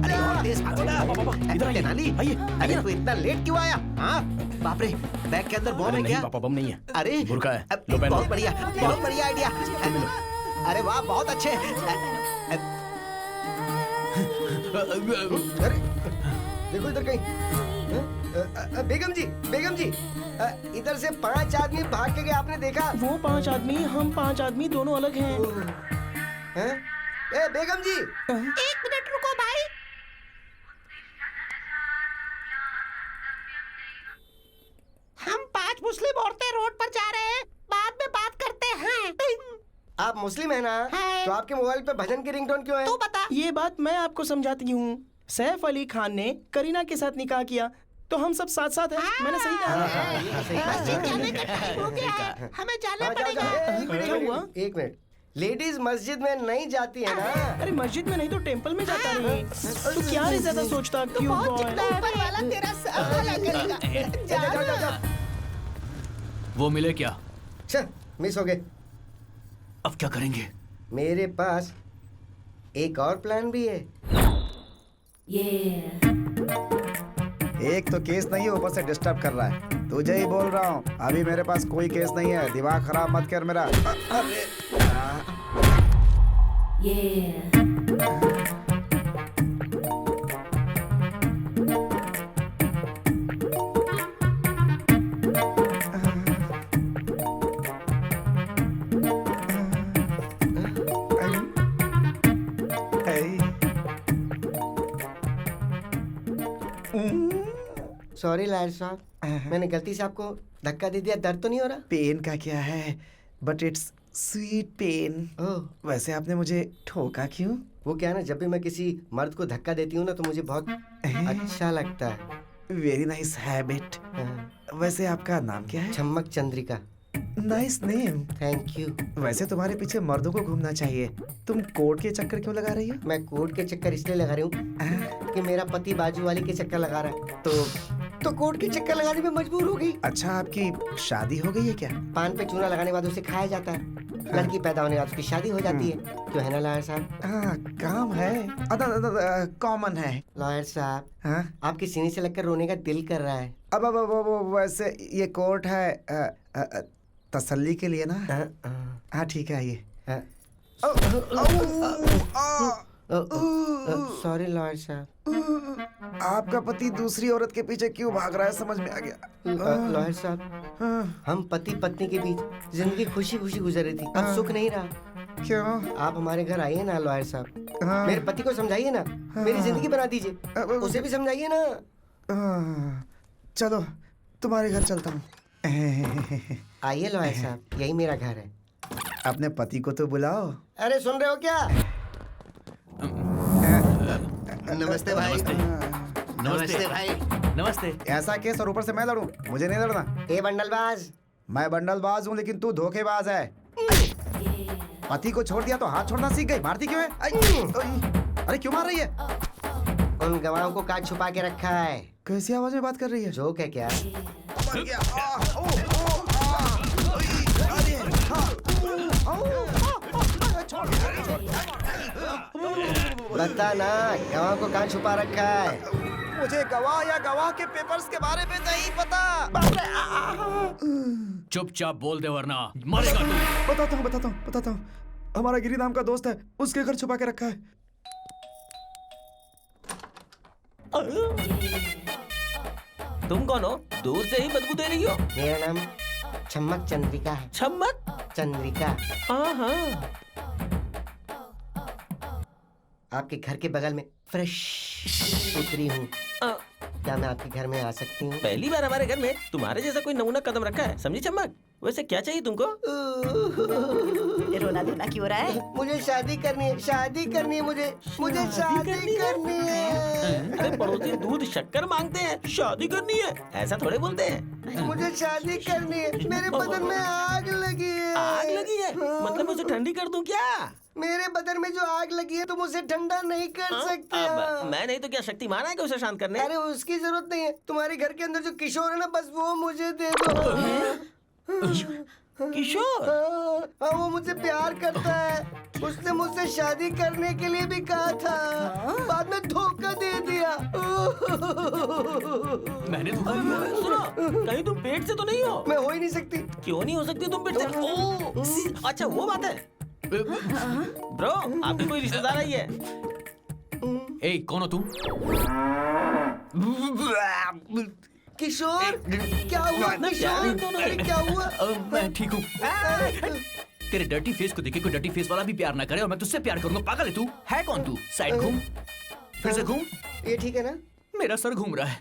अरे और तेज भागो ना। इधर तेनाली, अरे तू इतना लेट क्यों आया? हाँ बाप रे, बैग के अंदर बम है क्या? पापा बम नहीं है। अरे बुर्का है। बहुत बढ़िया आइडिया। अरे वाह बहुत अच्छे। अरे देखो इधर कहीं। बेगम जी इधर से 5 आदमी भाग के गए, आपने देखा? वो 5 आदमी, हम 5 आदमी दोनों अलग हैं। ए बेगम जी, 1 मिनट रुको भाई। हम 5 मुस्लिम औरतें रोड पर जा रहे हैं, बाद में बात करते हैं। आप मुस्लिम है ना? तो आपके मोबाइल पे भजन की रिंगटोन क्यों है? तू बता। ये बात मैं आपको समझाती हूँ। सैफ अली खान ने करीना के साथ निकाह किया तो हम सब साथ साथ हैं। मैंने सही कहा। मस्जिद जाने का टाइम हो गया है, हमें जाना पड़ेगा। क्या हुआ? 1 मिनट। लेडीज मस्जिद में नहीं जाती है ना? अरे मस्जिद में नहीं तो टेंपल में जाता नहीं। तू क्या रे ज्यादा सोचता? क्यों ऊपर वाला तेरा सहारा करेगा। जा। वो मिले क्या? मिस हो गए। अब क्या करेंगे? मेरे पास एक और प्लान भी है। एक तो केस नहीं है, ऊपर से डिस्टर्ब कर रहा है। तुझे ही बोल रहा हूँ, अभी मेरे पास कोई केस नहीं है। दिमाग खराब मत कर मेरा। सॉरी लायर साहब, मैंने गलती से आपको धक्का दे दिया। दर्द तो नहीं हो रहा? पेन का क्या है, बट इट्स स्वीट पेन। वैसे आपने मुझे ठोका क्यों? वो क्या है ना, जब भी मैं किसी मर्द को धक्का देती हूँ ना तो मुझे बहुत अच्छा लगता है। Very nice habit. वैसे आपका नाम क्या है? Chammak Chandrika. Nice name. Thank you. वैसे तुम्हारे पीछे मर्दों को घूमना चाहिए। तुम कोर्ट के चक्कर क्यों लगा रही हो? मैं कोर्ट के चक्कर इसलिए लगा रही हूँ कि मेरा पति बाजू वाले के चक्कर लगा रहा है। तो तो कोर्ट के चक्कर लगाने में मजबूर हो गई। अच्छा, आपकी शादी हो गई है क्या? पान पे चूना लगाने के बाद उसे खाया जाता है। लड़की पैदा होने के बाद उसकी शादी हो जाती है। क्यों है ना लॉयर साहब? हाँ, काम है, कॉमन है। लॉयर साहब, हाँ? आपके सीने से लगकर रोने का दिल कर रहा है। अब वैसे ये कोर्ट है तसल्ली के लिए ना। हाँ ठीक है, आइए। सॉरी लॉयर साहब। आपका पति दूसरी औरत के पीछे क्यों भाग रहा है, समझ में आ गया। लॉयर साहब, हम पति पत्नी के बीच जिंदगी खुशी खुशी गुजर रही थी, अब सुख नहीं रहा। क्यों? आप हमारे घर आइए ना लॉयर साहब। मेरे पति को समझाइए ना, मेरी जिंदगी बना दीजिए, उसे भी समझाइए ना। चलो तुम्हारे घर चलता हूँ। आइए लॉयर साहब, यही मेरा घर है। अपने पति को तो बुलाओ। अरे सुन रहे हो क्या? नमस्ते भाई। नमस्ते भाई। नमस्ते। ऐसा केस और ऊपर से मैं लड़ूं? मुझे नहीं लड़ना। ए बंडलबाज। मैं बंडलबाज हूँ, लेकिन तू धोखेबाज है। पति को छोड़ दिया तो हाथ छोड़ना सीख गई, मारती क्यों है? अरे क्यों मार रही है? उन गवाहों को काट छुपा के रखा है। कैसी आवाज में बात कर रही है? जोक है क्या? बता ना, गवाह को कहाँ छुपा रखा है? मुझे गवाह या गवाह के पेपर्स के बारे में नहीं पता। चुपचाप बोल दे वरना मरेगा तू। बताता हूँ। हमारा गिरी नाम का दोस्त है, उसके घर छुपा के रखा है। तुम कौन हो? दूर से ही बदबू दे रही हो। मेरा नाम छम्मक चंद्रिका है। छम्मक चंद्रिका। हाँ। आपके घर के बगल में फ्रेश उतरी हूँ। क्या मैं आपके घर में आ सकती हूँ? पहली बार हमारे घर में तुम्हारे जैसा कोई नमूना कदम रखा है, समझी चम्मक? वैसे क्या चाहिए तुमको? रोना धोना क्यों रहा है? मुझे शादी करनी है, शादी करनी है, मुझे शादी करनी है। अरे पड़ोसी दूध शक्कर मांगते हैं, शादी करनी है, ऐसा थोड़े बोलते हैं। मुझे शादी करनी है, मेरे बदन में आग लगी है। आग लगी है? मतलब मैं उसे ठंडी कर दूं क्या? मेरे बदन में जो आग लगी है तुम उसे ठंडा नहीं कर सकते। मैं नहीं तो क्या शक्तिमान है कि उसे शांत करने? अरे उसकी जरूरत नहीं है, तुम्हारे घर के अंदर जो किशोर है ना, बस वो मुझे दे दो। किशोर? हाँ, वो मुझसे प्यार करता है। उसने मुझसे शादी करने के लिए भी कहा था, बाद में धोखा दे दिया। मैंने धोखा दिया? सुनो, कहीं तुम पेट से तो नहीं हो? मैं हो ही नहीं सकती। क्यों नहीं हो सकती तुम पेट से? ओह, अच्छा वो बात है। ब्रो, आपकी कोई रिश्तेदार आई है? ए, कौन हो तुम? किशोर, क्या हुआ? किशोर, अरे क्या हुआ? मैं ठीक हूँ। तेरे डर्टी फेस को देखे कोई डर्टी फेस वाला भी प्यार ना करे और मैं तुझसे प्यार करूंगा? पागल है तू? है कौन तू? साइड घूम, फिर से घूम। ये ठीक है ना? मेरा सर घूम रहा है।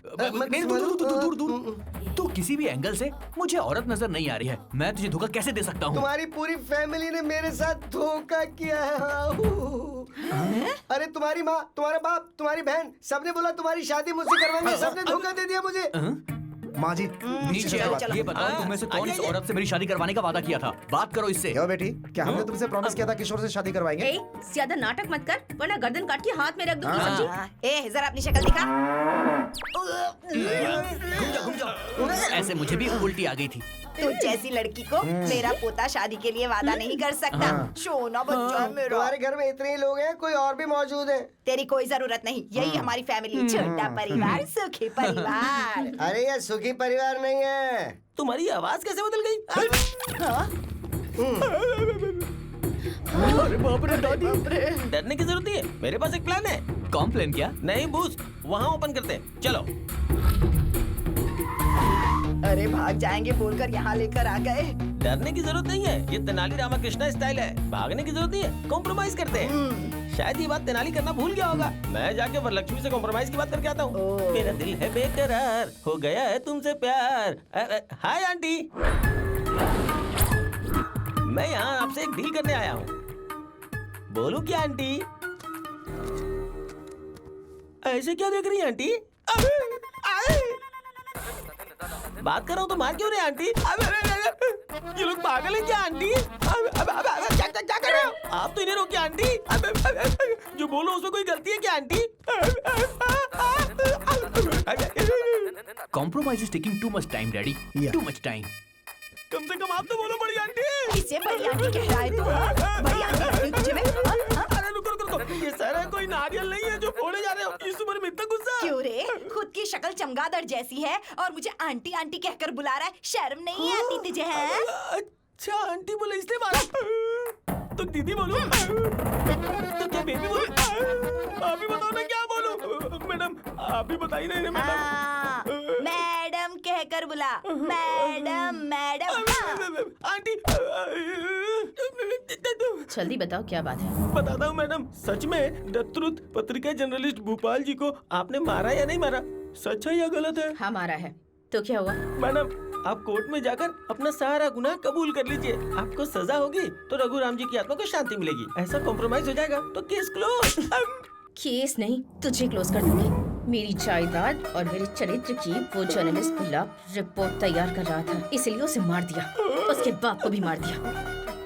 दूर। तू किसी भी एंगल से मुझे औरत नजर नहीं आ रही है। मैं तुझे धोखा कैसे दे सकता हूँ? तुम्हारी पूरी फैमिली ने मेरे साथ धोखा किया है। अरे तुम्हारी माँ, तुम्हारा बाप, तुम्हारी बहन, सबने बोला तुम्हारी शादी मुझसे करवाएंगे, सबने धोखा दे दिया मुझे। माँ जी नीचे आओ, ये बताओ तुम में से कौन इस औरत से मेरी शादी करवाने का वादा किया था? बात करो इससे। यो बेटी, क्या हमने तुमसे प्रॉमिस किया था किशोर से शादी करवाएंगे? ए, ज्यादा नाटक मत कर, वरना गर्दन काट के हाथ में रख दूंगी, समझी? ए, जरा अपनी शक्ल दिखा। घूम जाओ। ऐसे मुझे भी उल्टी आ गई थी। तू जैसी लड़की को मेरा पोता शादी के लिए वादा नहीं कर सकता। सोना बच्चा मेरा। तुम्हारे घर में इतने ही लोग हैं, कोई और भी मौजूद है? तेरी कोई जरूरत नहीं, यही हमारी फैमिली। छोटा परिवार, सुखी परिवार। अरे ये सुखी परिवार नहीं है। तुम्हारी आवाज कैसे बदल गई? अरे बाप रे दादी। डरने की जरूरत नहीं है, मेरे पास एक प्लान है। कौन प्लान? क्या? नहीं बूस्ट, वहाँ ओपन करते हैं, चलो। अरे भाग जाएंगे बोलकर यहाँ लेकर आ गए। डरने की जरूरत नहीं है, ये तेनाली रामाकृष्णा स्टाइल है। भागने की जरूरत नहीं है, कॉम्प्रोमाइज करते हैं। शायद ये बात तेनाली करना भूल गया होगा। मैं जाके वरलक्ष्मी से कॉम्प्रोमाइज की बात करके आता हूँ। मेरा दिल है बेकरार, हो गया है तुमसे प्यार। हाय आंटी, मैं यहाँ आपसे एक डील करने आया हूँ। बोलूं क्या आंटी? ऐसे क्या देख रही है आंटी? बात कर रहा हूँ तो मार क्यों रहे आंटी? ये लोग पागल हैं क्या आंटी? क्या कर रहे हो आप? तो इन्हें रोकिए आंटी। जो बोलो उसमें कोई गलती है क्या aunty? Compromise is taking too much time daddy, too much time. कम से कम आप तो बोलो बड़ी आंटी। इसे बड़ी आंटी कह रहा है तू? बड़ी आंटी तुझे मैं अरे रुको, ये सारा कोई नारियल नहीं है जो फोड़े जा रहे हो। इस उम्र में इतना गुस्सा क्यों रे? खुद की शक्ल चमगादड़ जैसी है और मुझे आंटी आंटी कहकर बुला रहा है। शर्म नहीं आती तुझे? है अच्छा आंटी बोले इसलिए मारा। तो दीदी बोलूं? तो क्या बेबी बोलूं? आप ही बताओ ना क्या बोलूं? मैडम आप ही बताइए ना मैडम। मैडम कहकर बुला। Madam madam aunty. जल्दी बताओ क्या बात है। बताता हूँ मैडम, सच में द ट्रुथ पत्रिका जर्नलिस्ट भोपाल जी को आपने मारा या नहीं मारा? सच है या गलत है? हाँ मारा है। तो क्या हुआ? मैडम आप कोर्ट में जाकर अपना सारा गुनाह कबूल कर लीजिए। आपको सजा होगी तो रघुराम जी की आत्मा को शांति मिलेगी। ऐसा कॉम्प्रोमाइज हो जाएगा तो केस क्लोज। केस नहीं, तुझे क्लोज कर दूंगी। मेरी जायदाद और मेरे चरित्र की वो जर्नलिस्ट बुला रिपोर्ट तैयार कर रहा था, इसलिए उसे मार दिया। उसके बाप को भी मार दिया।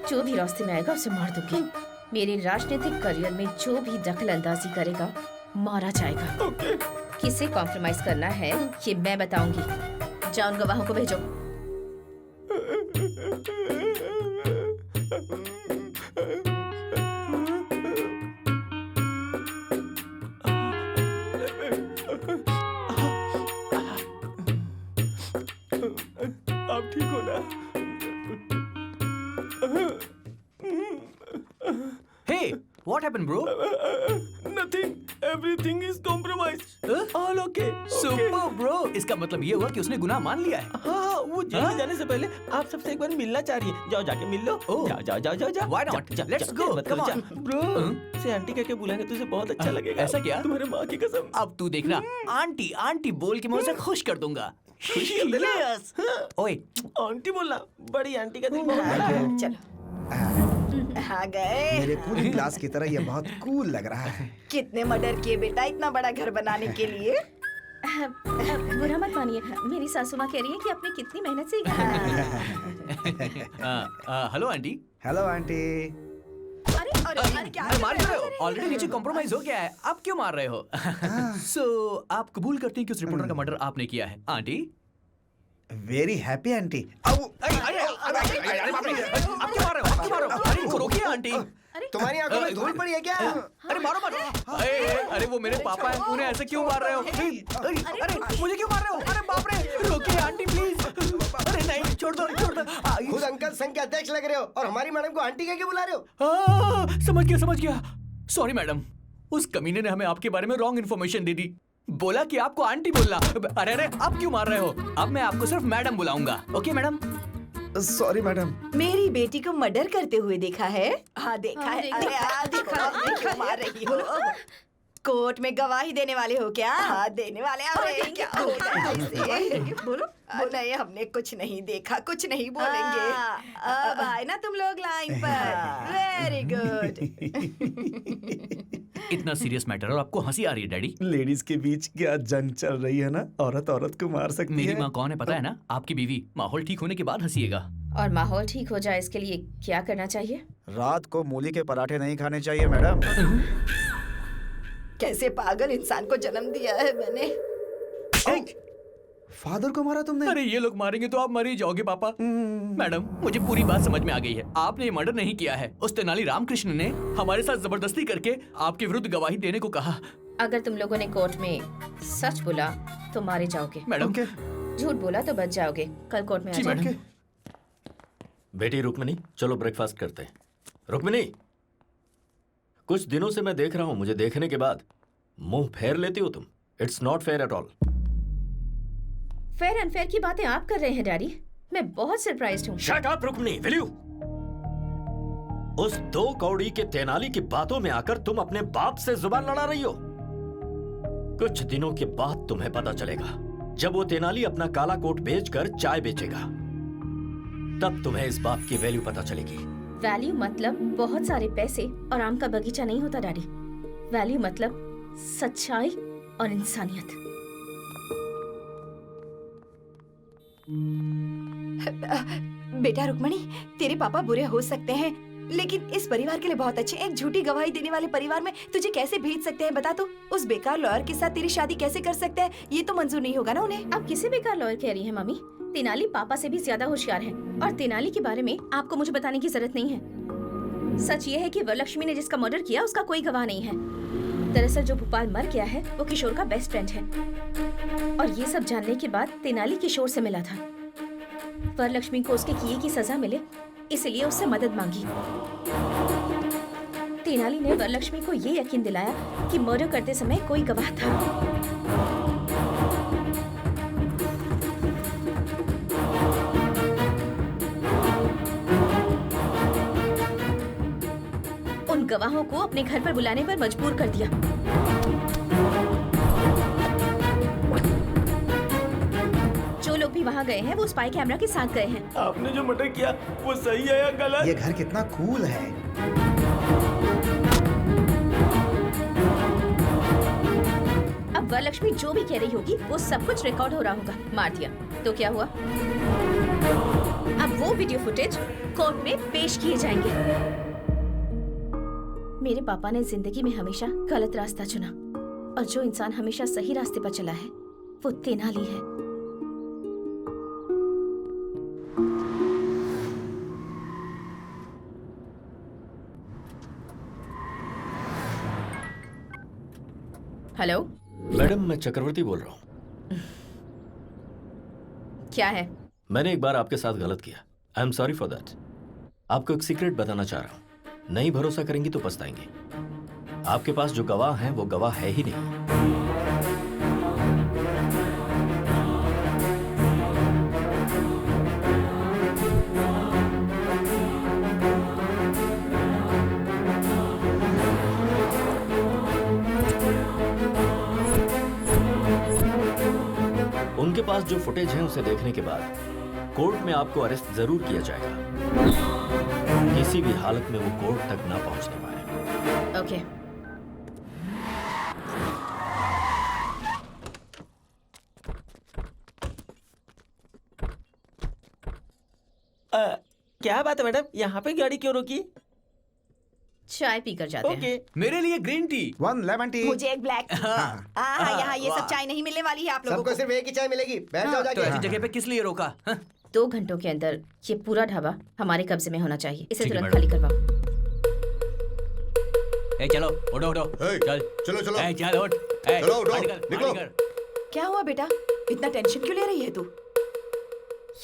जो भी रास्ते में आएगा उसे मार दूंगी। मेरे राजनीतिक करियर में जो भी दखल अंदाजी करेगा मारा जाएगा। किसे कॉम्प्रोमाइज करना है ये मैं बताऊंगी। जाओ उन गवाहों को भेजो। आप ठीक हो ना? Hey, what happened, bro? Nothing. Everything is compromised. All okay. Super, bro. इसका मतलब ये हुआ कि उसने गुनाह मान लिया है। हाँ, वो जेल जाने से पहले आप सबसे एक बार मिलना चाह रही है। जाओ जाके मिल लो। जाओ। Why not? Let's go. Come on. Bro, से आंटी कह के बुलाएंगे तुझे बहुत अच्छा लगेगा। ऐसा क्या? तुम्हारे माँ की कसम। अब तू देखना, आंटी आंटी बोल के मैं उसे खुश कर दूंगा। खुश कर देना। ओए, आंटी बोलना। बड़ी आंटी का दिल बहुत बड़ा है। चलो आ गए। मेरे कूलिंग ग्लास की तरह ये बहुत कूल लग रहा है। कितने मर्डर किए बेटा इतना बड़ा घर बनाने के लिए? बुरा मत मानिए, मेरी सासू माँ कह रही है कि आपने कितनी मेहनत से हेलो आंटी। Hello aunty. अरे क्या मार रहे हो? ऑलरेडी नीचे कॉम्प्रोमाइज हो गया है, आप क्यों मार रहे हो? सो आप कबूल करते हैं कि उस रिपोर्टर का मर्डर आपने किया है? Aunty very happy aunty. आप क्यों मार रहे हो? अरे इनको रोकिए आंटी। तुम्हारी आंखों में धूल पड़ी है क्या? अरे मारो मत। अरे वो मेरे पापा हैं, उन्हें ऐसे क्यों मार रहे हो? अरे मुझे क्यों मार रहे हो? अरे बाप रे, रोकिए आंटी प्लीज। अरे नहीं, छोड़ दो। खुद अंकल संघ के अध्यक्ष लग रहे हो और हमारी मैडम को आंटी कह के बुला रहे हो? समझ गया। सॉरी मैडम, उस कमीने ने हमें आपके बारे में रॉन्ग इन्फॉर्मेशन दे दी। बोला कि आपको आंटी बोलना। अरे आप क्यों मार रहे हो? अब मैं आपको सिर्फ मैडम बुलाऊंगा। Okay madam? Sorry madam. मेरी बेटी को मर्डर करते हुए देखा है? हाँ देखा है। अरे देखा मार रही हो। कोर्ट में गवाही देने वाले हो क्या? हाँ देने वाले। अरे क्या होगा ऐसे? बोलो। नहीं हमने कुछ नहीं देखा, कुछ नहीं बोलेंगे। अब आए ना तुम लोग लाइन पर। Very good. इतना सीरियस मैटर और आपको हंसी आ रही है डैडी? लेडीज के बीच क्या जंग चल रही है ना, औरत औरत को मार सकती है। मेरी माँ कौन है पता है ना? आपकी बीवी। माहौल ठीक होने के बाद हंसीएगा। और माहौल ठीक हो जाए इसके लिए क्या करना चाहिए? रात को मूली के पराठे नहीं खाने चाहिए मैडम। कैसे पागल इंसान को जन्म दिया है मैंने। फादर को मारा तुमने? अरे ये लोग मारेंगे तो आप मर ही जाओगे पापा। मैडम मुझे पूरी बात समझ में आ गई है। आपने ये मर्डर नहीं किया है। उस तेनाली रामकृष्ण ने हमारे साथ जबरदस्ती करके आपके विरुद्ध गवाही देने को कहा। अगर तुम लोगों ने कोर्ट में सच बोला तो मारे जाओगे। मैडम झूठ बोला तो बच जाओगे। कल कोर्ट में आ जाओगे। बेटी रुक्मिनी, चलो ब्रेकफास्ट करते हैं। रुक्मिनी, कुछ दिनों से मैं देख रहा हूं, मुझे देखने के बाद मुंह फेर लेती हो तुम। It's not fair at all. Fair unfair की बातें आप कर रहे हैं डैडी। मैं बहुत सरप्राइज्ड हूँ। Shut up Rukmini, will you? उस 2 कौड़ी के तेनाली की बातों में आकर तुम अपने बाप से जुबान लड़ा रही हो। कुछ दिनों के बाद तुम्हें पता चलेगा, जब वो तेनाली अपना काला कोट बेचकर चाय बेचेगा, तब तुम्हें इस बात की वैल्यू पता चलेगी। वैल्यू मतलब बहुत सारे पैसे और आम का बगीचा नहीं होता डैडी। वैल्यू मतलब सच्चाई और इंसानियत। बेटा रुक्मणी, तेरे पापा बुरे हो सकते हैं लेकिन इस परिवार के लिए बहुत अच्छे। एक झूठी गवाही देने वाले परिवार में तुझे कैसे भेज सकते हैं बता तो? उस बेकार लॉयर के साथ तेरी शादी कैसे कर सकते हैं? ये तो मंजूर नहीं होगा ना उन्हें। आप किसे बेकार लॉयर कह रही हैं मम्मी? तेनाली पापा से भी ज्यादा होशियार है और तेनाली के बारे में आपको मुझे बताने की जरूरत नहीं है। सच ये है कि वरलक्ष्मी ने जिसका मर्डर किया उसका कोई गवाह नहीं है। दरअसल जो भोपाल मर गया है वो किशोर का बेस्ट फ्रेंड है और ये सब जानने के बाद तेनाली किशोर से मिला था। वरलक्ष्मी को उसके किए की सजा मिले इसलिए उससे मदद मांगी। तेनाली ने वरलक्ष्मी को ये यकीन दिलाया कि मर्डर करते समय कोई गवाह था। उन गवाहों को अपने घर पर बुलाने पर मजबूर कर दिया। जो लोग भी वहाँ गए हैं वो स्पाई कैमरा के साथ गए हैं। आपने जो मर्डर किया वो सही है या गलत? ये घर कितना कूल है। अब वरलक्ष्मी जो भी कह रही होगी वो सब कुछ रिकॉर्ड हो रहा होगा। मार दिया तो क्या हुआ? अब वो वीडियो फुटेज कोर्ट में पेश किए जाएंगे। मेरे पापा ने जिंदगी में हमेशा गलत रास्ता चुना और जो इंसान हमेशा सही रास्ते पर चला है वो तेनाली है। हेलो मैडम, मैं चक्रवर्ती बोल रहा हूँ। क्या है? मैंने एक बार आपके साथ गलत किया। I am sorry for that. आपको एक सीक्रेट बताना चाह रहा हूँ। नहीं भरोसा करेंगी तो पछताएंगे। आपके पास जो गवाह हैं वो गवाह है ही नहीं। उनके पास जो फुटेज है उसे देखने के बाद कोर्ट में आपको अरेस्ट जरूर किया जाएगा। किसी भी हालत में वो कोर्ट तक ना पहुंचने पाए। ओके। क्या बात है मैडम, यहाँ पे गाड़ी क्यों रोकी? चाय पीकर जाते हैं। मेरे लिए ग्रीन टी, 1 लेमन टी। मुझे एक ब्लैक टी। यहाँ ये सब चाय नहीं मिलने वाली है आप लोगों को। सबको सिर्फ एक ही चाय मिलेगी। बैठ जाओ जाके। तो ऐसी जगह पे किस लिए रोका? 2 घंटों के अंदर ये पूरा ढाबा हमारे कब्जे में होना चाहिए। इसे ठीक है, तुरंत खाली करवाओ। ए चलो उठो उठो। चल चलो चलो। ए चल उठ। ए, चलो, उठो, गाड़ी कर, निकलो। गाड़ी कर। क्या हुआ बेटा, इतना टेंशन क्यों ले रही है तू?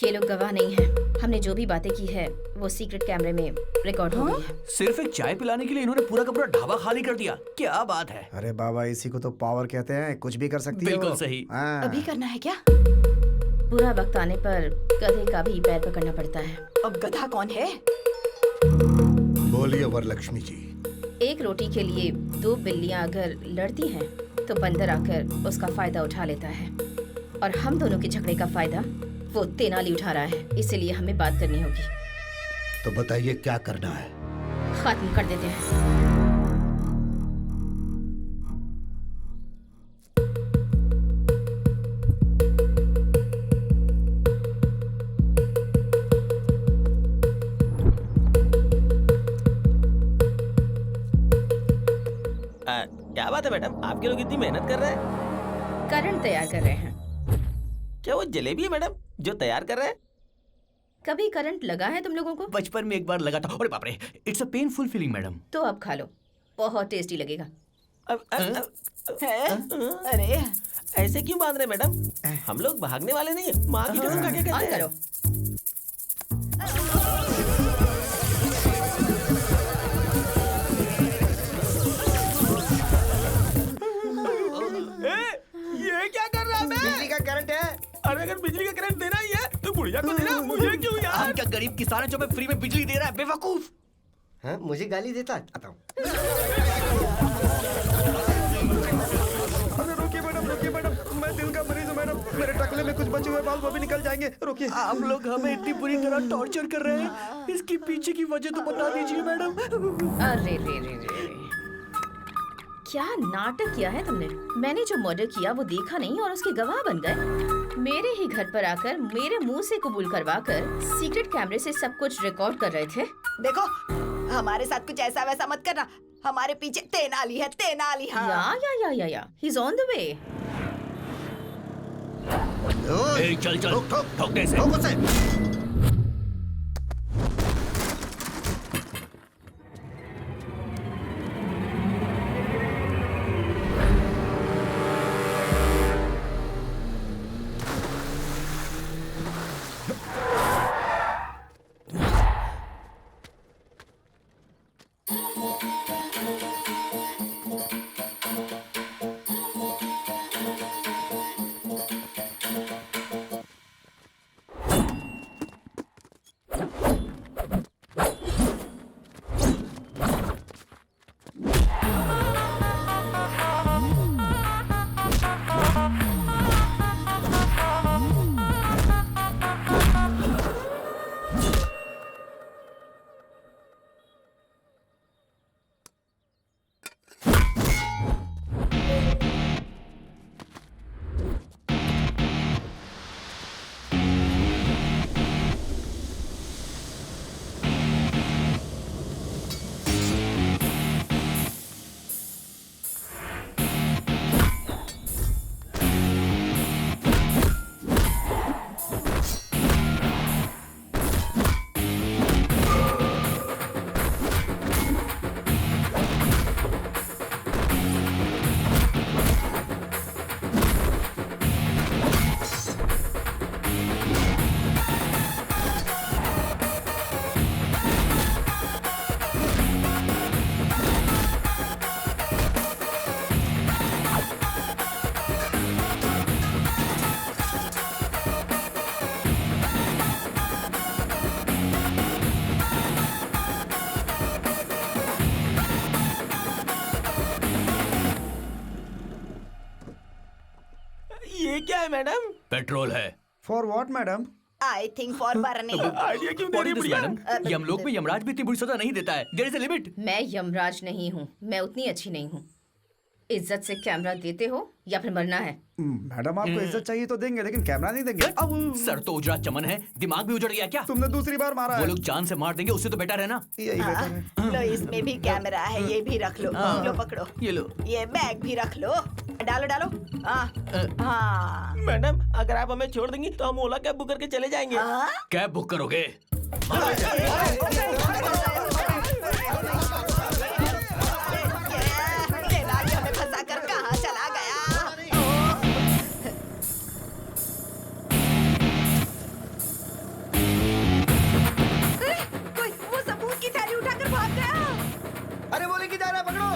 ये लोग गवाह नहीं है। हमने जो भी बातें की है वो सीक्रेट कैमरे में रिकॉर्ड हो गई है। सिर्फ एक चाय पिलाने के लिए इन्होंने पूरा का पूरा ढाबा खाली कर दिया। क्या बात है? अरे बाबा, इसी को तो पावर कहते हैं। कुछ भी कर सकती है वो। बिल्कुल सही। अभी करना है क्या? बुरा वक्त आने पर गधे का भी पैर पकड़ना पड़ता है। अब गधा कौन है? बोलिए वरलक्ष्मी जी। एक रोटी के लिए 2 बिल्लियां अगर लड़ती हैं तो बंदर आकर उसका फायदा उठा लेता है और हम दोनों के झगड़े का फायदा वो तेनाली उठा रहा है। इसीलिए हमें बात करनी होगी। तो बताइए क्या करना है? खत्म कर देते हैं। क्या बात है मैडम, आपके लोग इतनी मेहनत कर रहे हैं? करंट तैयार कर रहे हैं। क्या वो जलेबी है मैडम जो तैयार कर रहे हैं? कभी करंट लगा है तुम लोगों को? बचपन में एक बार लगा था। अरे बाप रे, it's a painful feeling madam. तो अब खा लो, बहुत टेस्टी लगेगा। अरे ऐसे क्यों बांध रहे मैडम? हम लोग भागने वाले नहीं है। माँ की कसम खा के कहते हैं। ये क्या कर रहा है? बिजली का करंट है। अरे अगर बिजली का करंट देना ही है तो बुढ़िया को देना, मुझे क्यों यार? हम क्या गरीब किसान हैं जो हमें फ्री में बिजली दे रहा है? बेवकूफ। हाँ, मुझे गाली देता। आता हूँ। अरे रोकिए मैडम, मैं दिल का मरीज हूँ मैडम। मेरे टकले में कुछ बचे हुए बाल वो भी निकल जाएंगे। रोकिए। आप लोग हमें इतनी बुरी तरह टॉर्चर कर रहे हैं, इसकी पीछे की वजह तो बता दीजिए मैडम। अरे रे क्या नाटक किया है तुमने? मैंने जो मर्डर किया वो देखा नहीं और उसके गवाह बन गए। मेरे ही घर पर आकर मेरे मुंह से कबूल करवा कर सीक्रेट कैमरे से सब कुछ रिकॉर्ड कर रहे थे। देखो हमारे साथ कुछ ऐसा वैसा मत करना। हमारे पीछे तेनाली है, तेनाली। हाँ या he's on the way। चल चल ठोक दे इसे। ठोक उसे। ये क्या है मैडम? पेट्रोल है। For what madam? I think for burning. Idea क्यों दे रही है बुढ़िया? मैडम यमलोक में यमराज भी इतनी बुरी सजा नहीं देता है। There is a limit. मैं यमराज नहीं हूँ, मैं उतनी अच्छी नहीं हूँ। इज्जत से कैमरा देते हो या फिर मरना है? मैडम आपको इज्जत चाहिए तो देंगे, लेकिन कैमरा नहीं देंगे। सर तो उजड़ा चमन है, दिमाग भी उजड़ गया क्या? तुमने दूसरी बार मारा वो है। लोग जान से मार देंगे, उससे तो बेटर है ना। यही बेटर है। लो इसमें भी कैमरा है, ये भी रख लो। लो पकड़ो, ये लो। ये बैग भी रख लो। डालो डालो। हाँ मैडम अगर आप हमें छोड़ देंगी तो हम ओला कैब बुक करके चले जाएंगे। कैब बुक करोगे? हमें फंसा कर कहाँ चला गया? कोई वो सबूत की थैली उठाकर भाग गया। अरे वो लेके जा रहा है, पकड़ो।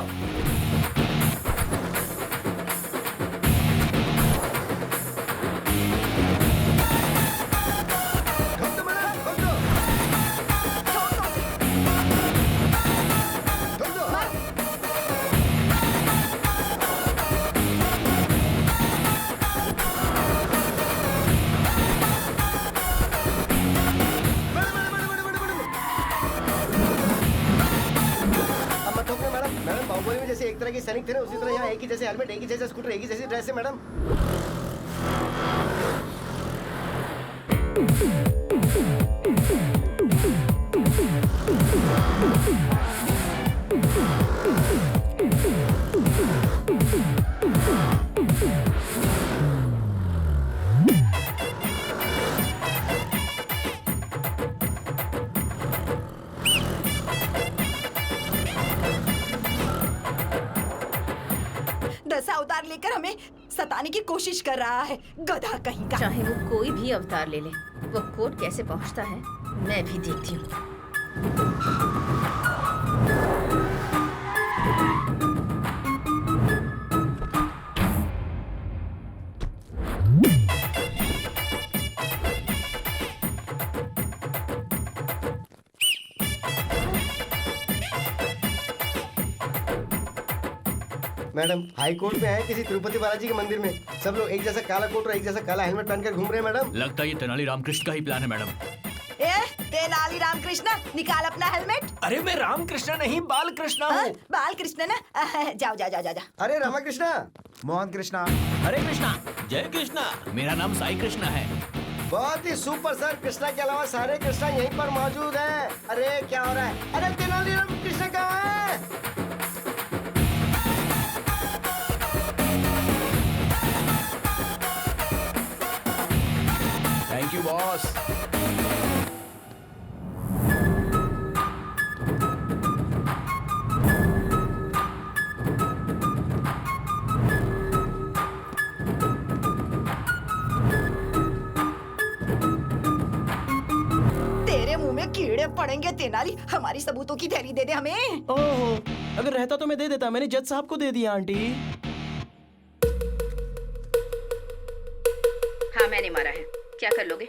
बाहुबली में जैसे एक तरह के सैनिक थे ना, उसी तरह यहाँ एक ही जैसे हेलमेट, एक ही जैसे स्कूटर, एक ही जैसी ड्रेस है मैडम। दस अवतार लेकर हमें सताने की कोशिश कर रहा है, गधा कहीं का। चाहे वो कोई भी अवतार ले ले, वो कोर्ट कैसे पहुंचता है मैं भी देखती हूँ। मैडम हाई कोर्ट में है किसी तिरुपति बालाजी के मंदिर में, सब लोग एक जैसा काला कोट और एक जैसा काला हेलमेट पहनकर घूम रहे हैं मैडम। लगता है ये तेनाली रामकृष्ण का ही प्लान है मैडम। तेनाली रामकृष्ण, निकाल अपना हेलमेट। अरे मैं रामकृष्ण नहीं बाल कृष्णा हूँ। बाल कृष्ण ना? जाओ जाओ जाओ जाओ। अरे रामाकृष्णा, मोहन कृष्णा, हरे कृष्णा, जय कृष्णा। मेरा नाम साई कृष्णा है। बहुत ही सुपर सर। कृष्णा के अलावा सारे कृष्णा यहीं पर मौजूद हैं। अरे क्या हो रहा है? अरे तेनालीराम कृष्णा कहाँ है? Thank you boss. तेरे मुंह में कीड़े पड़ेंगे तेनाली। हमारी सबूतों की थैली दे दे हमें। ओहो, अगर रहता तो मैं दे देता। मैंने जज साहब को दे दिया आंटी। हाँ मैंने मारा है। क्या कर लोगे?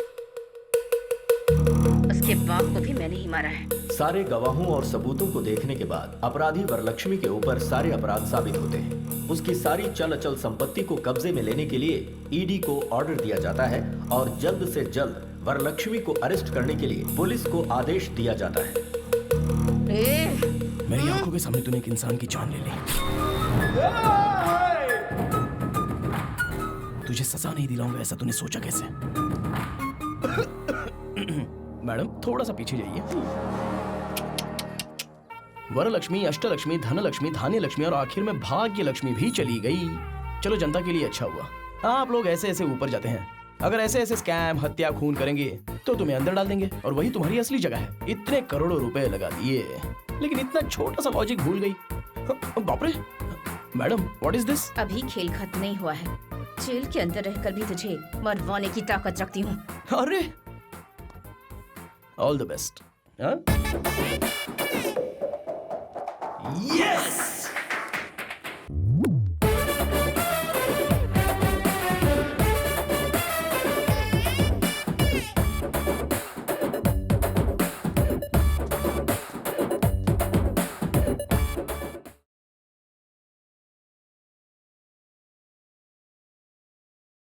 उसके बाप को भी मैंने ही मारा है। सारे गवाहों और सबूतों को देखने के बाद अपराधी वरलक्ष्मी के ऊपर सारे अपराध साबित होते हैं। उसकी सारी चल अचल संपत्ति को कब्जे में लेने के लिए ईडी को ऑर्डर दिया जाता है और जल्द से जल्द वरलक्ष्मी को अरेस्ट करने के लिए पुलिस को आदेश दिया जाता है। मेरी आंखों के सामने तूने एक इंसान की जान ले ली। तुझे सजा नहीं दिलाऊंगा ऐसा तूने सोचा कैसे? मैडम थोड़ा सा पीछे जाइए। वरलक्ष्मी, अष्टलक्ष्मी, धनलक्ष्मी, धान्य लक्ष्मी और आखिर में भाग्य लक्ष्मी भी चली गई। चलो जनता के लिए अच्छा हुआ। आप लोग ऐसे ऐसे ऊपर जाते हैं। अगर ऐसे ऐसे स्कैम, हत्या, खून करेंगे तो तुम्हें अंदर डाल देंगे और वही तुम्हारी असली जगह है। इतने करोड़ों रुपए लगा दिए लेकिन इतना छोटा सा लॉजिक भूल गई। बाप रे मैडम, व्हाट इज दिस? अभी खेल खत्म नहीं हुआ है। जेल के अंदर रहकर भी तुझे मरवाने की ताकत रखती हूँ। अरे ऑल द बेस्ट। यस